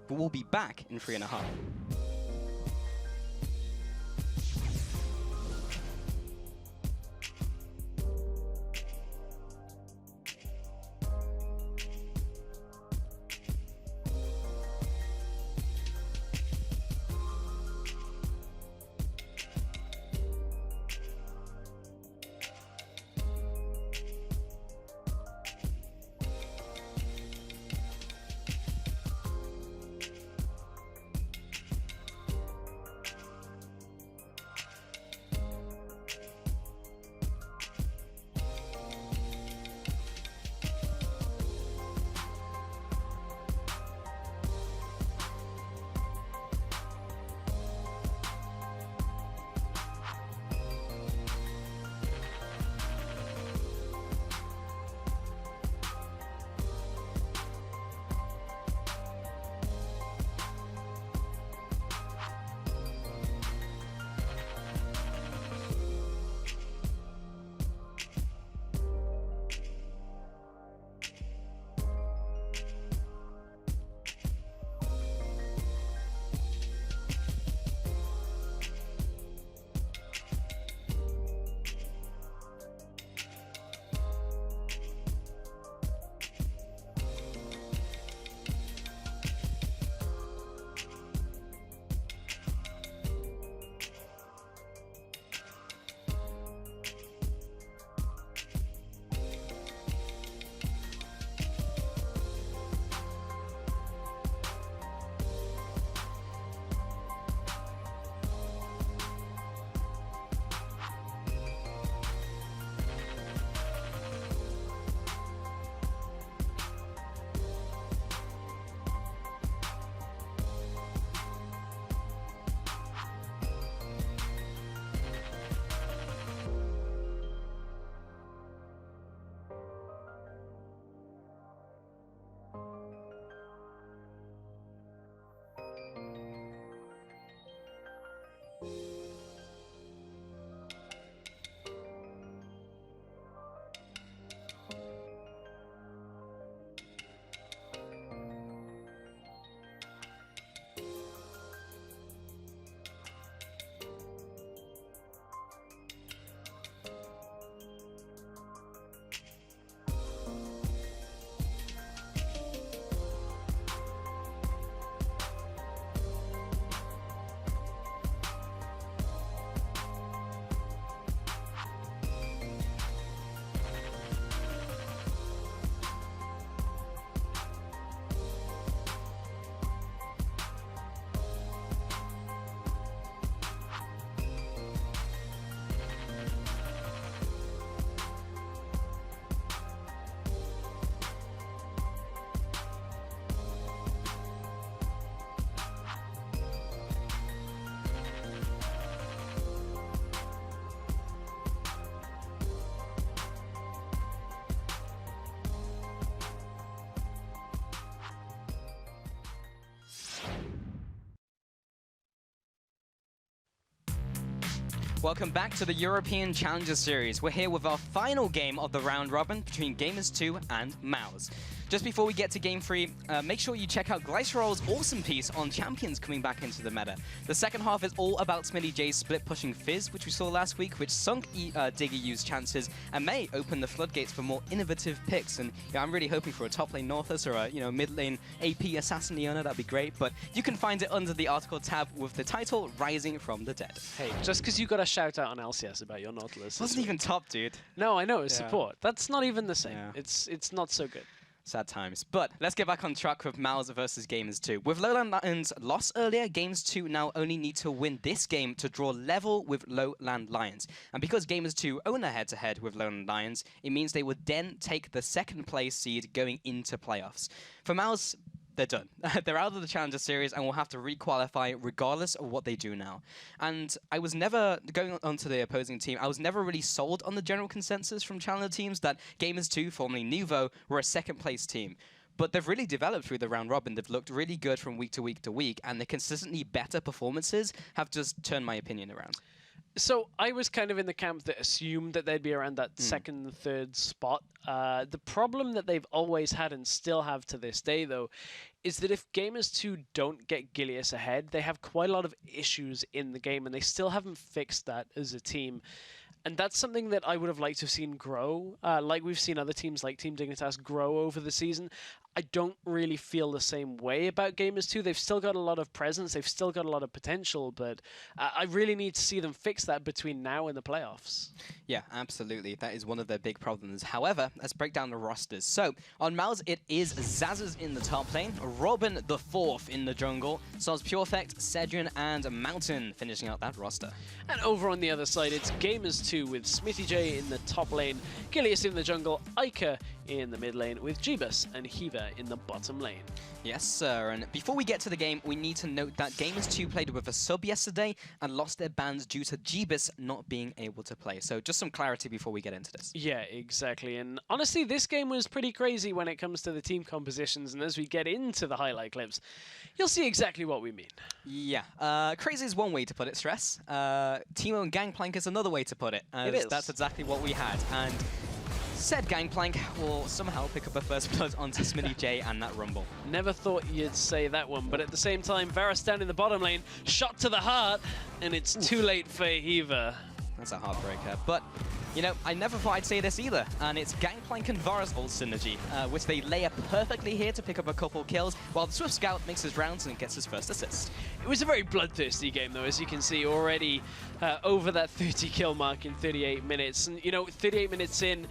We'll be back in 3.5. Welcome back to the European Challenger Series. We're here with our final game of the round robin between Gamers2 and MOUZ. Just before we get to Game 3, make sure you check out Glycerol's awesome piece on champions coming back into the meta. The second half is all about SmittyJ's split pushing Fizz, which we saw last week, which sunk DiggyU's chances and may open the floodgates for more innovative picks. And I'm really hoping for a top lane Northus or a mid lane AP Assassin Leona. That'd be great. But you can find it under the article tab with the title Rising from the Dead. Hey, just because you got a shout out on LCS about your Nautilus. Wasn't even top, dude. No, I know, it's support. That's not even the same. Yeah. It's not so good. Sad times. But let's get back on track with MOUZ versus Gamers2. With Lowland Lions lost earlier, Gamers2 now only need to win this game to draw level with Lowland Lions. And because Gamers2 own a head-to-head with Lowland Lions, it means they would then take the second place seed going into playoffs. For MOUZ, they're done. They're out of the Challenger Series and will have to re-qualify regardless of what they do now. And I was never, going on to the opposing team, I was never really sold on the general consensus from Challenger teams that Gamers2, formerly Nuvo, were a second-place team. But they've really developed through the round robin. They've looked really good from week to week to week, and the consistently better performances have just turned my opinion around. So I was kind of in the camp that assumed that they'd be around that second, third spot. The problem that they've always had and still have to this day, though, is that if Gamers2 don't get Gilius ahead, they have quite a lot of issues in the game, and they still haven't fixed that as a team. And that's something that I would have liked to have seen grow, like we've seen other teams like Team Dignitas grow over the season. I don't really feel the same way about Gamers2. They've still got a lot of presence, they've still got a lot of potential, but I really need to see them fix that between now and the playoffs. Yeah, absolutely. That is one of their big problems. However, let's break down the rosters. So, on MOUZ, it is Zazas in the top lane, Robin the 4th in the jungle, Soz Purefect, Cedrian, and Mountain finishing out that roster. And over on the other side, it's Gamers2 with SmittyJ in the top lane, Gilius in the jungle, Ica in the mid lane, with Jeebus and Hiva in the bottom lane. Yes, sir. And before we get to the game, we need to note that Gamers2 played with a sub yesterday and lost their bans due to Jeebus not being able to play. So just some clarity before we get into this. Yeah, exactly. And honestly, this game was pretty crazy when it comes to the team compositions. And as we get into the highlight clips, you'll see exactly what we mean. Yeah. Crazy is one way to put it, Stress. Teemo and Gangplank is another way to put it. It is. That's exactly what we had. And said Gangplank will somehow pick up a first blood onto SmittyJ and that Rumble. Never thought you'd say that one, but at the same time, Varus down in the bottom lane, shot to the heart, and it's too late for Hiva. That's a heartbreaker. But, you know, I never thought I'd say this either, and it's Gangplank and Varus ult synergy, which they layer perfectly here to pick up a couple kills, while the Swift Scout makes his rounds and gets his first assist. It was a very bloodthirsty game, though, as you can see already over that 30 kill mark in 38 minutes. And, you know, 38 minutes in,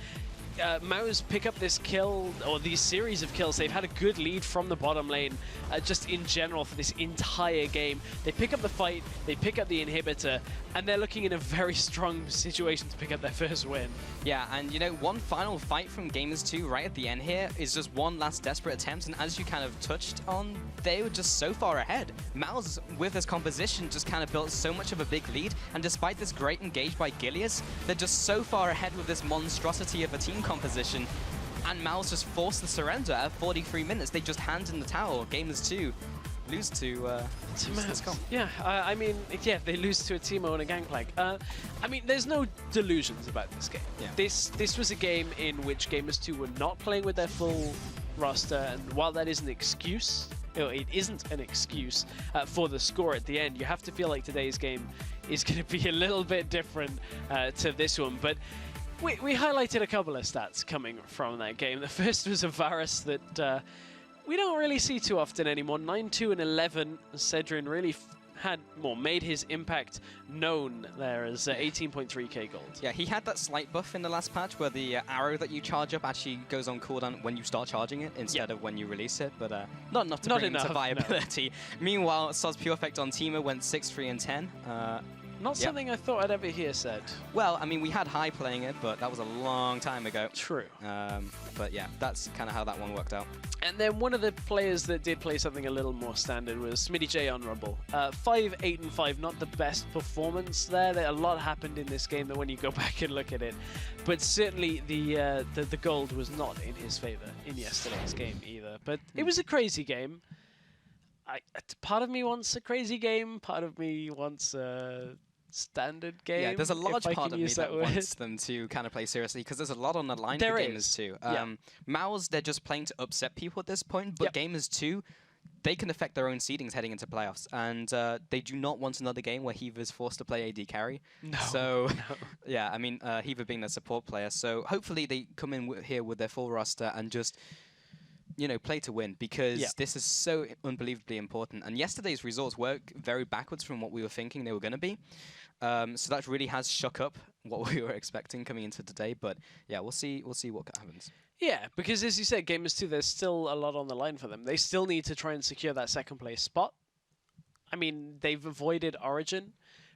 MOUZ pick up this kill, or these series of kills. They've had a good lead from the bottom lane, just in general for this entire game. They pick up the fight, they pick up the inhibitor, and they're looking in a very strong situation to pick up their first win. Yeah, and you know, one final fight from Gamers2 right at the end here is just one last desperate attempt, and as you kind of touched on, they were just so far ahead. MOUZ, with this composition, just kind of built so much of a big lead, and despite this great engage by Gilius, they're just so far ahead with this monstrosity of a team composition, and MOUZ just forced the surrender at 43 minutes. They just hand in the towel. Gamers2 lose to MOUZ. Yeah, I mean, yeah, they lose to a Teemo and a Gangplank. I mean, there's no delusions about this game. Yeah. This was a game in which Gamers2 were not playing with their full roster, and while that is an excuse, it isn't an excuse for the score at the end. You have to feel like today's game is going to be a little bit different to this one, but we highlighted a couple of stats coming from that game. The first was a Varus that we don't really see too often anymore. 9-2 and 11. Cedrian really made his impact known there as 18.3k gold. Yeah, he had that slight buff in the last patch where the arrow that you charge up actually goes on cooldown when you start charging it instead of when you release it, but not enough to bring him to viability. No. Meanwhile, Soz Purefect on Teemo went 6-3 and 10. Not something I thought I'd ever hear said. Well, I mean, we had High playing it, but that was a long time ago. True. But yeah, that's kind of how that one worked out. And then one of the players that did play something a little more standard was SmittyJ on Rumble. 5, 8, and 5, not the best performance there. A lot happened in this game that when you go back and look at it. But certainly the gold was not in his favor in yesterday's game either. But it was a crazy game. Part of me wants a crazy game. Part of me wants standard game. Yeah, there's a large if I part can of me use that word. wants them to kind of play seriously because there's a lot on the line There for is. Gamers 2. Yeah. Mouse, they're just playing to upset people at this point, but Gamers 2, they can affect their own seedings heading into playoffs, and they do not want another game where Heaver is forced to play AD carry. No. So, yeah, I mean, Heaver being their support player, so hopefully they come in here with their full roster and just, you know, play to win, because this is so unbelievably important. And yesterday's results were very backwards from what we were thinking they were going to be. So that really has shook up what we were expecting coming into today. But yeah, we'll see what happens. Yeah, because as you said, Gamers 2, there's still a lot on the line for them. They still need to try and secure that second place spot. I mean, they've avoided Origin,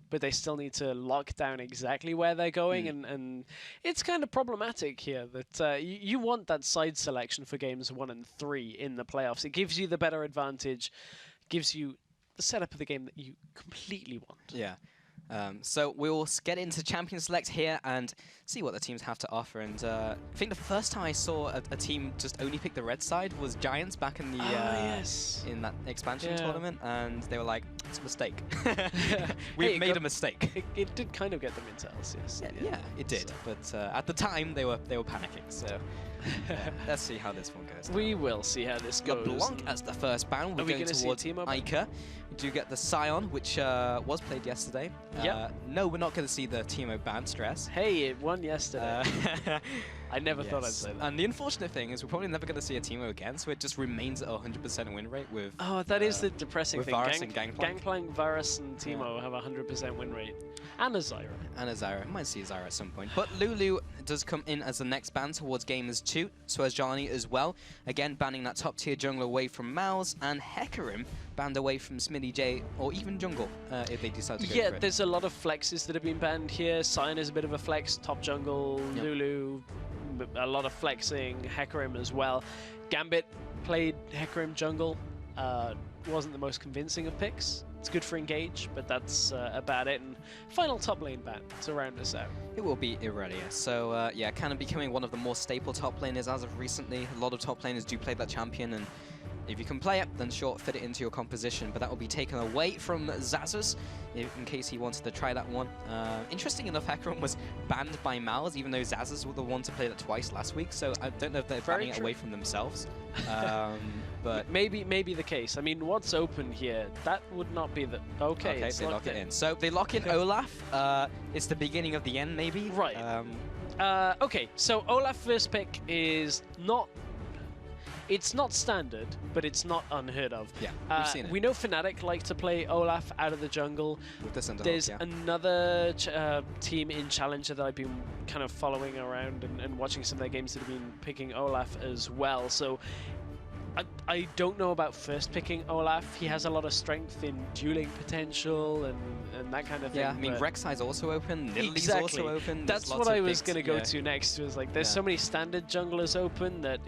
but they still need to lock down exactly where they're going, and it's kind of problematic here that you want that side selection for games 1 and 3 in the playoffs. It gives you the better advantage, gives you the setup of the game that you completely want. Yeah. So we'll get into Champion Select here and see what the teams have to offer. And I think the first time I saw a team just only pick the red side was Giants back in the in that expansion tournament, and they were like, "It's a mistake. We've made a mistake." It did kind of get them into LCS. Yeah, it did. So. But at the time, they were panicking. So let's see how this one goes. We will see how this goes. LeBlanc as the first ban. We're going towards Ica. We do get the Scion, which was played yesterday. No, we're not going to see the Teemo ban, stress. Hey, it won yesterday. I never thought I'd say that. And the unfortunate thing is we're probably never going to see a Teemo again, so it just remains at a 100% win rate with... Oh, that is the depressing thing. Varus and Gangplank. Gangplank, Varus, and Teemo have a 100% win rate. And a Zyra. And a Zyra. Might see a Zyra at some point. But Lulu does come in as the next ban towards Gamers 2, so as Johnny as well. Again, banning that top-tier jungler away from Mouse, and Hecarim banned away from Smitty J, or even jungle, if they decide to go for it. There's a lot of flexes that have been banned here. Sion is a bit of a flex, top jungle, Lulu, a lot of flexing, Hecarim as well. Gambit played Hecarim jungle, wasn't the most convincing of picks. It's good for engage, but that's about it. And final top lane ban to round us out. It will be Irelia. So yeah, kind of becoming one of the more staple top laners as of recently. A lot of top laners do play that champion, and if you can play it, then sure, fit it into your composition, but that will be taken away from Xazus, in case he wanted to try that one. Interesting enough, Hecarim was banned by Malz, even though Xazus was the one to play that twice last week, so I don't know if they're banning it away from themselves. But maybe the case. I mean, what's open here? That would not be the... Okay, they lock it in. So they lock in Olaf. It's the beginning of the end, maybe? Right. Okay, so Olaf first pick is not... It's not standard, but it's not unheard of. Yeah, we've seen it. We know Fnatic like to play Olaf out of the jungle. With the Center There's Hawk, another team in Challenger that I've been kind of following around and watching some of their games that have been picking Olaf as well. So I don't know about first picking Olaf. He has a lot of strength in dueling potential and that kind of thing. Yeah, I mean, Rek'Sai's also open, Nidalee's also open. That's what I was going to go to next. Was like, there's so many standard junglers open that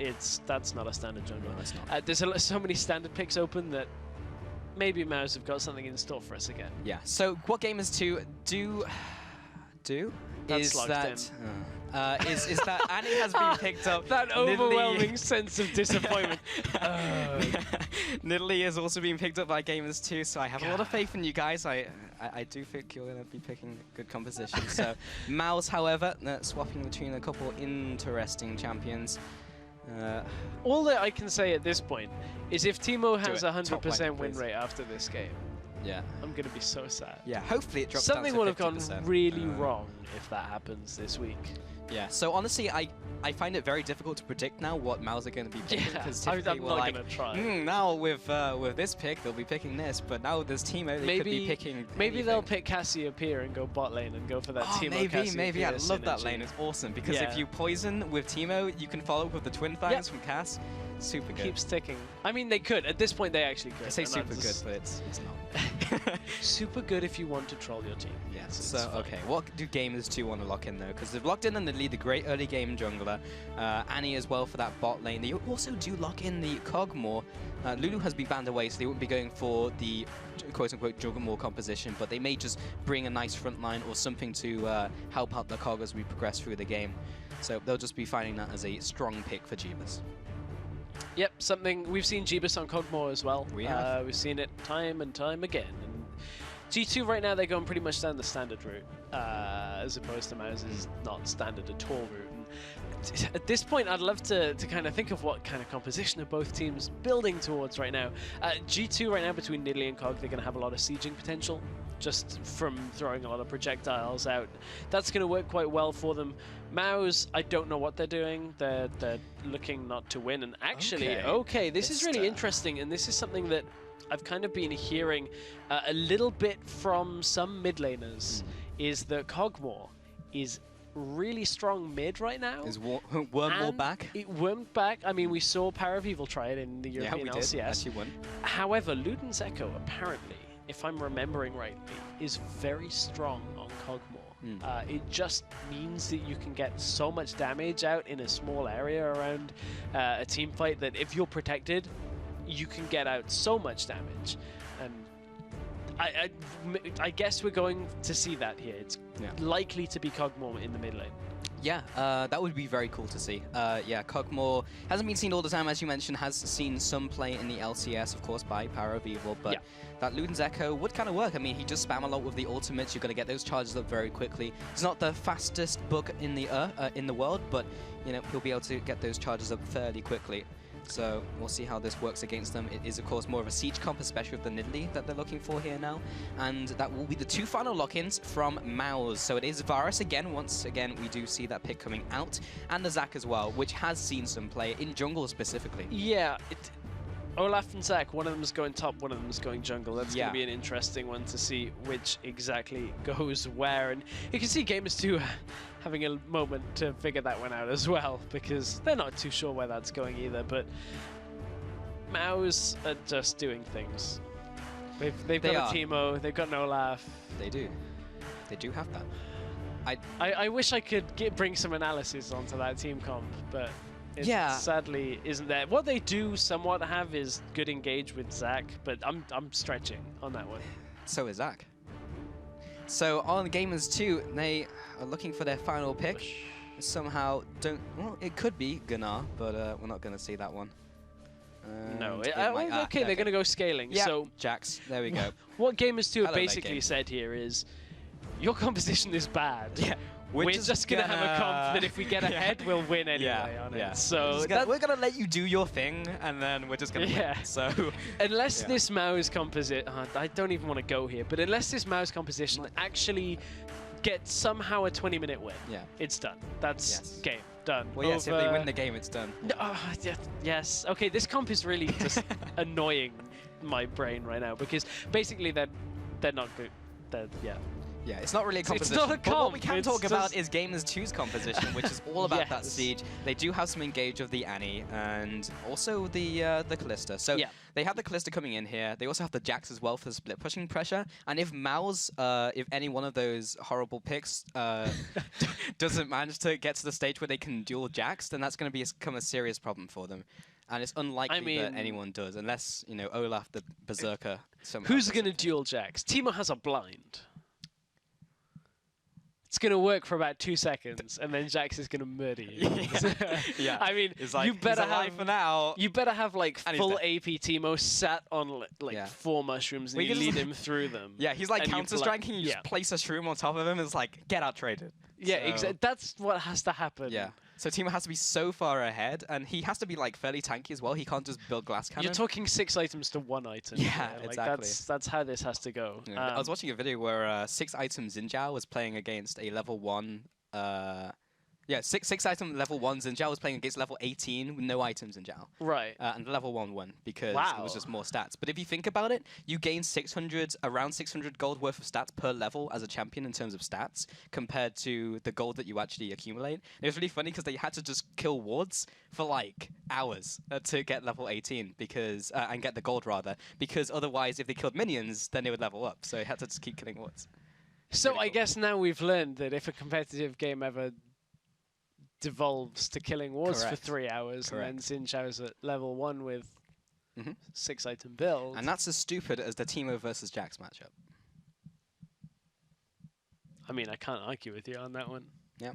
that's not a standard jungler. No, it's not. There's so many standard picks open that maybe Mouse have got something in store for us again. Yeah, so what Gamers 2 do That's is that... is that Annie has been picked up. That overwhelming sense of disappointment. Nidalee has also been picked up by Gamers 2, so I have a lot of faith in you guys. I do think you're going to be picking good composition. So Mouse, however, swapping between a couple interesting champions. All that I can say at this point is if Teemo has a 100% win rate after this game, I'm going to be so sad. Yeah, hopefully it drops Something down to would have gone 50%. really wrong if that happens this week. Yeah, so honestly, I find it very difficult to predict now what Mouse are going to be picking, because typically I'm not going to try. Now with this pick, they'll be picking this, but now with this Teemo, they could be picking Maybe they'll pick Cassiopeia and go bot lane and go for that Teemo Maybe. I love that lane. It's awesome, because if you poison with Teemo, you can follow up with the Twin Fangs from Cass. Super good. Keeps ticking. I mean, they could. At this point, they actually could. I say super good, but it's not. Super good if you want to troll your team. Yeah, so, okay. What do Gamers 2 want to lock in, though? Because they've locked in and they lead the great early game jungler. Annie as well for that bot lane. They also do lock in the Kog'Maw. Lulu has been banned away, so they won't be going for the quote-unquote Juggernaut composition, but they may just bring a nice front line or something to help out the Kog as we progress through the game. So they'll just be finding that as a strong pick for Jeebus. Yep, something we've seen Jeebus on Kog'Maw as well. We have. We've seen it time and time again. And G2 right now, they're going pretty much down the standard route, as opposed to Mouse's not standard at all route. And at this point, I'd love to kind of think of what kind of composition are both teams building towards right now. G2 right now, between Nidalee and Cog, they're going to have a lot of sieging potential, just from throwing a lot of projectiles out. That's going to work quite well for them. Mouse, I don't know what they're doing. They're looking not to win. And actually, okay, this is really interesting, and this is something that I've kind of been hearing a little bit from some mid laners, is that Cogmore is really strong mid right now. Is Wormhole back? It wormed back. I mean, we saw Power of Evil try it in the European LCS. Did. Actually won. However, Luden's Echo apparently, if I'm remembering rightly, is very strong on Cogmore. It just means that you can get so much damage out in a small area around a team fight that if you're protected, you can get out so much damage. And I guess we're going to see that here. It's likely to be Cogmore in the mid lane. Yeah, that would be very cool to see. Yeah, Cogmore hasn't been seen all the time, as you mentioned, has seen some play in the LCS, of course, by Power of Evil, but that Luden's Echo would kind of work. I mean, he does spam a lot with the ultimates. You're going to get those charges up very quickly. It's not the fastest book in the world, but you know, he'll be able to get those charges up fairly quickly. So we'll see how this works against them. It is, of course, more of a siege comp, especially with the Nidalee that they're looking for here now. And that will be the two final lock-ins from Mouse. So it is Varus again. Once again, we do see that pick coming out. And the Zac as well, which has seen some play in jungle specifically. Yeah. Olaf and Zac, one of them is going top, one of them is going jungle. That's going to be an interesting one to see which exactly goes where. And you can see Gamers 2 having a moment to figure that one out as well, because they're not too sure where that's going either. But Mouse are just doing things. They've got a Teemo, they've got an Olaf. They do. They do have that. I wish I could bring some analysis onto that team comp, but it sadly isn't there. What they do somewhat have is good engage with Zac, but I'm stretching on that one. So is Zac. So on Gamers 2, they are looking for their final pick. Somehow don't. Well, it could be Gunnar, but we're not going to see that one. No. Okay, they're going to go scaling. Yeah. So Jax. There we go. What Gamers 2 have basically said here is, your composition is bad. Yeah. We're just going to have a comp that if we get ahead, we'll win anyway on it. So we're going to let you do your thing, and then we're just going to win. So unless this Mouse composition, I don't even want to go here, but unless this Mouse composition actually gets somehow a 20-minute win, it's done. That's game. Done. Well, yes, if they win the game, it's done. Yes. Okay, this comp is really just annoying my brain right now, because basically they're not good. Yeah, it's not really a composition. It's not a comp. But what we can talk about is Gamers 2's composition, which is all about that siege. They do have some engage of the Annie and also the Kalista. So they have the Kalista coming in here. They also have the Jax as well for the split pushing pressure. And if Mouse, if any one of those horrible picks doesn't manage to get to the stage where they can duel Jax, then that's going to become a serious problem for them. And it's unlikely that anyone does, unless, you know, Olaf the Berserker somehow. Who's going to duel Jax? Teemo has a blind. It's going to work for about 2 seconds, and then Jax is going to murder you. I mean, like, you better have for now. You better have like full AP Teemo sat on like 4 mushrooms, and you lead him through them. Yeah, he's like counter striking. You just place a shroom on top of him. It's like, get out traded. Yeah, exactly. That's what has to happen. Yeah. So Teemo has to be so far ahead, and he has to be like fairly tanky as well. He can't just build glass cannon. You're talking 6 items to 1 item. Yeah, like exactly. That's how this has to go. Yeah. I was watching a video where 6 item Xinjiao was playing against a level 1. Six item level 1 Xinjiao was playing against level 18 with no items Xinjiao. Right. And the level 1 won because it was just more stats. But if you think about it, you gain around 600 gold worth of stats per level as a champion in terms of stats compared to the gold that you actually accumulate. And it was really funny because they had to just kill wards for like hours to get level 18 because and get the gold rather, because otherwise if they killed minions then they would level up. So they had to just keep killing wards. So I guess now we've learned that if a competitive game ever devolves to killing wards for 3 hours, and then Xinjiao's at level 1 with 6 item build. And that's as stupid as the Teemo versus Jax matchup. I mean, I can't argue with you on that one. Yeah.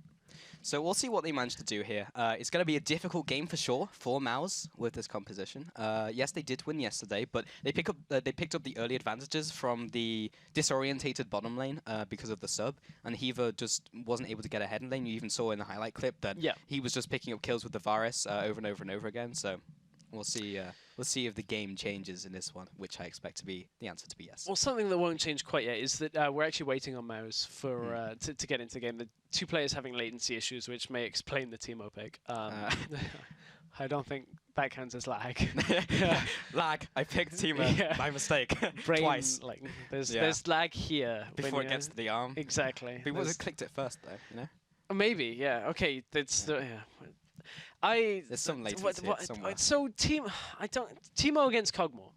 So we'll see what they manage to do here. It's going to be a difficult game for sure for Mouse with this composition. Yes, they did win yesterday, but they picked up the early advantages from the disorientated bottom lane because of the sub, and Heaver just wasn't able to get ahead in lane. You even saw in the highlight clip that he was just picking up kills with the Varus over and over and over again. So we'll see. We'll see if the game changes in this one, which I expect to be the answer to be yes. Well, something that won't change quite yet is that we're actually waiting on Mouse for to get into the game. The two players having latency issues, which may explain the team pick. I don't think that counts as lag. Lag. I picked Teemo by mistake twice. Like, there's lag here before it gets to the arm. Exactly. They would have clicked it first, though. You know. Maybe. Yeah. Okay. That's There's some latency somewhere. So Teemo against Cogmore.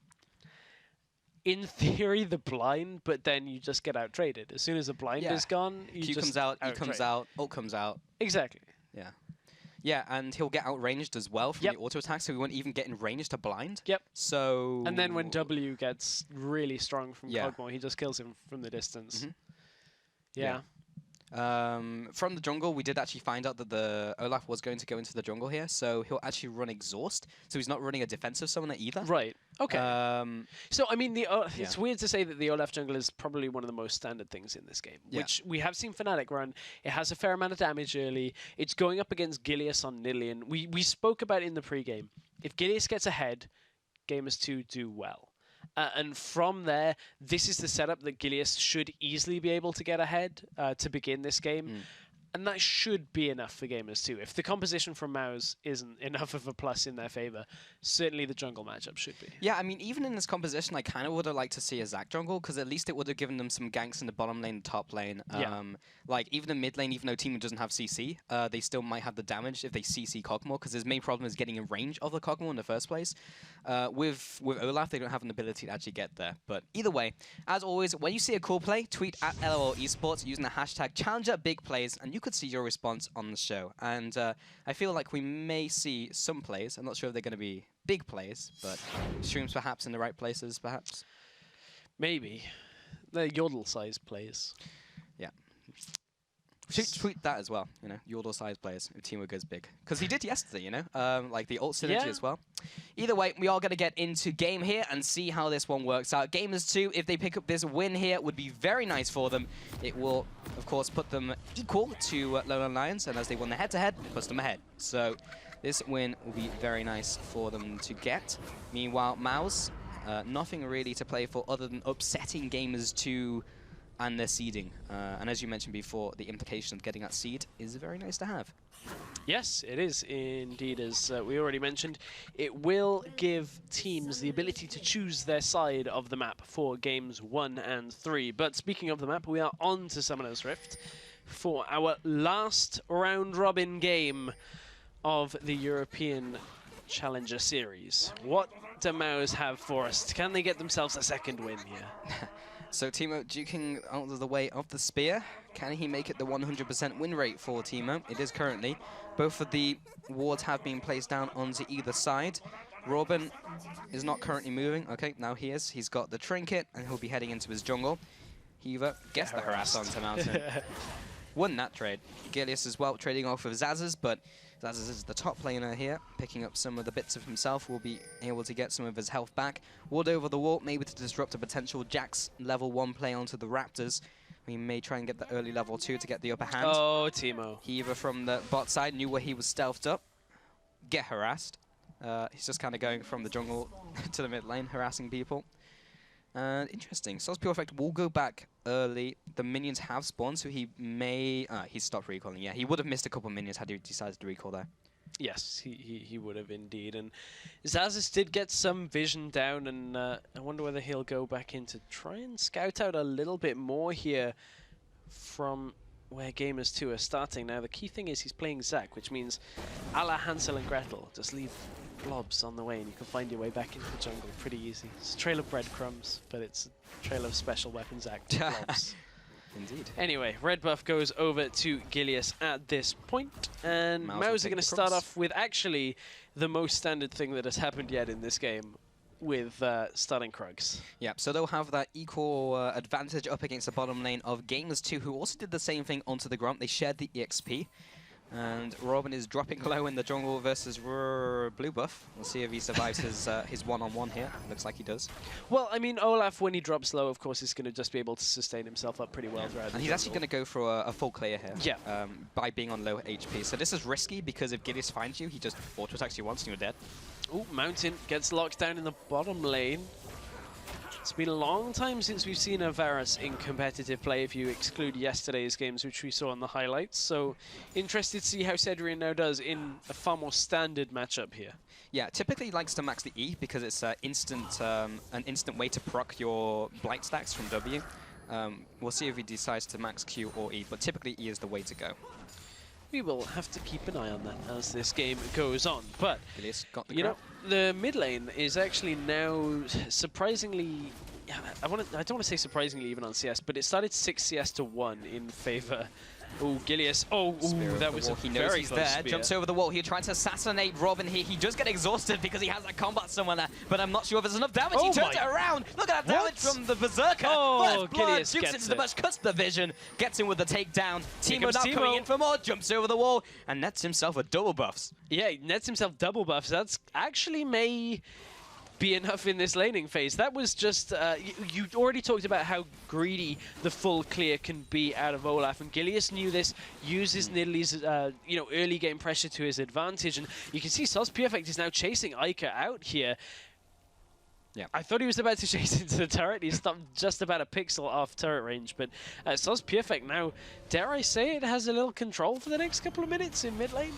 In theory, the blind, but then you just get out traded. As soon as the blind is gone, you Q just comes out, E comes out, ult comes out. Exactly. Yeah. Yeah, and he'll get outranged as well from the auto attack, so he won't even get in range to blind. Yep. So. And then when W gets really strong from Cogmore, he just kills him from the distance. Yeah. From the jungle, we did actually find out that the Olaf was going to go into the jungle here, so he'll actually run Exhaust, so he's not running a defensive summoner either. Right. Okay. So, I mean, it's weird to say that the Olaf jungle is probably one of the most standard things in this game, which we have seen Fnatic run. It has a fair amount of damage early. It's going up against Gilius on Nillion. We spoke about it in the pregame. If Gilius gets ahead, Gamers 2 do well. And from there, this is the setup that Gilius should easily be able to get ahead to begin this game. And that should be enough for Gamers 2. If the composition from Mouse isn't enough of a plus in their favor, certainly the jungle matchup should be. Yeah, I mean, even in this composition, I kind of would have liked to see a Zac jungle, because at least it would have given them some ganks in the bottom lane and top lane. Like, even the mid lane, even though Teemo doesn't have CC, they still might have the damage if they CC Cogmore, because his main problem is getting in range of the Cogmore in the first place. With Olaf, they don't have an ability to actually get there. But either way, as always, when you see a cool play, tweet at LOL Esports using the hashtag #ChallengerBigPlays, and you could see your response on the show. And I feel like we may see some plays. I'm not sure if they're going to be big plays, but streams perhaps in the right places, perhaps. Maybe. They're yodel-sized plays. Yeah. Should tweet that as well, you know, yodel-sized players if Teemo goes big. Because he did yesterday, you know, like the ult synergy as well. Either way, we are going to get into game here and see how this one works out. Gamers 2, if they pick up this win here, would be very nice for them. It will, of course, put them equal to Lowland Lions, and as they won the head-to-head, it puts them ahead. So this win will be very nice for them to get. Meanwhile, Mouse, nothing really to play for other than upsetting Gamers 2 and their seeding. And as you mentioned before, the implication of getting that seed is very nice to have. Yes, it is indeed. As we already mentioned, it will give teams the ability to choose their side of the map for games 1 and 3. But speaking of the map, we are on to Summoner's Rift for our last round-robin game of the European Challenger Series. What do Mouse have for us? Can they get themselves a second win here? So Teemo duking out of the way of the spear. Can he make it the 100% win rate for Teemo? It is currently. Both of the wards have been placed down onto either side. Robin is not currently moving. Okay, now he is. He's got the trinket, and he'll be heading into his jungle. Heaver gets the harass onto Mountain. Won that trade. Gilius as well, trading off with Zazas, but Zazas is the top laner here, picking up some of the bits of himself, will be able to get some of his health back. Ward over the wall, maybe to disrupt a potential Jax level 1 play onto the Raptors. We may try and get the early level 2 to get the upper hand. Oh, Teemo. Heaver from the bot side knew where he was stealthed up. Get harassed. He's just kind of going from the jungle to the mid lane, harassing people. Interesting. Sauce Pure Effect will go back early. The minions have spawned, so he may... he stopped recalling. Yeah, he would have missed a couple minions had he decided to recall there. Yes, he would have indeed. And Zazas did get some vision down, and I wonder whether he'll go back in to try and scout out a little bit more here from where Gamers 2 are starting. Now, the key thing is he's playing Zac, which means a la Hansel and Gretel, just leave blobs on the way and you can find your way back into the jungle pretty easy. It's a trail of breadcrumbs, but it's a trail of special weapons act blobs. Indeed. Anyway, red buff goes over to Gilius at this point, and Mouse are going to start off with actually the most standard thing that has happened yet in this game, with starting Krugs. Yeah, so they'll have that equal advantage up against the bottom lane of Gamers 2, who also did the same thing onto the Gromp. They shared the EXP. And Robin is dropping low in the jungle versus blue buff. We'll see if he survives his one-on-one here. Looks like he does. Well, I mean, Olaf, when he drops low, of course, is going to just be able to sustain himself up pretty well throughout. And he's actually going to go for a full clear here. Yeah. By being on low HP. So this is risky because if Gideus finds you, he just auto-attacks you once and you're dead. Ooh, Mountain gets locked down in the bottom lane. It's been a long time since we've seen a Varus in competitive play, if you exclude yesterday's games, which we saw in the highlights. So, interested to see how Cedrian now does in a far more standard matchup here. Yeah, typically he likes to max the E because it's an instant way to proc your blight stacks from W. We'll see if he decides to max Q or E, but typically E is the way to go. We will have to keep an eye on that as this game goes on. But, got the you know, the mid lane is actually now surprisingly... I don't want to say surprisingly even on CS, but it started 6 CS to 1 in favor. Oh, Gilius. Oh, that was a he very knows he's close there. spear. Jumps over the wall. He tries to assassinate Robin here. He does get exhausted because he has that combat someone there, but I'm not sure if there's enough damage. He turns it around. Look at that damage from the Berserker. Oh, First blood. Gilius Jukes into the bush, cuts the vision, gets him with the takedown. Teemo now Teemo. coming in for more. Jumps over the wall and nets himself a double buffs. Yeah, he nets himself double buffs. That's actually may be enough in this laning phase. That was just, you already talked about how greedy the full clear can be out of Olaf, and Gilius knew this, uses Nidalee's, early game pressure to his advantage, and you can see Sos Perfect is now chasing Ica out here. Yeah. I thought he was about to chase into the turret. He stopped just about a pixel off turret range, but Sos Perfect now, dare I say it, has a little control for the next couple of minutes in mid lane.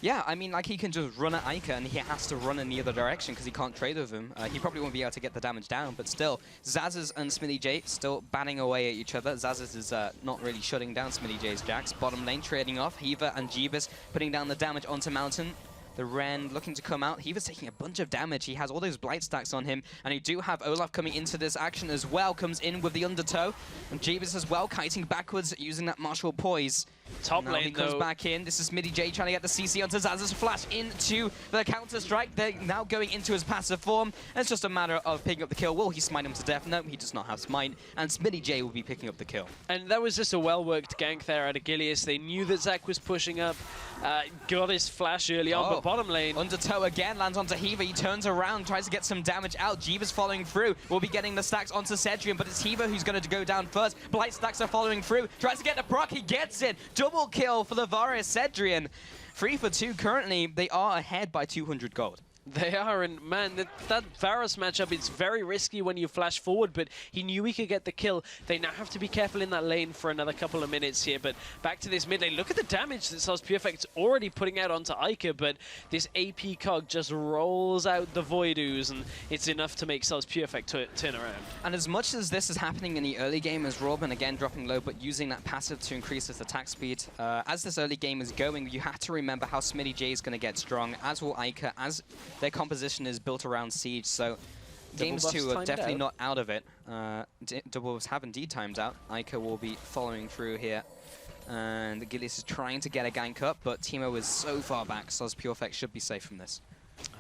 Yeah, I mean, like, he can just run at Ica, and he has to run in the other direction because he can't trade with him. He probably won't be able to get the damage down, but still, Zazz and Smitty J still batting away at each other. Zazz is not really shutting down Smitty J's jacks. Bottom lane trading off. Hiva and Jeebus putting down the damage onto Mountain. The Ren looking to come out. Hiva's taking a bunch of damage. He has all those blight stacks on him. And you do have Olaf coming into this action as well. Comes in with the undertow. And Jeebus as well, kiting backwards using that martial poise. Top now lane, he comes though. back in. This is Smitty J trying to get the CC onto Zazz's flash into the counter-strike. They're now going into his passive form. And it's just a matter of picking up the kill. Will he smite him to death? No, he does not have smite. And Smitty J will be picking up the kill. And that was just a well-worked gank there out of Gilius. They knew that Zac was pushing up. Got his flash early on, but bottom lane... Undertow again, lands onto Hiva. He turns around, tries to get some damage out. Jeeva's following through. We'll be getting the stacks onto Cedrian, but it's Hiva who's going to go down first. Blight stacks are following through. Tries to get the proc. He gets it. Double kill for the Varus Cedrian. 3 for 2 currently. They are ahead by 200 gold. They are, and man, that Varus matchup, it's very risky when you flash forward, but he knew he could get the kill. They now have to be careful in that lane for another couple of minutes here, but back to this mid lane. Look at the damage that Sos Perfect's already putting out onto Ica, but this AP cog just rolls out the Void Ooze, and it's enough to make Sos Perfect turn around. And as much as this is happening in the early game, as Robin again dropping low, but using that passive to increase his attack speed, as this early game is going, you have to remember how Smitty J is going to get strong, as will Ica, as their composition is built around Siege, so games 2 are definitely not out of it. Double buffs have indeed timed out. Ica will be following through here. And Gilius is trying to get a gank up, but Teemo is so far back, so Perfect should be safe from this.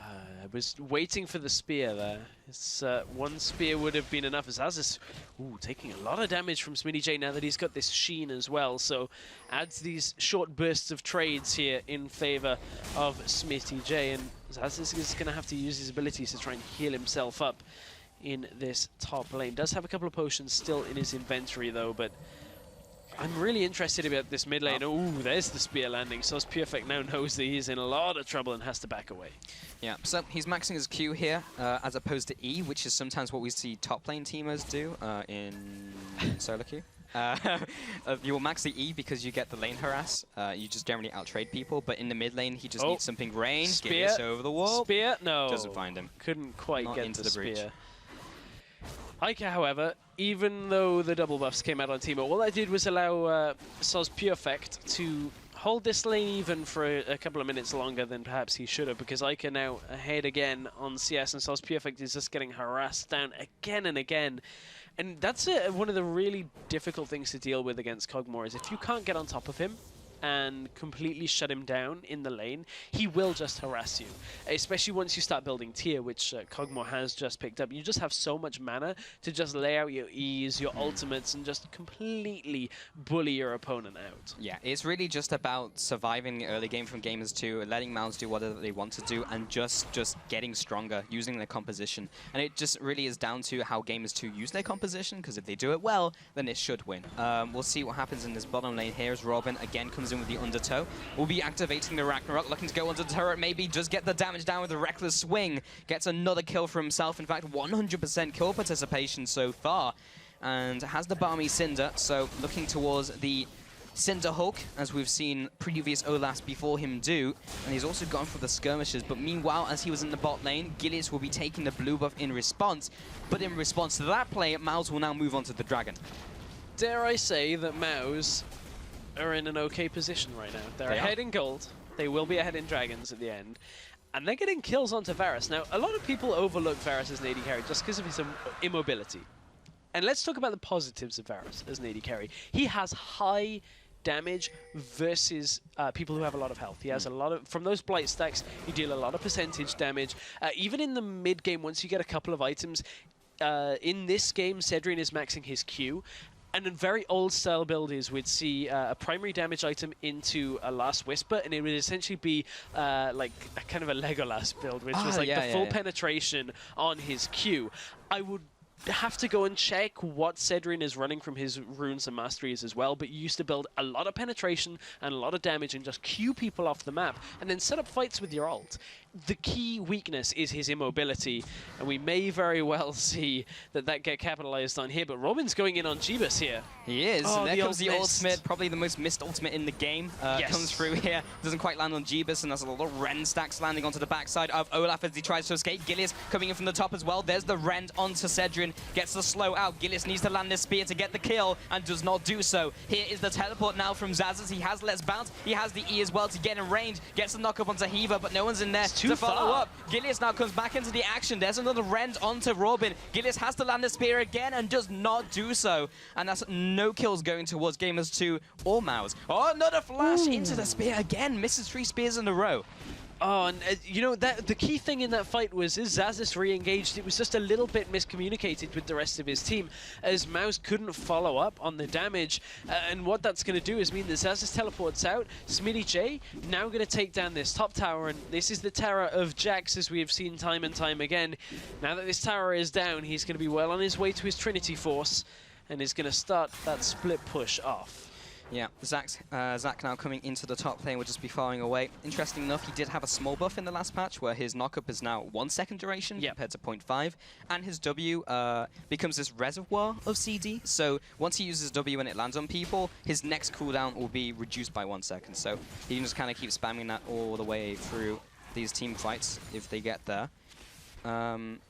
I was waiting for the spear there. It's, one spear would have been enough. As Azis, taking a lot of damage from Smitty J now that he's got this sheen as well. So adds these short bursts of trades here in favor of Smitty J. And Azis is going to have to use his abilities to try and heal himself up in this top lane. Does have a couple of potions still in his inventory though, but I'm really interested about this mid lane. Ooh, there's the spear landing. Sos Perfect now knows that he's in a lot of trouble and has to back away. Yeah, so he's maxing his Q here, as opposed to E, which is sometimes what we see top lane teamers do in solo queue. You will max the E because you get the lane harass. You just generally outtrade people, but in the mid lane, he just needs something range. Spear. Get over the wall. Spear? No. Doesn't find him. Couldn't quite Not get into the the breach. spear. Ica, however, even though the double buffs came out on Teemo, all that did was allow Sos Perfect to hold this lane even for a couple of minutes longer than perhaps he should have, because Ica now ahead again on CS, and Sos Perfect is just getting harassed down again and again. And that's one of the really difficult things to deal with against Kog'Maw, is if you can't get on top of him, and completely shut him down in the lane, he will just harass you. Especially once you start building tier, which Kog'Maw has just picked up. You just have so much mana to just lay out your E's, your ultimates, and just completely bully your opponent out. Yeah, it's really just about surviving the early game from Gamers 2, letting Mouse do whatever they want to do, and just getting stronger, using their composition. And it just really is down to how Gamers 2 use their composition, because if they do it well, then it should win. We'll see what happens in this bottom lane here as Robin again comes in with the undertow. We'll be activating the Ragnarok, looking to go under the turret, maybe just get the damage down with a reckless swing. Gets another kill for himself. In fact, 100% kill participation so far. And has the Barmy Cinder, so looking towards the Cinder Hulk, as we've seen previous Olafs before him do, and he's also gone for the skirmishes. But meanwhile, as he was in the bot lane, Gilius will be taking the blue buff in response. But in response to that play, Mouse will now move on to the Dragon. Dare I say that Mouse are in an okay position right now. They're ahead in gold. They will be ahead in dragons at the end. And they're getting kills onto Varus. Now, a lot of people overlook Varus as an AD carry just because of his immobility. And let's talk about the positives of Varus as an AD carry. He has high damage versus people who have a lot of health. He has a lot of, from those blight stacks, you deal a lot of percentage damage. Even in the mid game, once you get a couple of items, in this game, Cedrian is maxing his Q. And in very old style builders, we'd see a primary damage item into a Last Whisper, and it would essentially be like a kind of a Legolas build, which was like the full penetration on his Q. I would have to go and check what Cedrian is running from his runes and masteries as well, but you used to build a lot of penetration and a lot of damage and just queue people off the map and then set up fights with your ult. The key weakness is his immobility, and we may very well see that get capitalized on here, but Robin's going in on Jeebus here. He is, and there comes the ultimate, probably the most missed ultimate in the game. Comes through here, doesn't quite land on Jeebus, and there's a lot of Rend stacks landing onto the backside of Olaf as he tries to escape. Gilius coming in from the top as well. There's the Rend onto Cedrian, gets the slow out. Gilius needs to land this spear to get the kill, and does not do so. Here is the teleport now from Zazas. He has Let's Bounce, he has the E as well to get in range, gets the knock up onto Hiva, but no one's in there to follow up. Gilius now comes back into the action. There's another Rend onto Robin. Gilius has to land the spear again and does not do so. And that's no kills going towards Gamers 2 or Mouse. Oh, another flash into the spear again. Misses 3 spears in a row. Oh, and you know, that the key thing in that fight was as Zazas re-engaged, it was just a little bit miscommunicated with the rest of his team, as Mouse couldn't follow up on the damage. And what that's going to do is mean that Zazas teleports out. Smitty J now going to take down this top tower, and this is the terror of Jax, as we have seen time and time again. Now that this tower is down, he's going to be well on his way to his Trinity Force, and is going to start that split push off. Yeah, Zach now coming into the top lane will just be firing away. Interesting enough, he did have a small buff in the last patch where his knockup is now 1 second duration compared to 0.5, and his W becomes this reservoir of CD. So once he uses W and it lands on people, his next cooldown will be reduced by 1 second. So he can just kind of keep spamming that all the way through these team fights if they get there.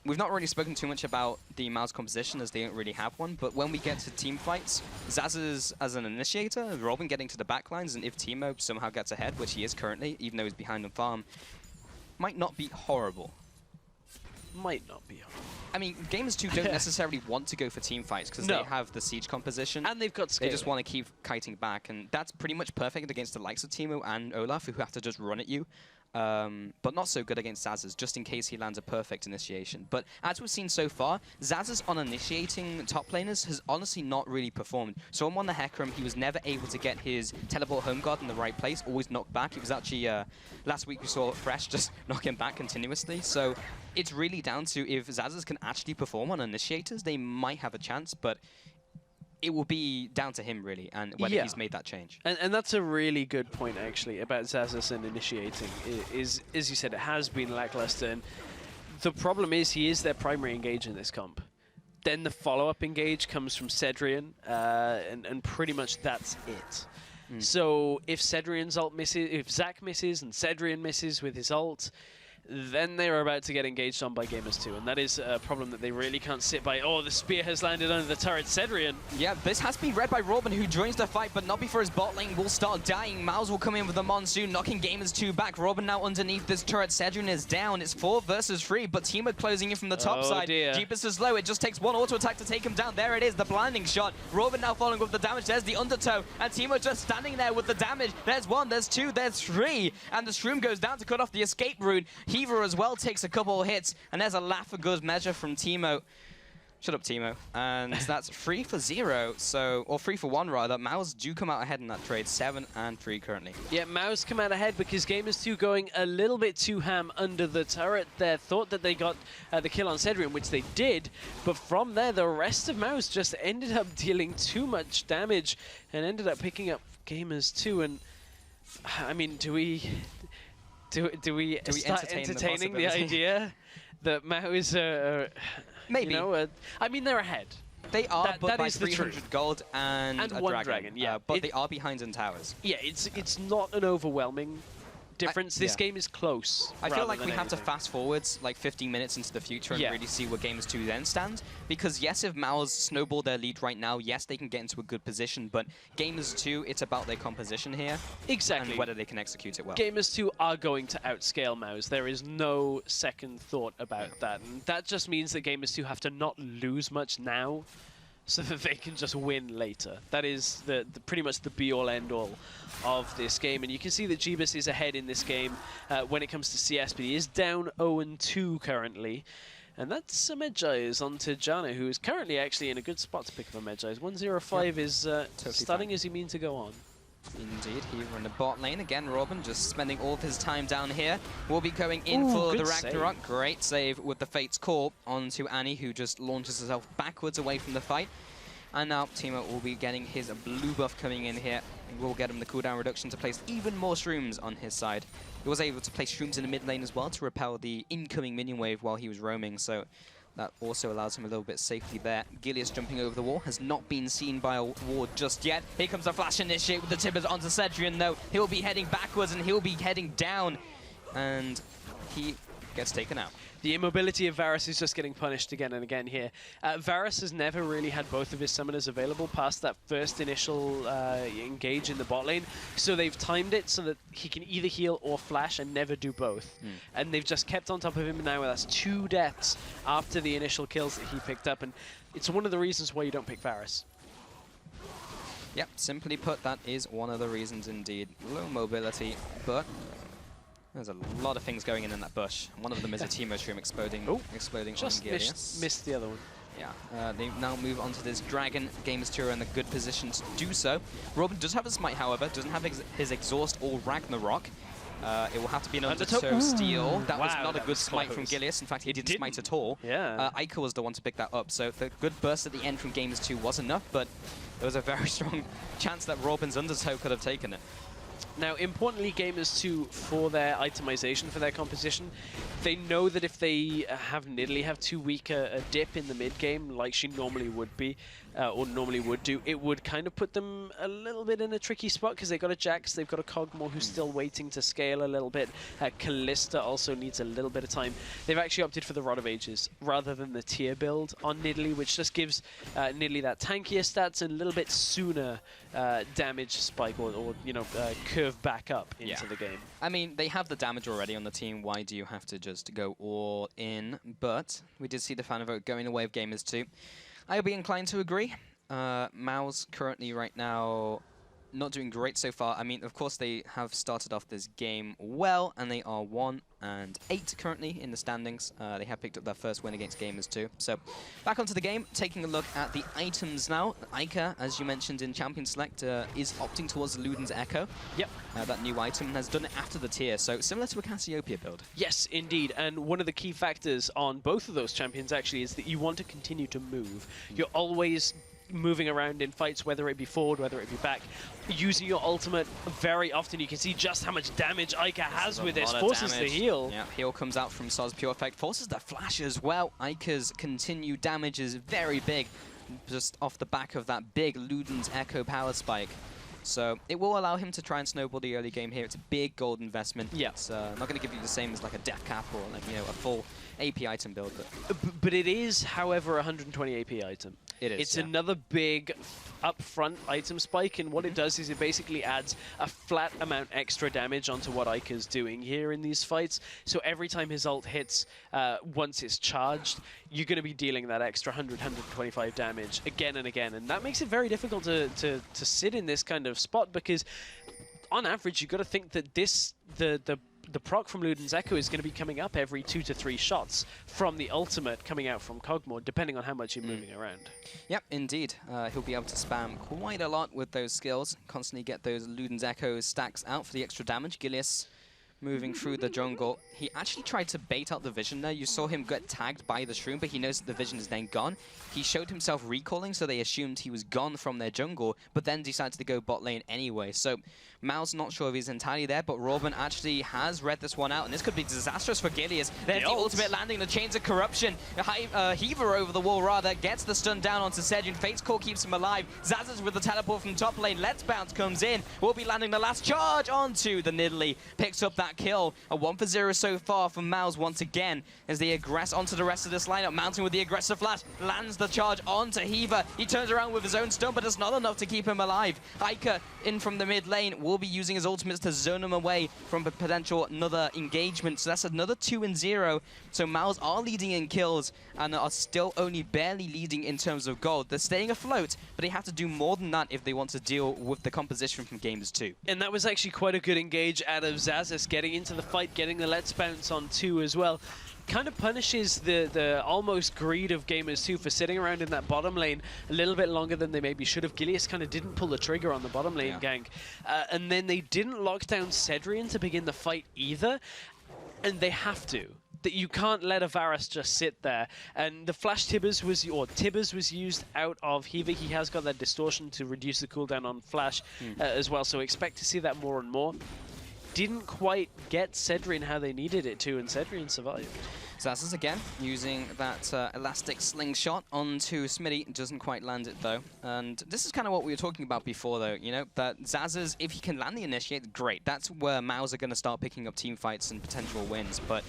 We've not really spoken too much about the Mouse composition as they don't really have one, but when we get to team fights, Zaz as an initiator, Robin getting to the backlines, and if Teemo somehow gets ahead, which he is currently, even though he's behind on farm, might not be horrible. Might not be horrible. I mean, Gamers 2 don't necessarily want to go for team fights because they have the siege composition. And they've got scaling. They just want to keep kiting back, and that's pretty much perfect against the likes of Teemo and Olaf, who have to just run at you. But not so good against Zazas, just in case he lands a perfect initiation. But as we've seen so far, Zazas on initiating top laners has honestly not really performed. So on the Hecarim, he was never able to get his teleport home guard in the right place, always knocked back. It was actually, last week we saw Fresh just knock him back continuously. So it's really down to if Zazas can actually perform on initiators, they might have a chance, but it will be down to him, really, and whether he's made that change. And that's a really good point, actually, about Zazas and initiating. Is, as you said, it has been lackluster. And the problem is he is their primary engage in this comp. Then the follow-up engage comes from Cedrian, and pretty much that's it. So if Cedrian's ult misses, if Zac misses and Cedrian misses with his ult, then they are about to get engaged on by Gamers2, and that is a problem that they really can't sit by. Oh, the spear has landed under the turret. Cedrian. Yeah, this has been read by Robin, who joins the fight, but not before his bot lane will start dying. Mouse will come in with the Monsoon, knocking Gamers2 back. Robin now underneath this turret. Cedrian is down. It's 4 versus 3, but team are closing in from the top side. Jeepus is low. It just takes one auto attack to take him down. There it is, the blinding shot. Robin now following with the damage. There's the undertow, and Teemo just standing there with the damage. There's 1, there's 2, there's 3, and the Shroom goes down to cut off the escape route. Heaver as well takes a couple of hits, and there's a laugh for good measure from Teemo. Shut up, Teemo. And that's 3 for 0, so, or 3 for 1 rather. Mouse do come out ahead in that trade, 7 and 3 currently. Yeah, Mouse come out ahead because Gamers2 going a little bit too ham under the turret there. Thought that they got the kill on Cedrian, which they did, but from there, the rest of Mouse just ended up dealing too much damage and ended up picking up Gamers2. And I mean, do we start entertaining the idea that Mouse maybe. You know, I mean, they're ahead. They are, but that by is the 300 gold and a 1 dragon. Yeah, but they are behind in towers. Yeah, it's not an overwhelming difference. This game is close. I feel like we have to fast forwards like 15 minutes into the future and really see where Gamers2 then stand. Because yes, if Mao's snowball their lead right now, yes, they can get into a good position, but Gamers2, it's about their composition here. Exactly. And whether they can execute it well. Gamers2 are going to outscale Mao's. There is no second thought about that. And that just means that Gamers2 have to not lose much now, so that they can just win later. That is the pretty much the be-all, end-all of this game. And you can see that Jeebus is ahead in this game when it comes to CS, but he is down 0-2 currently. And that's a Medjay onto Jana, who is currently actually in a good spot to pick up a Medjay. 105 is totally stunning fine. As you mean to go on. Indeed, he in the bot lane. Again, Robin just spending all of his time down here. Will be going in for the Ragnarok. Save. Great save with the Fate's Call onto Annie, who just launches herself backwards away from the fight. And now Teemo will be getting his blue buff coming in here. Will get him the cooldown reduction to place even more Shrooms on his side. He was able to place Shrooms in the mid lane as well to repel the incoming minion wave while he was roaming, so that also allows him a little bit of safety there. Gilius jumping over the wall has not been seen by a ward just yet. Here comes the flash initiate with the Tibbers onto Cedrian though. He'll be heading backwards and he'll be heading down, and he gets taken out. The immobility of Varus is just getting punished again and again here. Varus has never really had both of his summoners available past that first initial engage in the bot lane, so they've timed it so that he can either heal or flash and never do both. And they've just kept on top of him now. That's 2 deaths after the initial kills that he picked up, and it's one of the reasons why you don't pick Varus. Yep, simply put, that is one of the reasons indeed. Low mobility, but there's a lot of things going in that bush. One of them is a Teemo Shroom exploding on Gilius. Missed the other one. Yeah, they now move on to this Dragon. Gamers2 are in a good position to do so. Robin does have a smite, however, doesn't have his exhaust or Ragnarok. It will have to be an undertow steal. That was not a good smite from Gilius. In fact, he didn't smite at all. Yeah. Ica was the one to pick that up. So the good burst at the end from Gamers2 was enough, but there was a very strong chance that Robin's undertow could have taken it. Now, importantly, Gamers2, for their itemization, for their composition, they know that if they have Nidalee have too weak a dip in the mid-game, like she normally would be, or normally would do, it would kind of put them a little bit in a tricky spot, because they've got a Jax, they've got a Kog'Maw who's still waiting to scale a little bit. Callista also needs a little bit of time. They've actually opted for the Rod of Ages, rather than the tier build on Nidalee, which just gives Nidalee that tankier stats and a little bit sooner damage spike, or you know, curve back up into the game. I mean, they have the damage already on the team. Why do you have to just go all in? But we did see the fan vote going the way of Gamers2. I'll be inclined to agree. Mao's currently right now not doing great so far. I mean, of course, they have started off this game well, and they are 1-8 currently in the standings. They have picked up their first win against Gamers2. So, back onto the game, taking a look at the items now. Ica, as you mentioned in Champion Select, is opting towards Luden's Echo. Yep. That new item, and has done it after the tier, so similar to a Cassiopeia build. Yes, indeed, and one of the key factors on both of those champions actually is that you want to continue to move. You're always moving around in fights, whether it be forward, whether it be back, using your ultimate very often. You can see just how much damage Ica has with this. Forces the heal. Yeah, heal comes out from Soz Pure Effect, forces the flash as well. Ica's continued damage is very big, just off the back of that big Luden's Echo power spike. So it will allow him to try and snowball the early game here. It's a big gold investment. Yeah. It's not going to give you the same as like a death cap or like, you know, a full AP item build. But it is, however, a 120 AP item. It is. It's another big upfront item spike, and what it does is it basically adds a flat amount extra damage onto what Ica's doing here in these fights. So every time his ult hits, once it's charged, you're going to be dealing that extra 100, 125 damage again and again, and that makes it very difficult to sit in this kind of spot, because on average you've got to think that the proc from Luden's Echo is going to be coming up every 2 to 3 shots from the ultimate coming out from Cogmore, depending on how much you're moving around. Yep, indeed. He'll be able to spam quite a lot with those skills, constantly get those Luden's Echo stacks out for the extra damage. Gilius moving through the jungle. He actually tried to bait out the vision there. You saw him get tagged by the shroom, but he knows that the vision is then gone. He showed himself recalling, so they assumed he was gone from their jungle, but then decided to go bot lane anyway. So Mao's not sure if he's entirely there, but Robin actually has read this one out, and this could be disastrous for Gilius. There's the ultimate landing, the Chains of Corruption. Heaver over the wall, rather, gets the stun down onto Sedrin. Fate's Call keeps him alive. Zazas with the teleport from top lane. Let's Bounce comes in. Will be landing the last charge onto the Nidalee. Picks up that kill. A 1 for 0 so far from Maus once again as they aggress onto the rest of this lineup. Mountain with the aggressive flash. Lands the charge onto Heaver. He turns around with his own stun, but it's not enough to keep him alive. Ica in from the mid lane will be using his ultimates to zone him away from a potential another engagement. So that's another 2-0. So Maus are leading in kills and are still only barely leading in terms of gold. They're staying afloat, but they have to do more than that if they want to deal with the composition from Gamers 2. And that was actually quite a good engage out of Zazas, getting into the fight, getting the Let's Bounce on 2 as well. Kind of punishes the almost greed of Gamers 2 for sitting around in that bottom lane a little bit longer than they maybe should have. Gilius kind of didn't pull the trigger on the bottom lane gank. And then they didn't lock down Sedrian to begin the fight either. And they have to. That you can't let a Varus just sit there. And the flash Tibbers was used out of Heaver. He has got that distortion to reduce the cooldown on flash as well. So expect to see that more and more. Didn't quite get Sedrian how they needed it to, and Sedrian survived. Zazas again using that elastic slingshot onto Smitty. Doesn't quite land it though. And this is kind of what we were talking about before though, you know, that Zazas, if he can land the initiate, great. That's where Maus are going to start picking up team fights and potential wins. But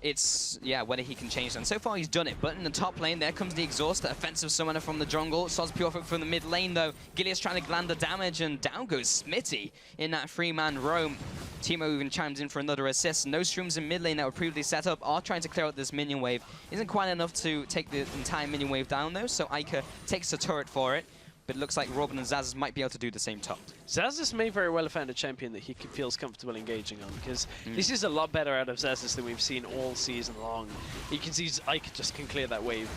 it's, yeah, whether he can change them. So far he's done it, but in the top lane, there comes the exhaust, the offensive summoner from the jungle. Soz Pure from the mid lane though. Gilius trying to land the damage, and down goes Smitty in that 3-man roam. Teemo even chimes in for another assist. No shrooms in mid lane that were previously set up are trying to clear out this minion wave. Isn't quite enough to take the entire minion wave down though, so Ica takes the turret for it. But it looks like Robin and Zazas might be able to do the same top. Zazas may very well have found a champion that he feels comfortable engaging on, because this is a lot better out of Zazas than we've seen all season long. You can see Ike just can clear that wave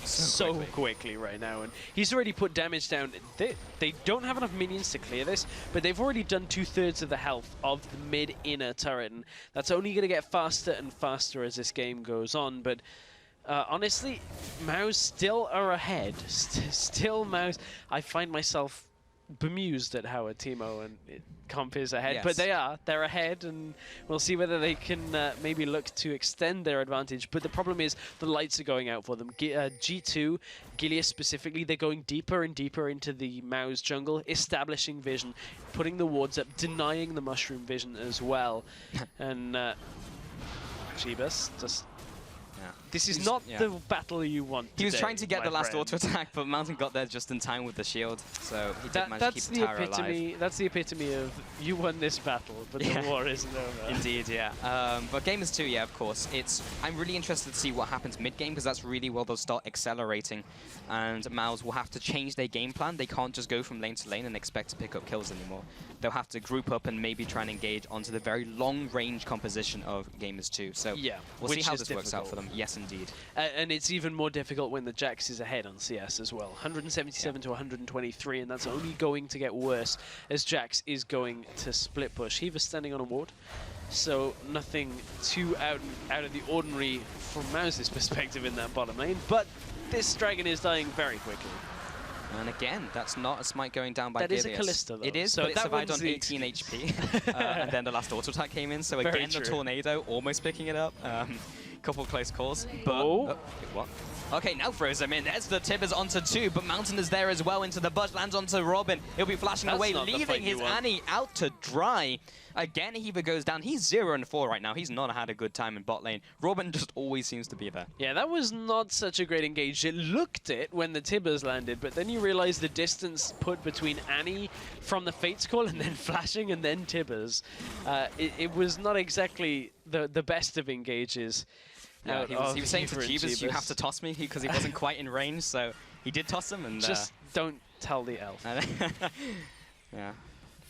so quickly right now, and he's already put damage down. They don't have enough minions to clear this, but they've already done 2/3 of the health of the mid-inner turret, and that's only going to get faster and faster as this game goes on. But honestly, Maus still are ahead. Still Maus. I find myself bemused at how a Teemo and Comp is ahead, but they're ahead, and we'll see whether they can maybe look to extend their advantage. But the problem is the lights are going out for them. G2, Gilius specifically, they're going deeper and deeper into the Maus jungle, establishing vision, putting the wards up, denying the mushroom vision as well. And Jeebus just... This is not the battle you want today, he was trying to get the last auto attack, but Mountain got there just in time with the shield, so he did manage to keep the tower alive. That's the epitome of, you won this battle, but the war isn't over. Indeed, yeah. But Gamers 2, yeah, of course. I'm really interested to see what happens mid-game, because that's really where they'll start accelerating, and Maus will have to change their game plan. They can't just go from lane to lane and expect to pick up kills anymore. They'll have to group up and maybe try and engage onto the very long-range composition of Gamers 2, so we'll see how this works out for them. Yes, indeed. And it's even more difficult when the Jax is ahead on CS as well. 177 to 123, and that's only going to get worse as Jax is going to split push. He was standing on a ward, so nothing too out of the ordinary from Maus's perspective in that bottom lane, but this dragon is dying very quickly. And again, that's not a smite going down by Gilius. That is a Callista, though. It is, so but it survived on 18 HP. And then the last auto attack came in, so Very again, true. the tornado almost picking it up. Couple close calls, but... Oh. What? Okay, now throws him in. There's the Tibbers onto 2, but Mountain is there as well into the bush, lands onto Robin. He'll be flashing That's away, not the leaving fight his you want. Annie out to dry. Again, Heaver goes down. He's 0-4 right now. He's not had a good time in bot lane. Robin just always seems to be there. Yeah, that was not such a great engage. It looked it when the Tibbers landed, but then you realize the distance put between Annie from the Fates call and then flashing and then Tibbers. It was not exactly the best of engages. Yeah, he was saying to Jeebus, you have to toss me, because he wasn't quite in range, so he did toss him. And just don't tell the elf. Yeah,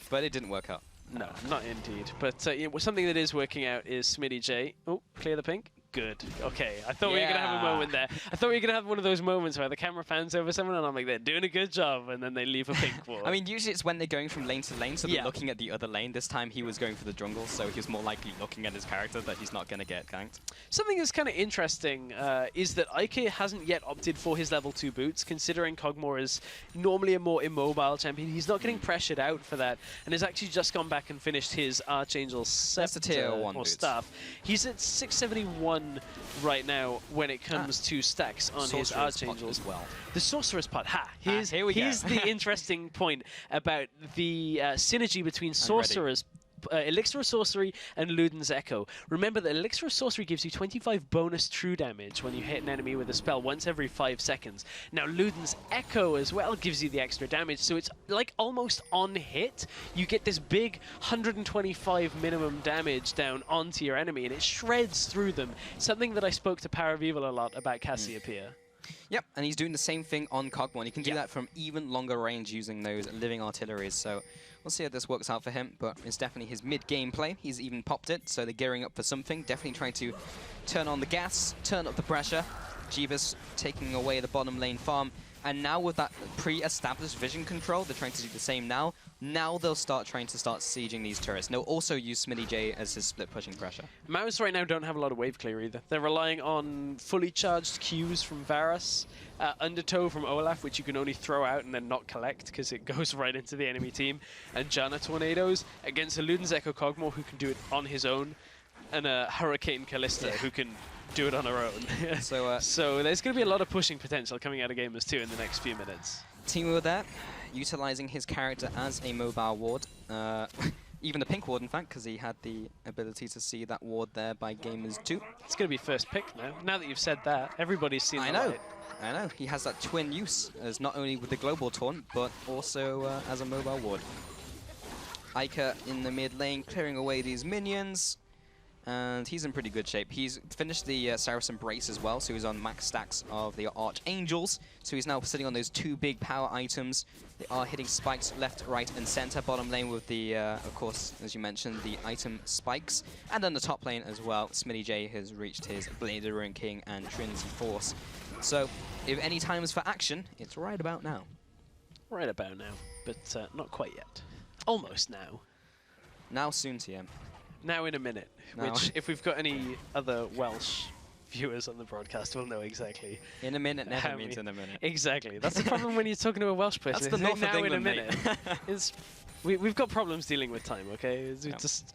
but it didn't work out. No, not indeed. But something that is working out is Smitty J. Oh, clear the pink. Good. Okay, I thought we were going to have a moment there. I thought we were going to have one of those moments where the camera pans over someone and I'm like, they're doing a good job, and then they leave a pink wall. I mean, usually it's when they're going from lane to lane, so they're looking at the other lane. This time he was going for the jungle, so he was more likely looking at his character that he's not going to get ganked. Something that's kind of interesting is that IK hasn't yet opted for his level 2 boots, considering Kog'Maw is normally a more immobile champion. He's not getting pressured out for that, and has actually just gone back and finished his Archangel Scepter tier 1 or boots. staff. He's at 671 right now when it comes to stacks on his Archangels. As well. The Sorcerer's Pot, here's here's the interesting point about the synergy between Sorcerer's Elixir of Sorcery and Luden's Echo. Remember that Elixir of Sorcery gives you 25 bonus true damage when you hit an enemy with a spell once every 5 seconds. Now Luden's Echo as well gives you the extra damage, so it's like almost on hit. You get this big 125 minimum damage down onto your enemy, and it shreds through them. Something that I spoke to Power of Evil a lot about Cassiopeia. Yep, and he's doing the same thing on Kog'Maw, and he can do that from even longer range using those living artilleries, so we'll see how this works out for him, but it's definitely his mid-game play. He's even popped it, so they're gearing up for something, definitely trying to turn on the gas, turn up the pressure. Jeebus taking away the bottom lane farm, and now with that pre-established vision control, they're trying to do the same now. Now they'll start sieging these turrets. They'll also use Smitty J as his split pushing pressure. Mouse right now don't have a lot of wave clear either. They're relying on fully charged Qs from Varus, Undertow from Olaf, which you can only throw out and then not collect because it goes right into the enemy team, and Janna Tornadoes against a Luden's Echo Kog'Maw who can do it on his own, and a Hurricane Callista who can do it on her own. So there's going to be a lot of pushing potential coming out of Gamers 2 in the next few minutes. Teemo there, utilizing his character as a mobile ward. Even the pink ward, in fact, because he had the ability to see that ward there by Gamers 2. It's going to be first pick now. Now that you've said that, everybody's seen the light. I know. He has that twin use, as not only with the global taunt, but also as a mobile ward. Ica in the mid lane, clearing away these minions. And he's in pretty good shape. He's finished the Saracen Brace as well, so he's on max stacks of the Archangels. So he's now sitting on those 2 big power items. They are hitting spikes left, right, and center. Bottom lane with the, of course, as you mentioned, the item spikes. And then the top lane as well, Smitty J has reached his Blade of the Ruin King and Trinity Force. So if any time is for action, it's right about now. Right about now, but not quite yet. Almost now. Now soon, TM. Now in a minute, which if we've got any other Welsh viewers on the broadcast will know exactly. In a minute never means in a minute. Exactly. That's the problem when you're talking to a Welsh person. That's the north now of England, in a minute. We've got problems dealing with time, okay? We just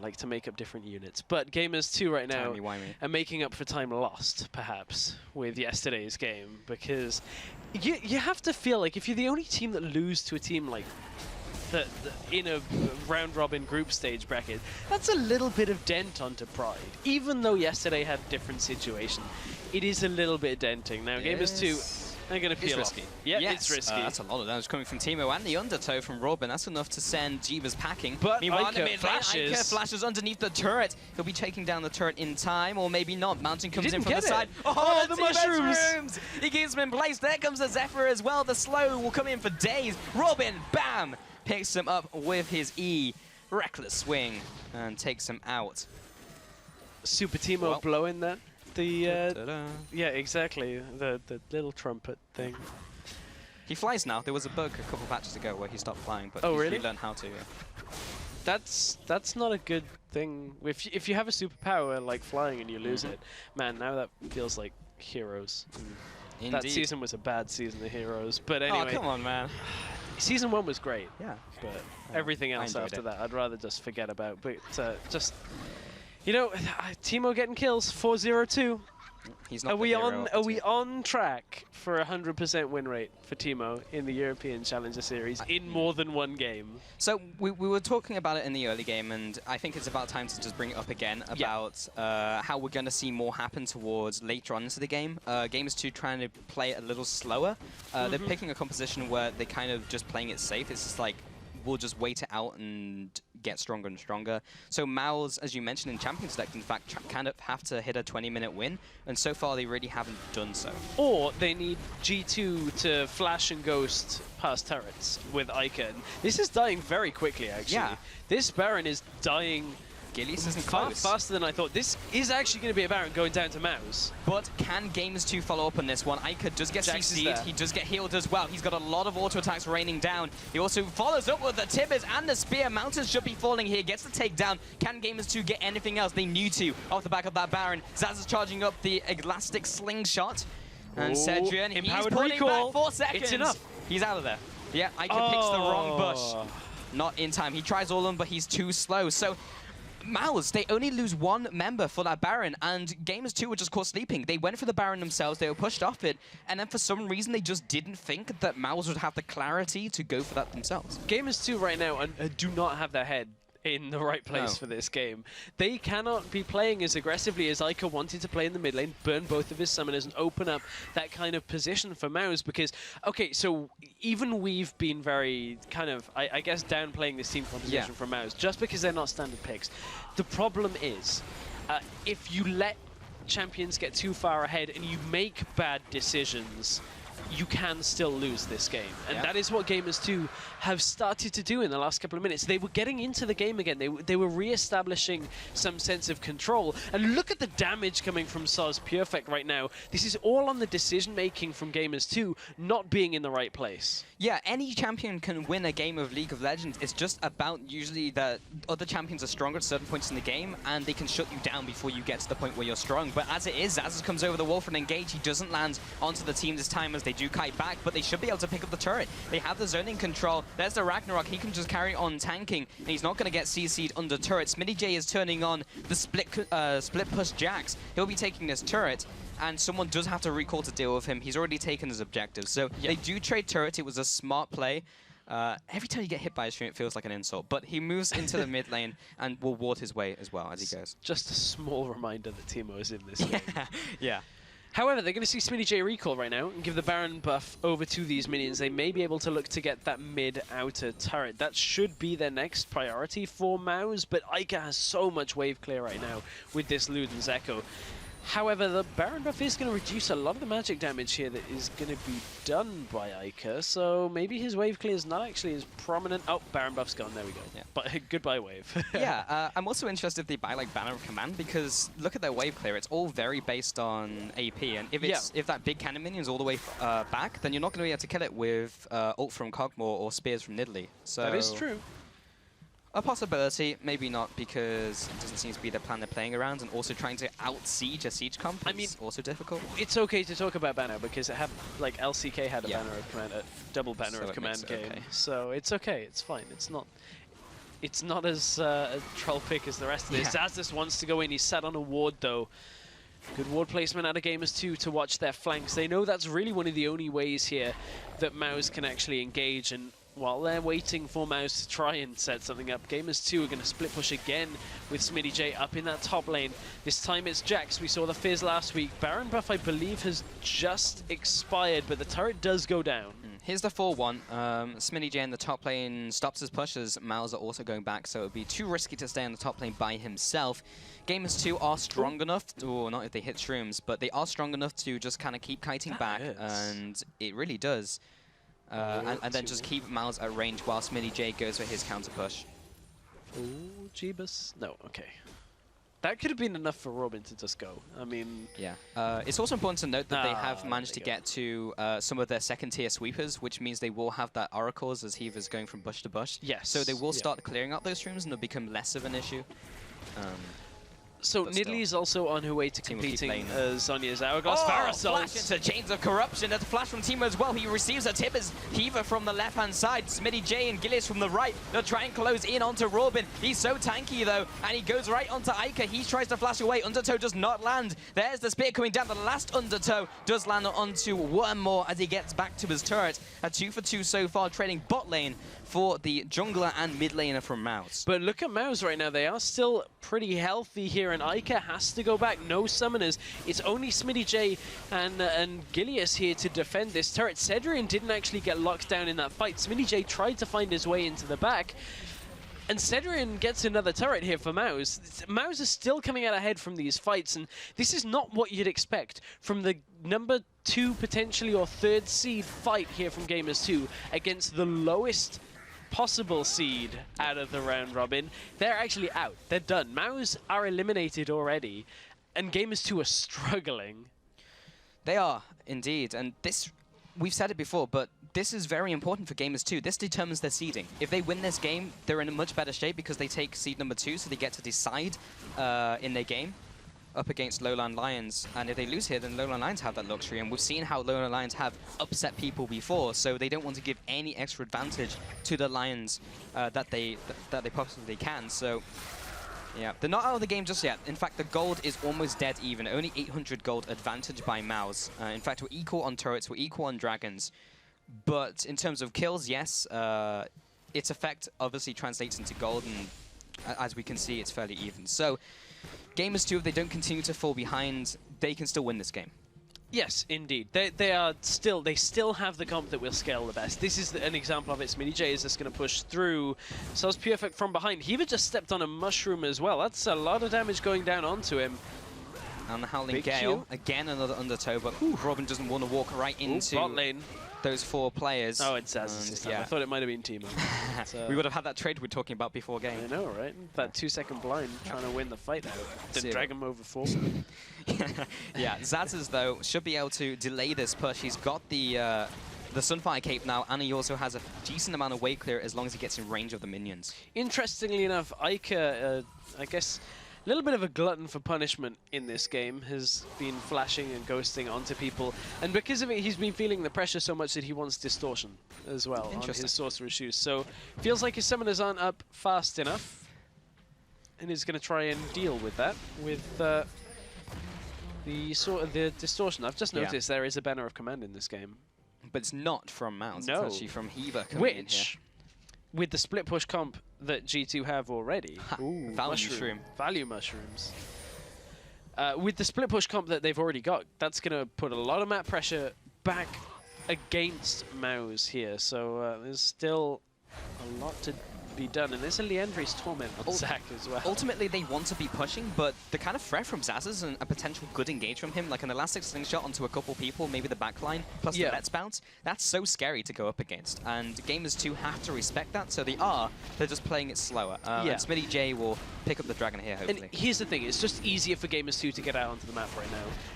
like to make up different units. But Gamers 2 right now are making up for time lost, perhaps, with yesterday's game, because you have to feel like if you're the only team that lose to a team like in a round-robin group stage bracket, that's a little bit of dent onto pride. Even though yesterday had a different situation, it is a little bit denting. Now, Gamers 2 are going to feel risky. Yeah, it's risky. That's a lot of damage coming from Teemo, and the Undertow from Robin. That's enough to send Jeebus packing. But meanwhile, Ica flashes underneath the turret. He'll be taking down the turret in time, or maybe not. Mountain comes in from the side. Oh, the mushrooms! He keeps him in place. There comes the Zephyr as well. The slow will come in for days. Robin, bam! Picks him up with his E. Reckless swing, and takes him out. Super Teemo blowing that. Yeah, exactly. The little trumpet thing. He flies now. There was a bug a couple patches ago where he stopped flying, but really? he learned how to. That's not a good thing. If you have a superpower like flying and you lose it, man, now that feels like Heroes. Indeed. That season was a bad season of Heroes, but anyway. Oh, come on, man. Season 1 was great. Yeah. But everything else after that, I'd rather just forget about. But just, You know, Teemo getting kills, 4-0-2. He's not Are we on track for 100% win rate for Teemo in the European Challenger Series in more than one game? So we were talking about it in the early game, and I think it's about time to just bring it up again about how we're going to see more happen towards later on into the game. Gamers 2 trying to play it a little slower. They're picking a composition where they're kind of just playing it safe. It's just like, we'll just wait it out and get stronger and stronger. So MOUZ, as you mentioned in Champions Select, in fact, kind of have to hit a 20-minute win, and so far they really haven't done so. Or they need G2 to flash and ghost past turrets with Icon. This is dying very quickly, actually. Yeah. This Baron is dying Gillies isn't far close. faster than I thought. This is actually going to be a Baron going down to MOUZ. But can Gamers 2 follow up on this one? Ica does get CC'd, he does get healed as well. He's got a lot of auto attacks raining down. He also follows up with the Tibbers and the Spear. Mountains should be falling here, gets the takedown. Can Gamers 2 get anything else? They need to off the back of that Baron. Zaz is charging up the Elastic Slingshot. And Cedrian, he's pulling back 4 seconds. It's enough. He's out of there. Yeah, Ica picks the wrong bush. Not in time. He tries all of them, but he's too slow. So MOUZ, they only lose one member for that Baron, and Gamers 2 were just caught sleeping. They went for the Baron themselves, they were pushed off it, and then for some reason they just didn't think that MOUZ would have the clarity to go for that themselves. Gamers 2 right now do not have their head in the right place for this game. They cannot be playing as aggressively as Ica wanted to play in the mid lane, burn both of his summoners and open up that kind of position for MOUZ, because, okay, so even we've been very kind of, I guess, downplaying this team composition from MOUZ just because they're not standard picks. The problem is, if you let champions get too far ahead and you make bad decisions, you can still lose this game. And that is what Gamers 2 have started to do in the last couple of minutes. They were getting into the game again. They were re-establishing some sense of control. And look at the damage coming from Soz Purefect right now. This is all on the decision-making from Gamers 2 not being in the right place. Yeah, any champion can win a game of League of Legends. It's just about usually that other champions are stronger at certain points in the game, and they can shut you down before you get to the point where you're strong. But as it is, Zaz comes over the wall for an engage. He doesn't land onto the team this time as they do kite back, but they should be able to pick up the turret. They have the zoning control. There's the Ragnarok. He can just carry on tanking, and he's not going to get CC'd under turret. Smitty J is turning on the split push Jax. He'll be taking this turret, and someone does have to recall to deal with him. He's already taken his objective. So they do trade turret. It was a smart play. Every time you get hit by a stream, it feels like an insult. But he moves into the mid lane and will ward his way as well as he goes. Just a small reminder that Teemo is in this game. Yeah. However, they're going to see Smitty J recall right now and give the Baron buff over to these minions. They may be able to look to get that mid-outer turret. That should be their next priority for MOUZ, but Ica has so much wave clear right now with this Luden's Echo. However, the Baron buff is going to reduce a lot of the magic damage here that is going to be done by Ica, so maybe his wave clear is not actually as prominent. Oh, Baron buff's gone, there we go. Yeah. But goodbye wave. Yeah, I'm also interested if they buy like Banner of Command, because look at their wave clear. It's all very based on AP, and if that big cannon minion is all the way back, then you're not going to be able to kill it with ult from Cogmore or spears from Nidalee. So that is true. A possibility, maybe not, because it doesn't seem to be the plan they're playing around, and also trying to out-siege a siege comp is also difficult. It's okay to talk about Banner, because it had, like, LCK had a Banner of Command, a double Banner of Command game. Okay. So it's okay, it's fine. It's not as a troll pick as the rest of this. Zaz wants to go in, he's sat on a ward though. Good ward placement out of Gamers 2 to watch their flanks. They know that's really one of the only ways here that MOUZ can actually engage, and while they're waiting for MOUZ to try and set something up, Gamers 2 are going to split push again with Smitty J up in that top lane. This time it's Jax. We saw the Fizz last week. Baron buff, I believe, has just expired, but the turret does go down. Here's the 4-1. Smitty J in the top lane stops his push as MOUZ are also going back, so it would be too risky to stay on the top lane by himself. Gamers 2 are strong enough, or not if they hit shrooms, but they are strong enough to just kind of keep kiting back, and it really does. And then just keep MOUZ at range while Smitty J goes for his counter push. Ooh, Jeebus. No, okay. That could have been enough for Robin to just go. I mean... Yeah. It's also important to note that they have managed to get to some of their second-tier sweepers, which means they will have that oracles as Heaver's going from bush to bush. Yes. So they will start clearing out those streams, and they'll become less of an issue. So but Nidalee is also on her way to Team will keep competing playing. as Sonya's Hourglass Flash Parasols. into Chains of Corruption. That's a flash from Timo as well. He receives a tip as Heaver from the left-hand side. Smitty J and Gillies from the right. They'll try and close in onto Robin. He's so tanky, though, and he goes right onto Ica. He tries to flash away. Undertow does not land. There's the spear coming down. The last Undertow does land onto Wormmore as he gets back to his turret. A 2 for 2 so far, trading bot lane for the jungler and mid laner from Mouse. But look at Mouse right now. They are still pretty healthy here, and Ica has to go back. No summoners. It's only Smitty J and Gilius here to defend this turret. Cedrian didn't actually get locked down in that fight. Smitty J tried to find his way into the back. And Cedrian gets another turret here for Mouse. Mouse is still coming out ahead from these fights, and this is not what you'd expect from the number 2, potentially, or 3rd seed fight here from Gamers 2 against the lowest possible seed out of the round robin. They're actually out. They're done. Mouse are eliminated already, and Gamers 2 are struggling. They are, indeed, and this, we've said it before, but this is very important for Gamers 2. This determines their seeding. If they win this game, they're in a much better shape because they take seed number 2, so they get to decide in their game up against Lowland Lions. And if they lose here, then Lowland Lions have that luxury, and we've seen how Lowland Lions have upset people before, so they don't want to give any extra advantage to the Lions that they possibly can. So yeah, they're not out of the game just yet. In fact, the gold is almost dead even. Only 800 gold advantage by Mouse. In fact, we're equal on turrets, we're equal on dragons. But in terms of kills, yes, its effect obviously translates into gold, and as we can see, it's fairly even. So Gamers 2, if they don't continue to fall behind, they can still win this game. Yes, indeed. They still have the comp that will scale the best. This is an example of it. Smitty J is just going to push through. So it's perfect from behind. Heaver just stepped on a mushroom as well. That's a lot of damage going down onto him. And the Howling Big Gale, Q. again another Undertow, but Robin doesn't want to walk right into bot lane. those 4 players. Oh, it's Zaz this time. yeah. I thought it might have been Timo. We would have had that trade we were talking about before game. I know, right? That 2-second blind trying to win the fight out. Then drag him over 4. Yeah, Zaz's, though, should be able to delay this push. He's got the Sunfire Cape now, and he also has a decent amount of wave clear as long as he gets in range of the minions. Interestingly enough, Ica, I guess, a little bit of a glutton for punishment in this game, has been flashing and ghosting onto people, and because of it, he's been feeling the pressure so much that he wants distortion as well on his sorcerer shoes. So feels like his summoners aren't up fast enough, and he's going to try and deal with that with the distortion. I've just noticed there is a banner of command in this game, but it's not from Mouse. No. It's actually from Heaver coming in here. With the split push comp that G2 have already. Ooh, mushroom. Value mushrooms. With the split push comp that they've already got, that's going to put a lot of map pressure back against Mouse here. So there's still a lot to be done. And there's a Leandri's Torment on Zac as well. Ultimately, they want to be pushing, but the kind of threat from Zaz's and a potential good engage from him, like an elastic slingshot onto a couple people, maybe the backline, plus the Let's Bounce, that's so scary to go up against. And Gamers 2 have to respect that, so they're just playing it slower. And Smitty J will pick up the dragon here, hopefully. And here's the thing, it's just easier for Gamers 2 to get out onto the map right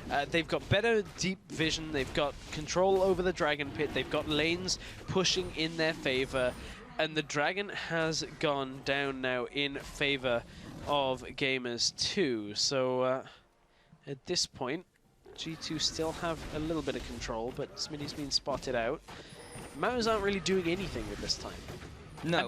now. They've got better deep vision, they've got control over the dragon pit, they've got lanes pushing in their favor, and the dragon has gone down now in favor of Gamers 2. So at this point, G2 still have a little bit of control, but Smitty's been spotted out. Mouse aren't really doing anything with this time. No, and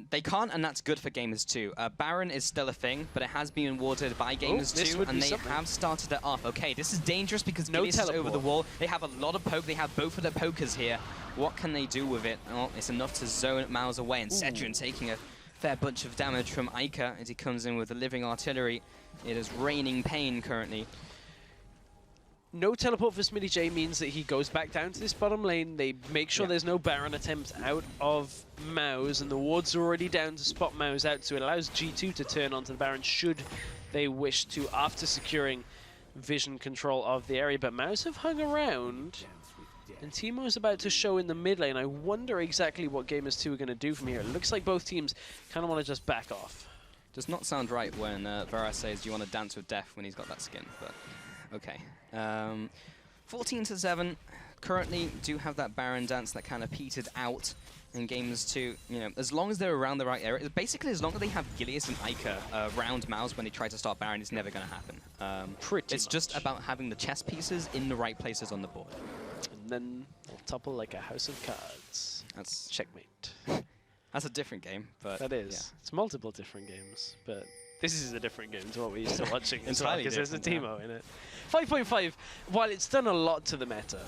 they can't. And that's good for Gamers 2. Baron is still a thing, but it has been awarded by Gamers 2, and they have started it off. Okay, this is dangerous because Gillies is over the wall. They have a lot of poke. They have both of their pokers here. What can they do with it? Oh, it's enough to zone Mouse away, and Cedrian taking a fair bunch of damage from Ica as he comes in with the living artillery. It is raining pain currently. No teleport for Smitty J means that he goes back down to this bottom lane. They make sure there's no Baron attempt out of Mouse, and the wards are already down to spot Mouse out, so it allows G2 to turn onto the Baron should they wish to after securing vision control of the area. But Mouse have hung around, and Timo is about to show in the mid lane. I wonder exactly what Gamers 2 are going to do from here. It looks like both teams kind of want to just back off. Does not sound right when Varus says, do you want to dance with death when he's got that skin, but okay. 14-7, currently do have that Baron dance that kind of petered out in games 2. You know, as long as they're around the right area, basically as long as they have Gilius and Ica around Mouse when they try to start Baron, it's never going to happen. It's just about having the chess pieces in the right places on the board. And then they'll topple like a house of cards. That's checkmate. That's a different game, but that is. Yeah. It's multiple different games, but this is a different game to what we used to watching as well, Entirely because there's a different, Teemo in it. 5.5, while it's done a lot to the meta,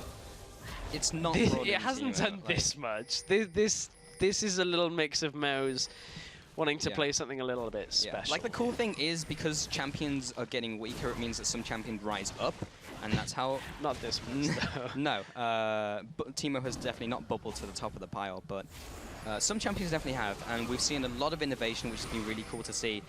it's not. it hasn't done this much. This is a little mix of Mao's wanting to play something a little bit special. Like the cool thing is, because champions are getting weaker, it means that some champions rise up, and that's how. Not this one. No, Teemo has definitely not bubbled to the top of the pile, but some champions definitely have, and we've seen a lot of innovation, which has been really cool to see.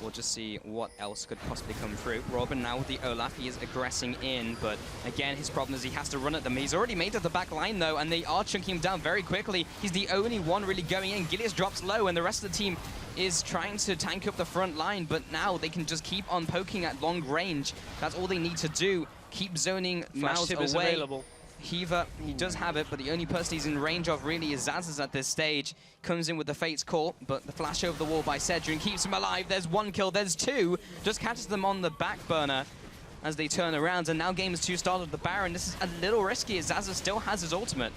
We'll just see what else could possibly come through. Robin now with the Olaf, he is aggressing in, but again, his problem is he has to run at them. He's already made it to the back line though, and they are chunking him down very quickly. He's the only one really going in. Gilius drops low, and the rest of the team is trying to tank up the front line, but now they can just keep on poking at long range. That's all they need to do. Keep zoning Mouse away. Available. Hiva, he does have it, but the only person he's in range of really is Zazas at this stage. Comes in with the Fate's Call, but the flash over the wall by Cedric keeps him alive. There's 1 kill, there's 2. Just catches them on the back burner as they turn around, and now Games 2 started the Baron. This is a little risky as Zazas still has his ultimate.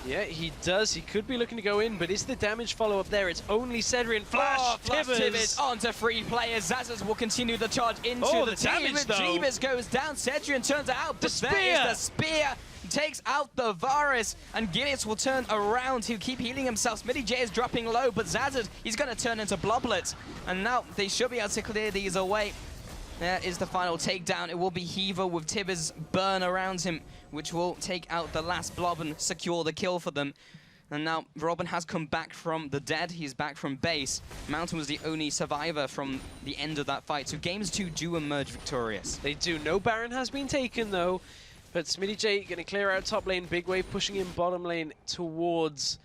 Yeah, he does. He could be looking to go in, but is the damage follow-up there? It's only Cedric. Flash Tibbers onto 3 players. Zazas will continue the charge into the team. Jeebus goes down. Cedric turns out, but there is the spear. Takes out the Varus, and Gilius will turn around. He'll keep healing himself. Smitty J is dropping low, but Zazas, he's going to turn into Bloblet. And now they should be able to clear these away. There is the final takedown. It will be Hiva with Tibbers burn around him, which will take out the last blob and secure the kill for them. And now Robin has come back from the dead. He's back from base. Mountain was the only survivor from the end of that fight. So Games 2 do emerge victorious. They do. No Baron has been taken, though. But Smitty J going to clear out top lane. Big Wave pushing in bottom lane towards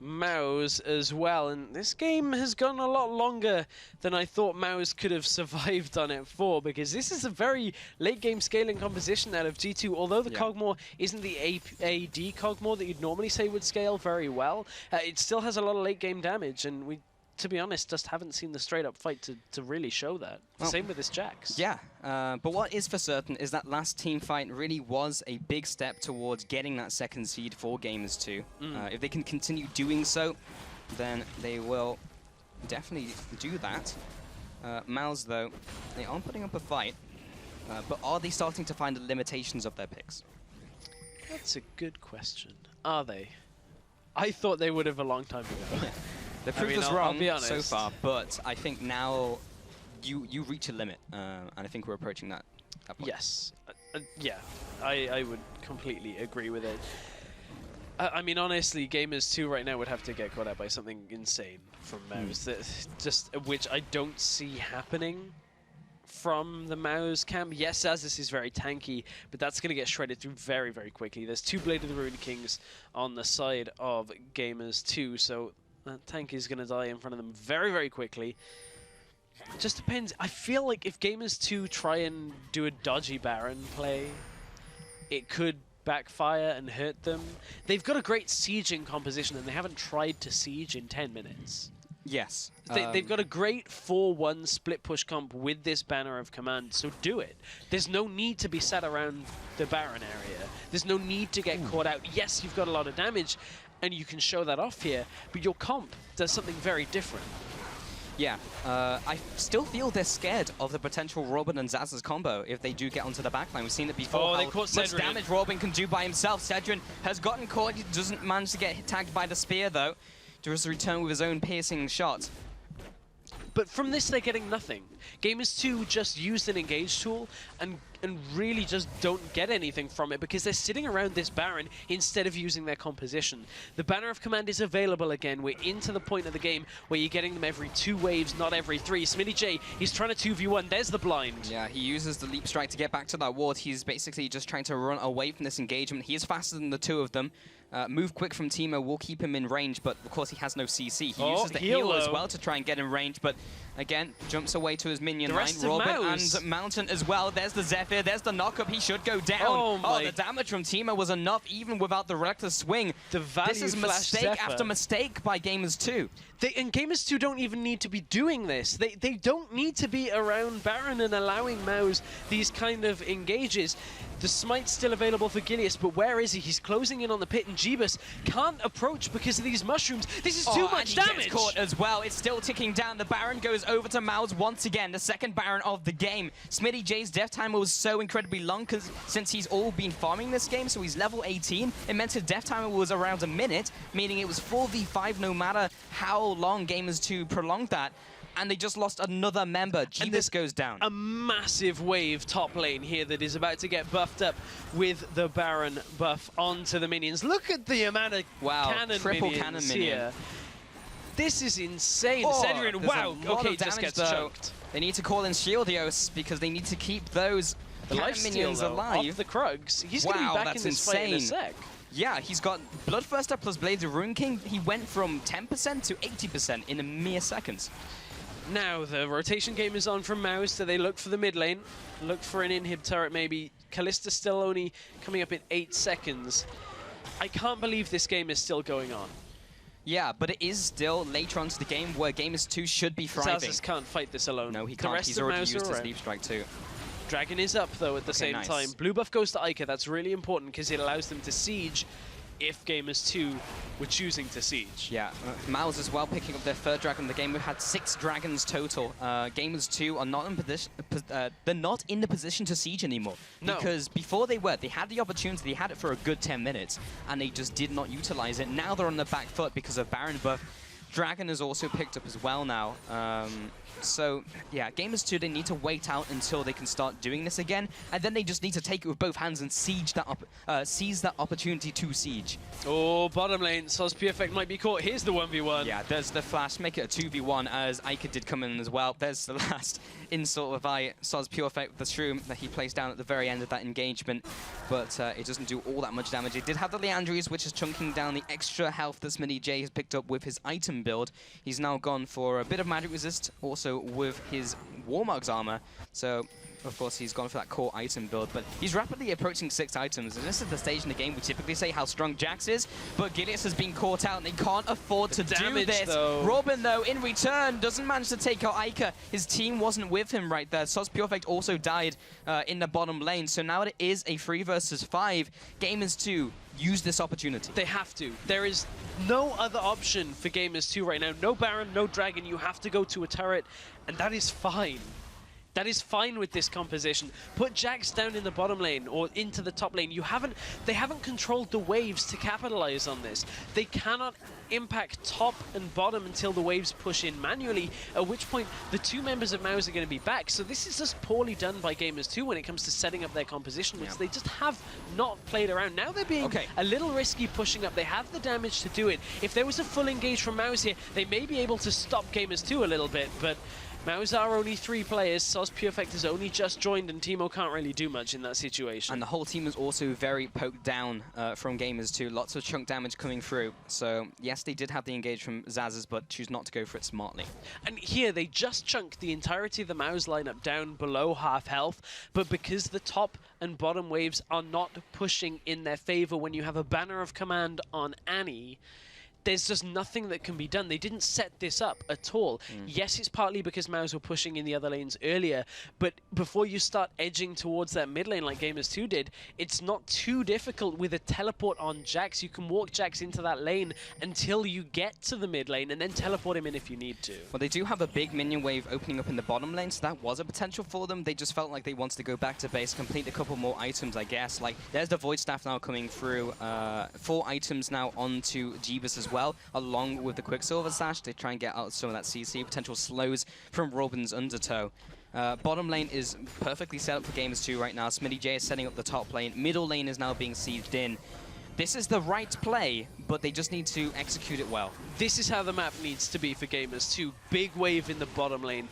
Maus as well. And this game has gone a lot longer than I thought Maus could have survived on it for, because this is a very late game scaling composition out of G2. Although the Cogmore isn't the AD Cogmore that you'd normally say would scale very well, it still has a lot of late game damage, and we, to be honest, just haven't seen the straight up fight to really show that. Well, same with this Jax. Yeah, but what is for certain is that last team fight really was a big step towards getting that second seed for Games 2. If they can continue doing so, then they will definitely do that. Mouse, though, they aren't putting up a fight, but are they starting to find the limitations of their picks? That's a good question. Are they? I thought they would have a long time ago. They proved us wrong so far, but I think now you reach a limit, and I think we're approaching that point. Yes. Yeah, I would completely agree with it. I mean, honestly, Gamers 2 right now would have to get caught out by something insane from Maus, just which I don't see happening from the Maus camp. Yes, Zazas is very tanky, but that's going to get shredded through very, very quickly. There's 2 Blade of the Rune Kings on the side of Gamers 2, so that tank is going to die in front of them very, very quickly. It just depends. I feel like if Gamers 2 try and do a dodgy Baron play, it could backfire and hurt them. They've got a great sieging composition, and they haven't tried to siege in 10 minutes. Yes. They've got a great 4-1 split push comp with this Banner of Command, so do it. There's no need to be sat around the Baron area. There's no need to get caught out. Yes, you've got a lot of damage, and you can show that off here, but your comp does something very different. Yeah, I still feel they're scared of the potential Robin and Zaz's combo if they do get onto the backline. We've seen it before. Oh, they caught Cedric. Much damage Robin can do by himself. Cedric has gotten caught. He doesn't manage to get tagged by the spear, though. Just return with his own piercing shot. But from this, they're getting nothing. Gamers 2 just used an engage tool and really just don't get anything from it because they're sitting around this Baron instead of using their composition. The Banner of Command is available again. We're into the point of the game where you're getting them every 2 waves, not every 3. Smitty J, he's trying to 2v1. There's the blind. Yeah, he uses the leap strike to get back to that ward. He's basically just trying to run away from this engagement. He is faster than the 2 of them. Move quick from Teemo will keep him in range, but of course he has no CC. He Oh, uses the heal heal as though. well to try and get in range, but again, jumps away to his minion The line. rest of Robin Mouse. and Mountain as well. There's the Zephyr, there's the knockup. He should go down. Oh, the damage from Teemo was enough even without the reckless swing. The value This is flash mistake Zephyr. after mistake by Gamers 2. And Gamers 2 don't even need to be doing this. They don't need to be around Baron and allowing Mouse these kind of engages. The smite's still available for Gilius, but where is he? He's closing in on the pit, and Jeebus can't approach because of these mushrooms. This is too much and he damage! gets caught as well. It's still ticking down. The Baron goes over to Mouse once again, the second Baron of the game. Smitty J's death timer was so incredibly long since he's all been farming this game, so he's level 18. It meant his death timer was around a minute, meaning it was 4v5 no matter how long Gamers 2 prolonged that. And they just lost another member. Jeebus goes down. A massive wave top lane here that is about to get buffed up with the Baron buff onto the minions. Look at the amount of triple cannon minion here. This is insane. Oh, Cedric, wow, okay, just gets choked. They need to call in Shieldios because they need to keep those cannon minions alive. Off the Krugs. He's going to be back in this fight in a sec. Yeah, he's got Bloodthirster plus Blades of Rune King. He went from 10% to 80% in a mere seconds. Now the rotation game is on from Mouse, so they look for the mid lane, look for an inhib turret maybe. Kalista still only coming up in 8 seconds. I can't believe this game is still going on. Yeah, but it is still later on to the game where Gamers 2 should be thriving. Zazas can't fight this alone. No, he The can't. rest He's of already Mouse used are his around. Leap Strike too. Dragon is up though at the same nice. time. Blue buff goes to Ica, that's really important because it allows them to siege if Gamers 2 were choosing to siege. Yeah, Mouse as well picking up their third dragon of the game. We've had 6 dragons total. Gamers 2 are not in position. They're not in the position to siege anymore. No. Because before they were, they had the opportunity. They had it for a good 10 minutes, and they just did not utilize it. Now they're on the back foot because of Baron buff. Dragon is also picked up as well now. So, yeah, Gamers 2, they need to wait out until they can start doing this again, and then they just need to take it with both hands and siege that seize that opportunity to siege. Oh, bottom lane, Sospi Effect might be caught. Here's the 1v1. Yeah, there's the flash, make it a 2v1 as Ica did come in as well. There's the last insult of Soz Pure Effect with the shroom that he placed down at the very end of that engagement, but it doesn't do all that much damage. It did have the Leandries, which is chunking down the extra health that Smitty J has picked up with his item build. He's now gone for a bit of magic resist, also with his Warmog's armor. So, of course, he's gone for that core item build, but he's rapidly approaching 6 items, and this is the stage in the game we typically say how strong Jax is, but Gilius has been caught out, and they can't afford to do this. Though. Robin, though, in return, doesn't manage to take out Ica. His team wasn't with him right there. Soz Pure Effect also died in the bottom lane, so now it is a 3 versus 5. Gamers 2 use this opportunity. They have to. There is no other option for Gamers 2 right now. No Baron, no Dragon. You have to go to a turret, and that is fine. That is fine with this composition. Put Jax down in the bottom lane or into the top lane. They haven't controlled the waves to capitalize on this. They cannot impact top and bottom until the waves push in manually, at which point the 2 members of Mouse are going to be back. So this is just poorly done by Gamers 2 when it comes to setting up their composition, which they just have not played around. Now they're being a little risky pushing up. They have the damage to do it. If there was a full engage from Mouse here, they may be able to stop Gamers 2 a little bit, but Mouse are only 3 players. Soz Pure Effect has only just joined, and Teemo can't really do much in that situation. And the whole team is also very poked down from Gamers 2. Lots of chunk damage coming through. So, yes, they did have the engage from Zazas, but choose not to go for it smartly. And here, they just chunked the entirety of the Mouse lineup down below half health, but because the top and bottom waves are not pushing in their favor when you have a banner of command on Annie, there's just nothing that can be done. They didn't set this up at all. Yes, it's partly because Mouse were pushing in the other lanes earlier, but before you start edging towards that mid lane like Gamers 2 did, it's not too difficult with a teleport on Jax. You can walk Jax into that lane until you get to the mid lane and then teleport him in if you need to. Well, they do have a big minion wave opening up in the bottom lane, so that was a potential for them. They just felt like they wanted to go back to base, complete a couple more items, I guess. Like, there's the Void Staff now coming through. 4 items now onto Jeebus as well, along with the Quicksilver Sash. They try and get out some of that CC, potential slows from Robin's Undertow. Bottom lane is perfectly set up for Gamers 2 right now. Smitty J is setting up the top lane. Middle lane is now being sieged in. This is the right play, but they just need to execute it well. This is how the map needs to be for Gamers 2. Big wave in the bottom lane.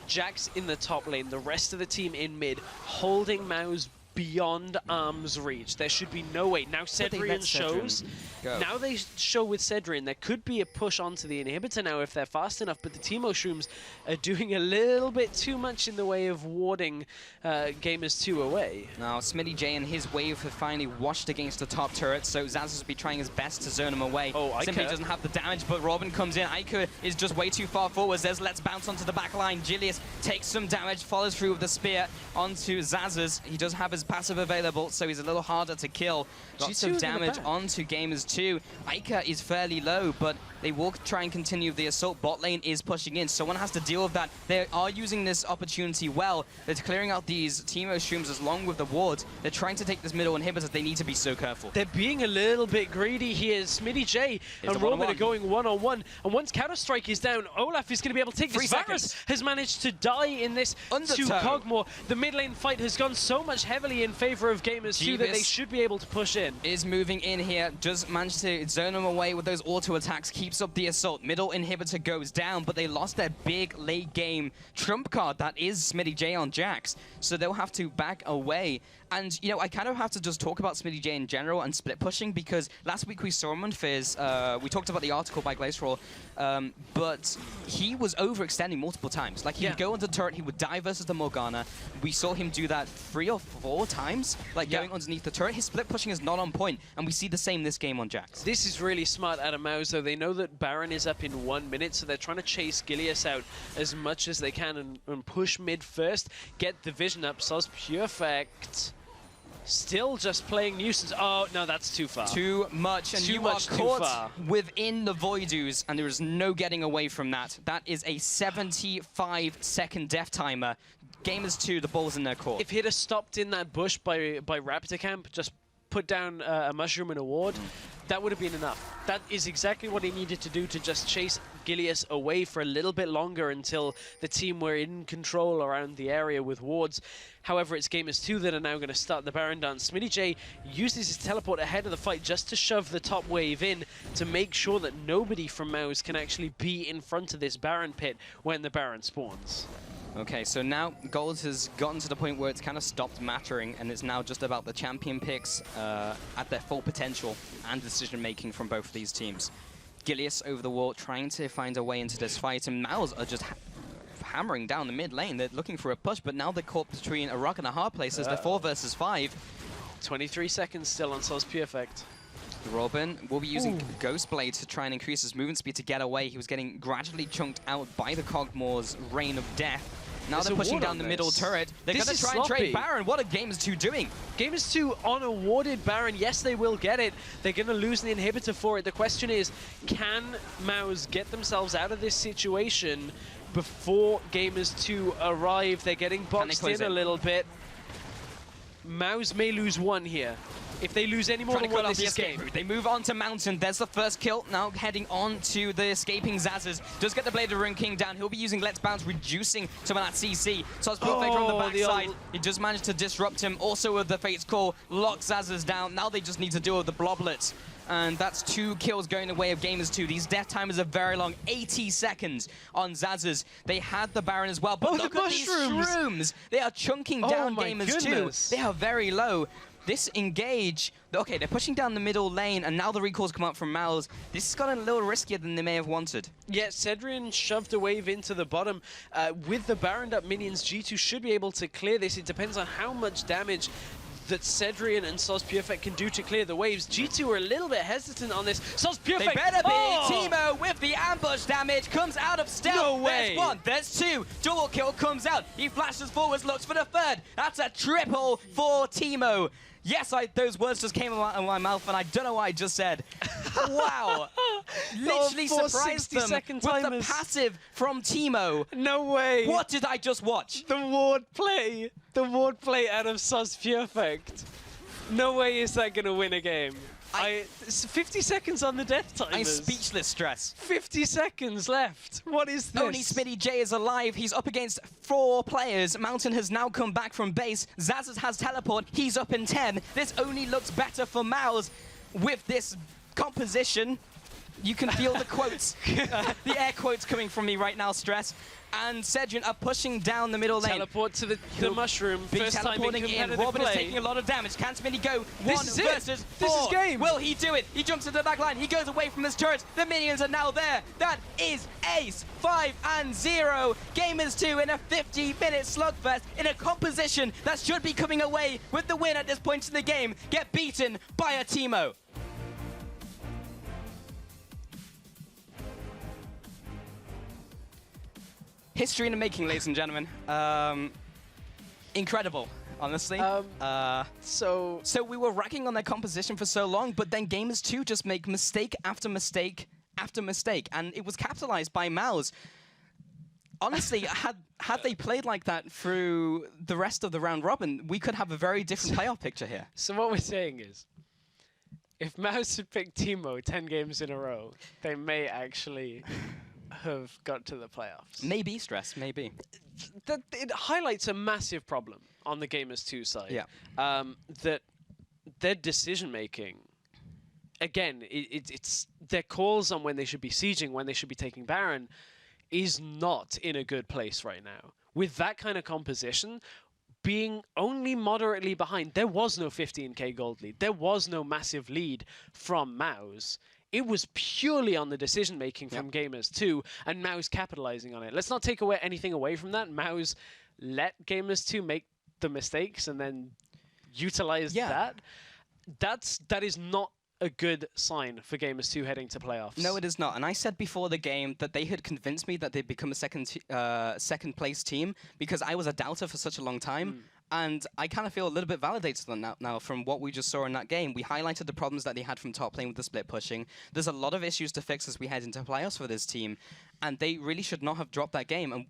Jax in the top lane, the rest of the team in mid, holding Mao's beyond arm's reach. There should be no way. Now Cedrian shows. Now they show with Cedrian there could be a push onto the inhibitor now if they're fast enough, but the Teemo Shrooms are doing a little bit too much in the way of warding Gamers 2 away. Now Smitty J and his wave have finally washed against the top turret, so Zaz will be trying his best to zone him away. Oh, Simply doesn't have the damage, but Robin comes in. Iker is just way too far forwards. There's Let's Bounce onto the back line. Julius takes some damage, follows through with the spear onto Zaz's. He does have his passive available, so he's a little harder to kill. Lots of damage onto Gamers 2. Iker is fairly low, but they will try and continue the assault. Bot lane is pushing in. Someone has to deal with that. They are using this opportunity well. They're clearing out these Teemo Shrooms along with the wards. They're trying to take this middle inhibitor. They need to be so careful. They're being a little bit greedy here. Smitty J and Robin are going one-on-one. And once Counter-Strike is down, Olaf is going to be able to take this. Varus has managed to die in this to Cogmore. The mid lane fight has gone so much heavily in favor of Gamers 2 that they should be able to push in. Is moving in here. Just managed to zone them away with those auto attacks. Keeps up the assault. Middle inhibitor goes down, but they lost their big late game trump card. That is Smitty J on Jax. So they'll have to back away. And, you know, I kind of have to just talk about Smitty J in general and split pushing, because last week we saw him on Fizz. We talked about the article by Glacial, but he was overextending multiple times. Like, he would go on the turret, he would die versus the Morgana. We saw him do that 3 or 4 times, like going underneath the turret. His split pushing is not on point, and we see the same this game on Jax. This is really smart out of Mouse, though. They know that Baron is up in 1 minute, so they're trying to chase Gilius out as much as they can and push mid first, get the vision up. Soz Perfect still just playing nuisance. Oh, no, that's too far. Too much, and you are caught within the Voidoos, and there is no getting away from that. That is a 75-second death timer. Gamers 2, the ball's in their court. If he'd have stopped in that bush by Raptor Camp, just put down a mushroom and a ward, that would have been enough. That is exactly what he needed to do, to just chase Gilius away for a little bit longer until the team were in control around the area with wards. However, it's Gamers 2 that are now going to start the Baron dance. Smitty J uses his teleport ahead of the fight just to shove the top wave in to make sure that nobody from Mouse can actually be in front of this Baron pit when the Baron spawns. Okay, so now Gold has gotten to the point where it's kind of stopped mattering, and it's now just about the champion picks at their full potential and decision-making from both of these teams. Gilius over the wall, trying to find a way into this fight, and Mouse are just hammering down the mid lane. They're looking for a push, but now they're caught between a rock and a hard place as they're 4 versus 5. 23 seconds still on Soz Perfect. Robin will be using Ghost Blade to try and increase his movement speed to get away. He was getting gradually chunked out by the Cogmore's Rain of Death. Now they're pushing down the middle turret. They're going to try and trade Baron. What are Gamers 2 doing? Gamers 2 on a warded Baron. Yes, they will get it. They're going to lose the inhibitor for it. The question is, can Mouse get themselves out of this situation before Gamers 2 arrive? They're getting boxed in a little bit. Mouse may lose one here. If they lose any more than one, this is game. They move on to Mountain. There's the first kill. Now heading on to the escaping Zazas. Does get the Blade of the Rune King down. He'll be using Let's Bounce, reducing some of that CC. So it's perfect from the backside. He just managed to disrupt him. Also with the Fate's Call, lock Zazas down. Now they just need to deal with the Bloblets. And that's 2 kills going the way of Gamers 2. These death timers are very long, 80 seconds on Zazas. They had the Baron as well, but look at these shrooms. They are chunking down Gamers 2. They are very low. This engage, okay, they're pushing down the middle lane, and now the recalls come up from Mouse. This has gotten a little riskier than they may have wanted. Yeah, Cedrian shoved a wave into the bottom. With the Baron up minions, G2 should be able to clear this. It depends on how much damage that Cedrian and Soz Perfect can do to clear the waves. G2 are a little bit hesitant on this. Soz Perfect! They better be! Teemo with the ambush damage comes out of stealth. No way! There's 1, there's 2. Dual kill comes out. He flashes forwards, looks for the 3rd. That's a triple for Teemo. Yes, those words just came out of my mouth, and I don't know what I just said. Wow. Literally surprised them with the passive from Teemo. No way. What did I just watch? The ward play. The ward play out of Soz Perfect. No way is that going to win a game. It's 50 seconds on the death timers. I'm speechless, Stress. 50 seconds left. What is this? Only Smitty J is alive. He's up against 4 players. Mountain has now come back from base. Zazas has teleport. He's up in 10. This only looks better for Mouse with this composition. You can feel the quotes, the air quotes coming from me right now, Stress. And Sedgwick are pushing down the middle lane. Teleport to the mushroom. First time in competitive Robin play. is taking a lot of damage. Can Smitty go This one is it. versus four? This is game. Will he do it? He jumps into the back line. He goes away from his turrets. The minions are now there. That is ace. 5-0. Gamers 2 in a 50-minute slugfest in a composition that should be coming away with the win at this point in the game. Get beaten by a Teemo. History in the making, ladies and gentlemen. Incredible, honestly. So we were racking on their composition for so long, but then Gamers 2 just make mistake after mistake after mistake, and it was capitalized by Mouse. Honestly, had they played like that through the rest of the round robin, we could have a very different playoff picture here. So what we're saying is, if Mouse had picked Teemo 10 games in a row, they may actually have got to the playoffs. Maybe, Stress, maybe. It highlights a massive problem on the Gamers 2 side. Yeah. That their decision-making, again, it's their calls on when they should be sieging, when they should be taking Baron, is not in a good place right now. With that kind of composition, being only moderately behind, there was no 15k gold lead. There was no massive lead from Mouse. It was purely on the decision-making from Gamers 2, and Mouse capitalizing on it. Let's not take anything away from that. Mouse let Gamers 2 make the mistakes and then utilize that. That is not a good sign for Gamers 2 heading to playoffs. No, it is not. And I said before the game that they had convinced me that they'd become a second place team because I was a doubter for such a long time. And I kind of feel a little bit validated on that now from what we just saw in that game. We highlighted the problems that they had from top lane with the split pushing. There's a lot of issues to fix as we head into playoffs for this team. And they really should not have dropped that game. And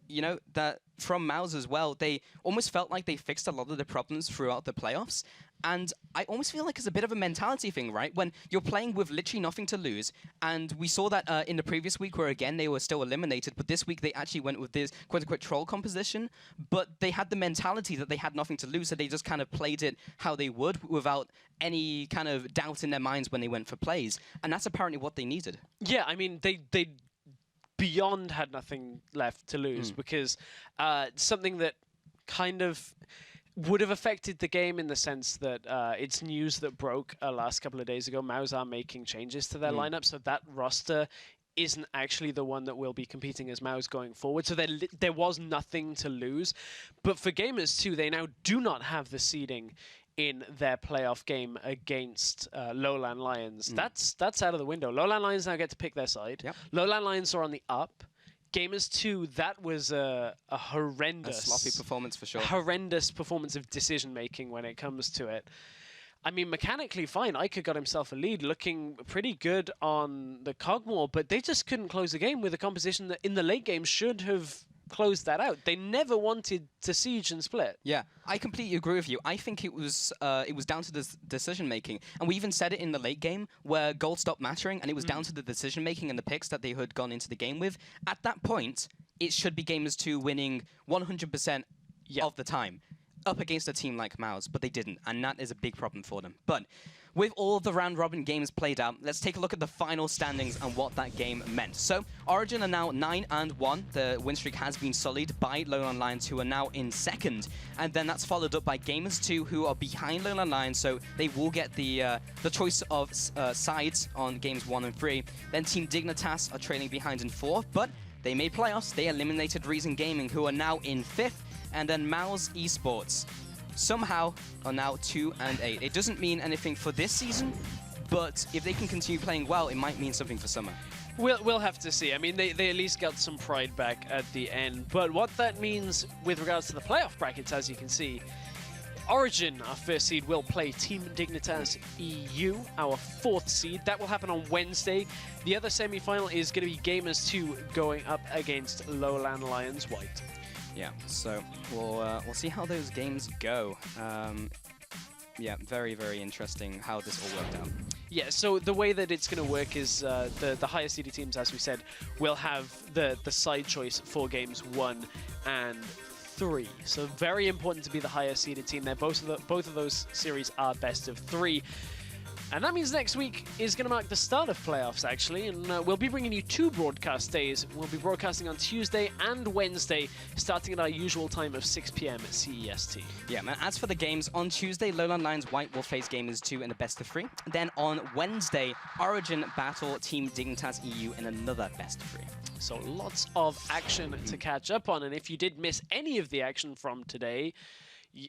you know, that from Mouse as well, they almost felt like they fixed a lot of the problems throughout the playoffs. And I almost feel like it's a bit of a mentality thing, right? When you're playing with literally nothing to lose, and we saw that in the previous week where, again, they were still eliminated, but this week they actually went with this quote-unquote troll composition, but they had the mentality that they had nothing to lose, so they just kind of played it how they would without any kind of doubt in their minds when they went for plays. And that's apparently what they needed. Yeah, I mean, they beyond had nothing left to lose because something that kind of would have affected the game in the sense that it's news that broke last couple of days ago. Mouse are making changes to their lineup, so that roster isn't actually the one that will be competing as Mouse going forward. So there was nothing to lose. But for Gamers 2, they now do not have the seeding in their playoff game against Lowland Lions. That's out of the window. Lowland Lions now get to pick their side. Yep. Lowland Lions are on the up. Gamers 2, that was a horrendous... A sloppy performance for sure. Horrendous performance of decision-making when it comes to it. I mean, mechanically fine. Ica got himself a lead, looking pretty good on the Cogmore, but they just couldn't close the game with a composition that in the late game should have closed that out. They never wanted to siege and split. Yeah, I completely agree with you. I think it was down to the decision making, and we even said it in the late game where gold stopped mattering, and it was down to the decision making and the picks that they had gone into the game with. At that point, it should be Gamers 2 winning 100% of the time up against a team like Mouse, but they didn't, and that is a big problem for them. But with all the round-robin games played out, let's take a look at the final standings and what that game meant. So, Origin are now 9-1. The win streak has been sullied by Lowland Lions, who are now in second. And then that's followed up by Gamers 2, who are behind Lowland Lions, so they will get the choice of sides on games 1 and 3. Then Team Dignitas are trailing behind in 4th, but they made playoffs. They eliminated Reason Gaming, who are now in 5th. And then Mal's Esports somehow are now 2-8. It doesn't mean anything for this season, but if they can continue playing well, it might mean something for summer. We'll have to see. I mean, they at least got some pride back at the end. But what that means with regards to the playoff brackets, as you can see, Origin, our first seed, will play Team Dignitas EU, our 4th seed. That will happen on Wednesday. The other semi-final is going to be Gamers 2 going up against Lowland Lions White. Yeah, so we'll see how those games go. Yeah, very, very interesting how this all worked out. Yeah, so the way that it's going to work is the higher seeded teams, as we said, will have the side choice for games 1 and 3. So very important to be the higher seeded team there. Both of those series are best of 3. And that means next week is going to mark the start of playoffs, actually, and we'll be bringing you 2 broadcast days. We'll be broadcasting on Tuesday and Wednesday, starting at our usual time of 6 p.m. at CEST. Yeah, man. As for the games, on Tuesday, Lowland Lions White will face Gamers 2 in a best-of-3. Then on Wednesday, Origin battle Team Dignitas EU in another best-of-3. So lots of action to catch up on, and if you did miss any of the action from today,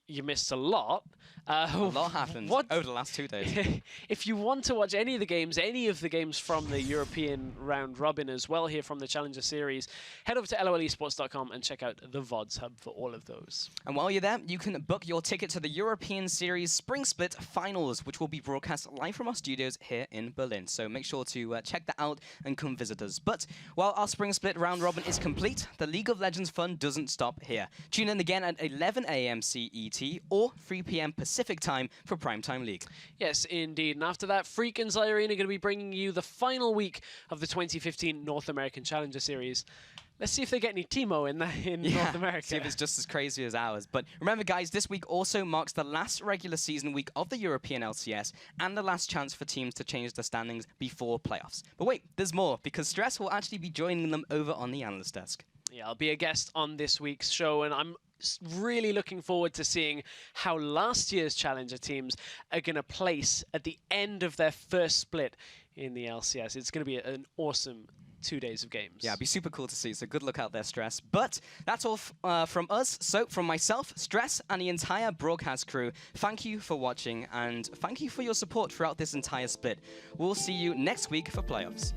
you missed a lot. A lot happened over the last 2 days. If you want to watch any of the games from the European round robin as well here from the Challenger Series, head over to lolesports.com and check out the VODs hub for all of those. And while you're there, you can book your ticket to the European Series Spring Split Finals, which will be broadcast live from our studios here in Berlin. So make sure to check that out and come visit us. But while our Spring Split round robin is complete, the League of Legends fun doesn't stop here. Tune in again at 11 a.m. CET or 3 p.m. Pacific time for Primetime League. Yes, indeed. And after that, Freak and Zyrene are going to be bringing you the final week of the 2015 North American Challenger Series. Let's see if they get any Teemo in North America. See if it's just as crazy as ours. But remember, guys, this week also marks the last regular season week of the European LCS and the last chance for teams to change the standings before playoffs. But wait, there's more, because Stress will actually be joining them over on the analyst desk. Yeah, I'll be a guest on this week's show, and I'm really looking forward to seeing how last year's Challenger teams are going to place at the end of their first split in the LCS. It's going to be an awesome 2 days of games. Yeah, it'd be super cool to see, so good luck out there, Stress. But that's all from us. So from myself, Stress, and the entire broadcast crew, thank you for watching, and thank you for your support throughout this entire split. We'll see you next week for playoffs.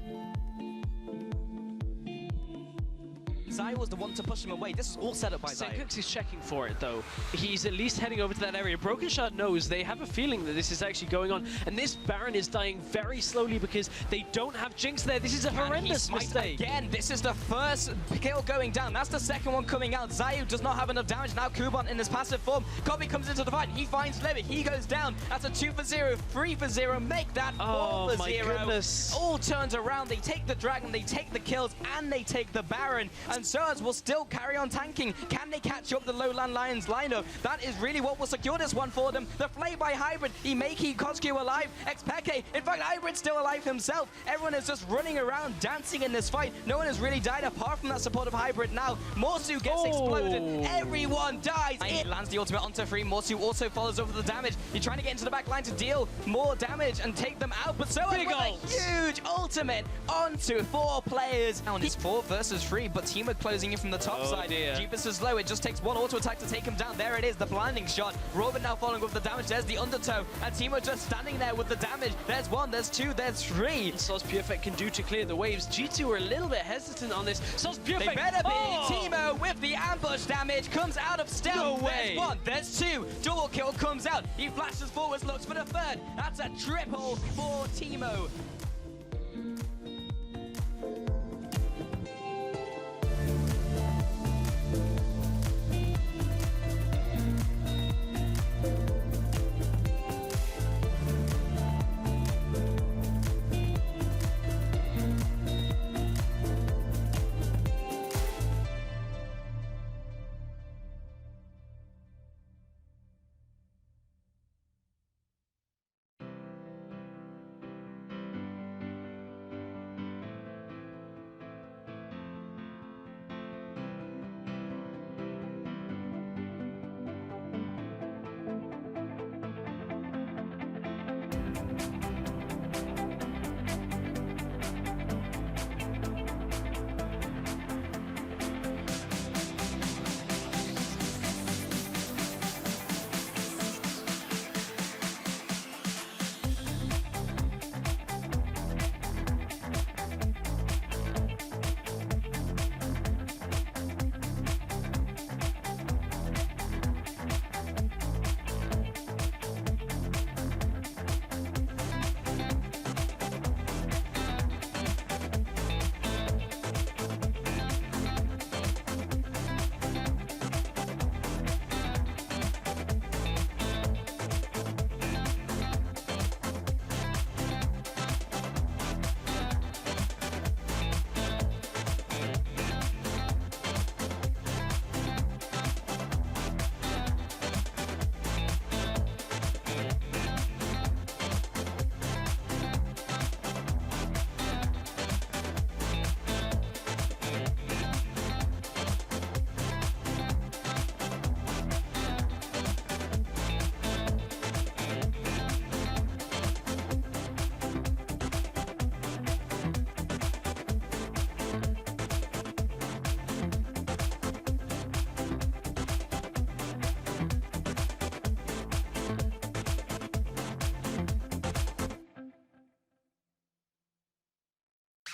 Zai was the one to push him away. This was all set up by Zai. Cooks is checking for it, though. He's at least heading over to that area. Broken Shot knows they have a feeling that this is actually going on, and this Baron is dying very slowly because they don't have Jinx there. This is a horrendous mistake. Again, this is the first kill going down. That's the second one coming out. Zayu does not have enough damage. Now Kuban in his passive form. Kobe comes into the fight. He finds Levy. He goes down. That's a 2 for 0, 3 for 0. Make that 4 for 0. My goodness. All turns around. They take the Dragon, they take the kills, and they take the Baron. And Surge will still carry on tanking. Can they catch up the Lowland Lions lineup? That is really what will secure this one for them. The play by Hybrid. He may keep Koskyu alive. Xpeke. In fact, Hybrid's still alive himself. Everyone is just running around, dancing in this fight. No one has really died apart from that support of Hybrid now. Morsu gets exploded. Everyone dies. And he lands the ultimate onto Free. Morsu also follows over the damage. He's trying to get into the back line to deal more damage and take them out. But so with a huge ultimate onto 4 players. Now it's 4 versus 3, but Teemo closing in from the top side. Jeepus is low. It just takes 1 auto attack to take him down. There it is, the blinding shot. Robin now following with the damage. There's the undertow. And Teemo just standing there with the damage. There's 1, there's 2, there's 3. Sauce Perfect can do to clear the waves. G2 are a little bit hesitant on this. Sauce Perfect. They better be. Teemo with the ambush damage comes out of stealth. No way. There's 1, there's 2. Double kill comes out. He flashes forwards, looks for the 3rd. That's a triple for Teemo.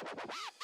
Bye.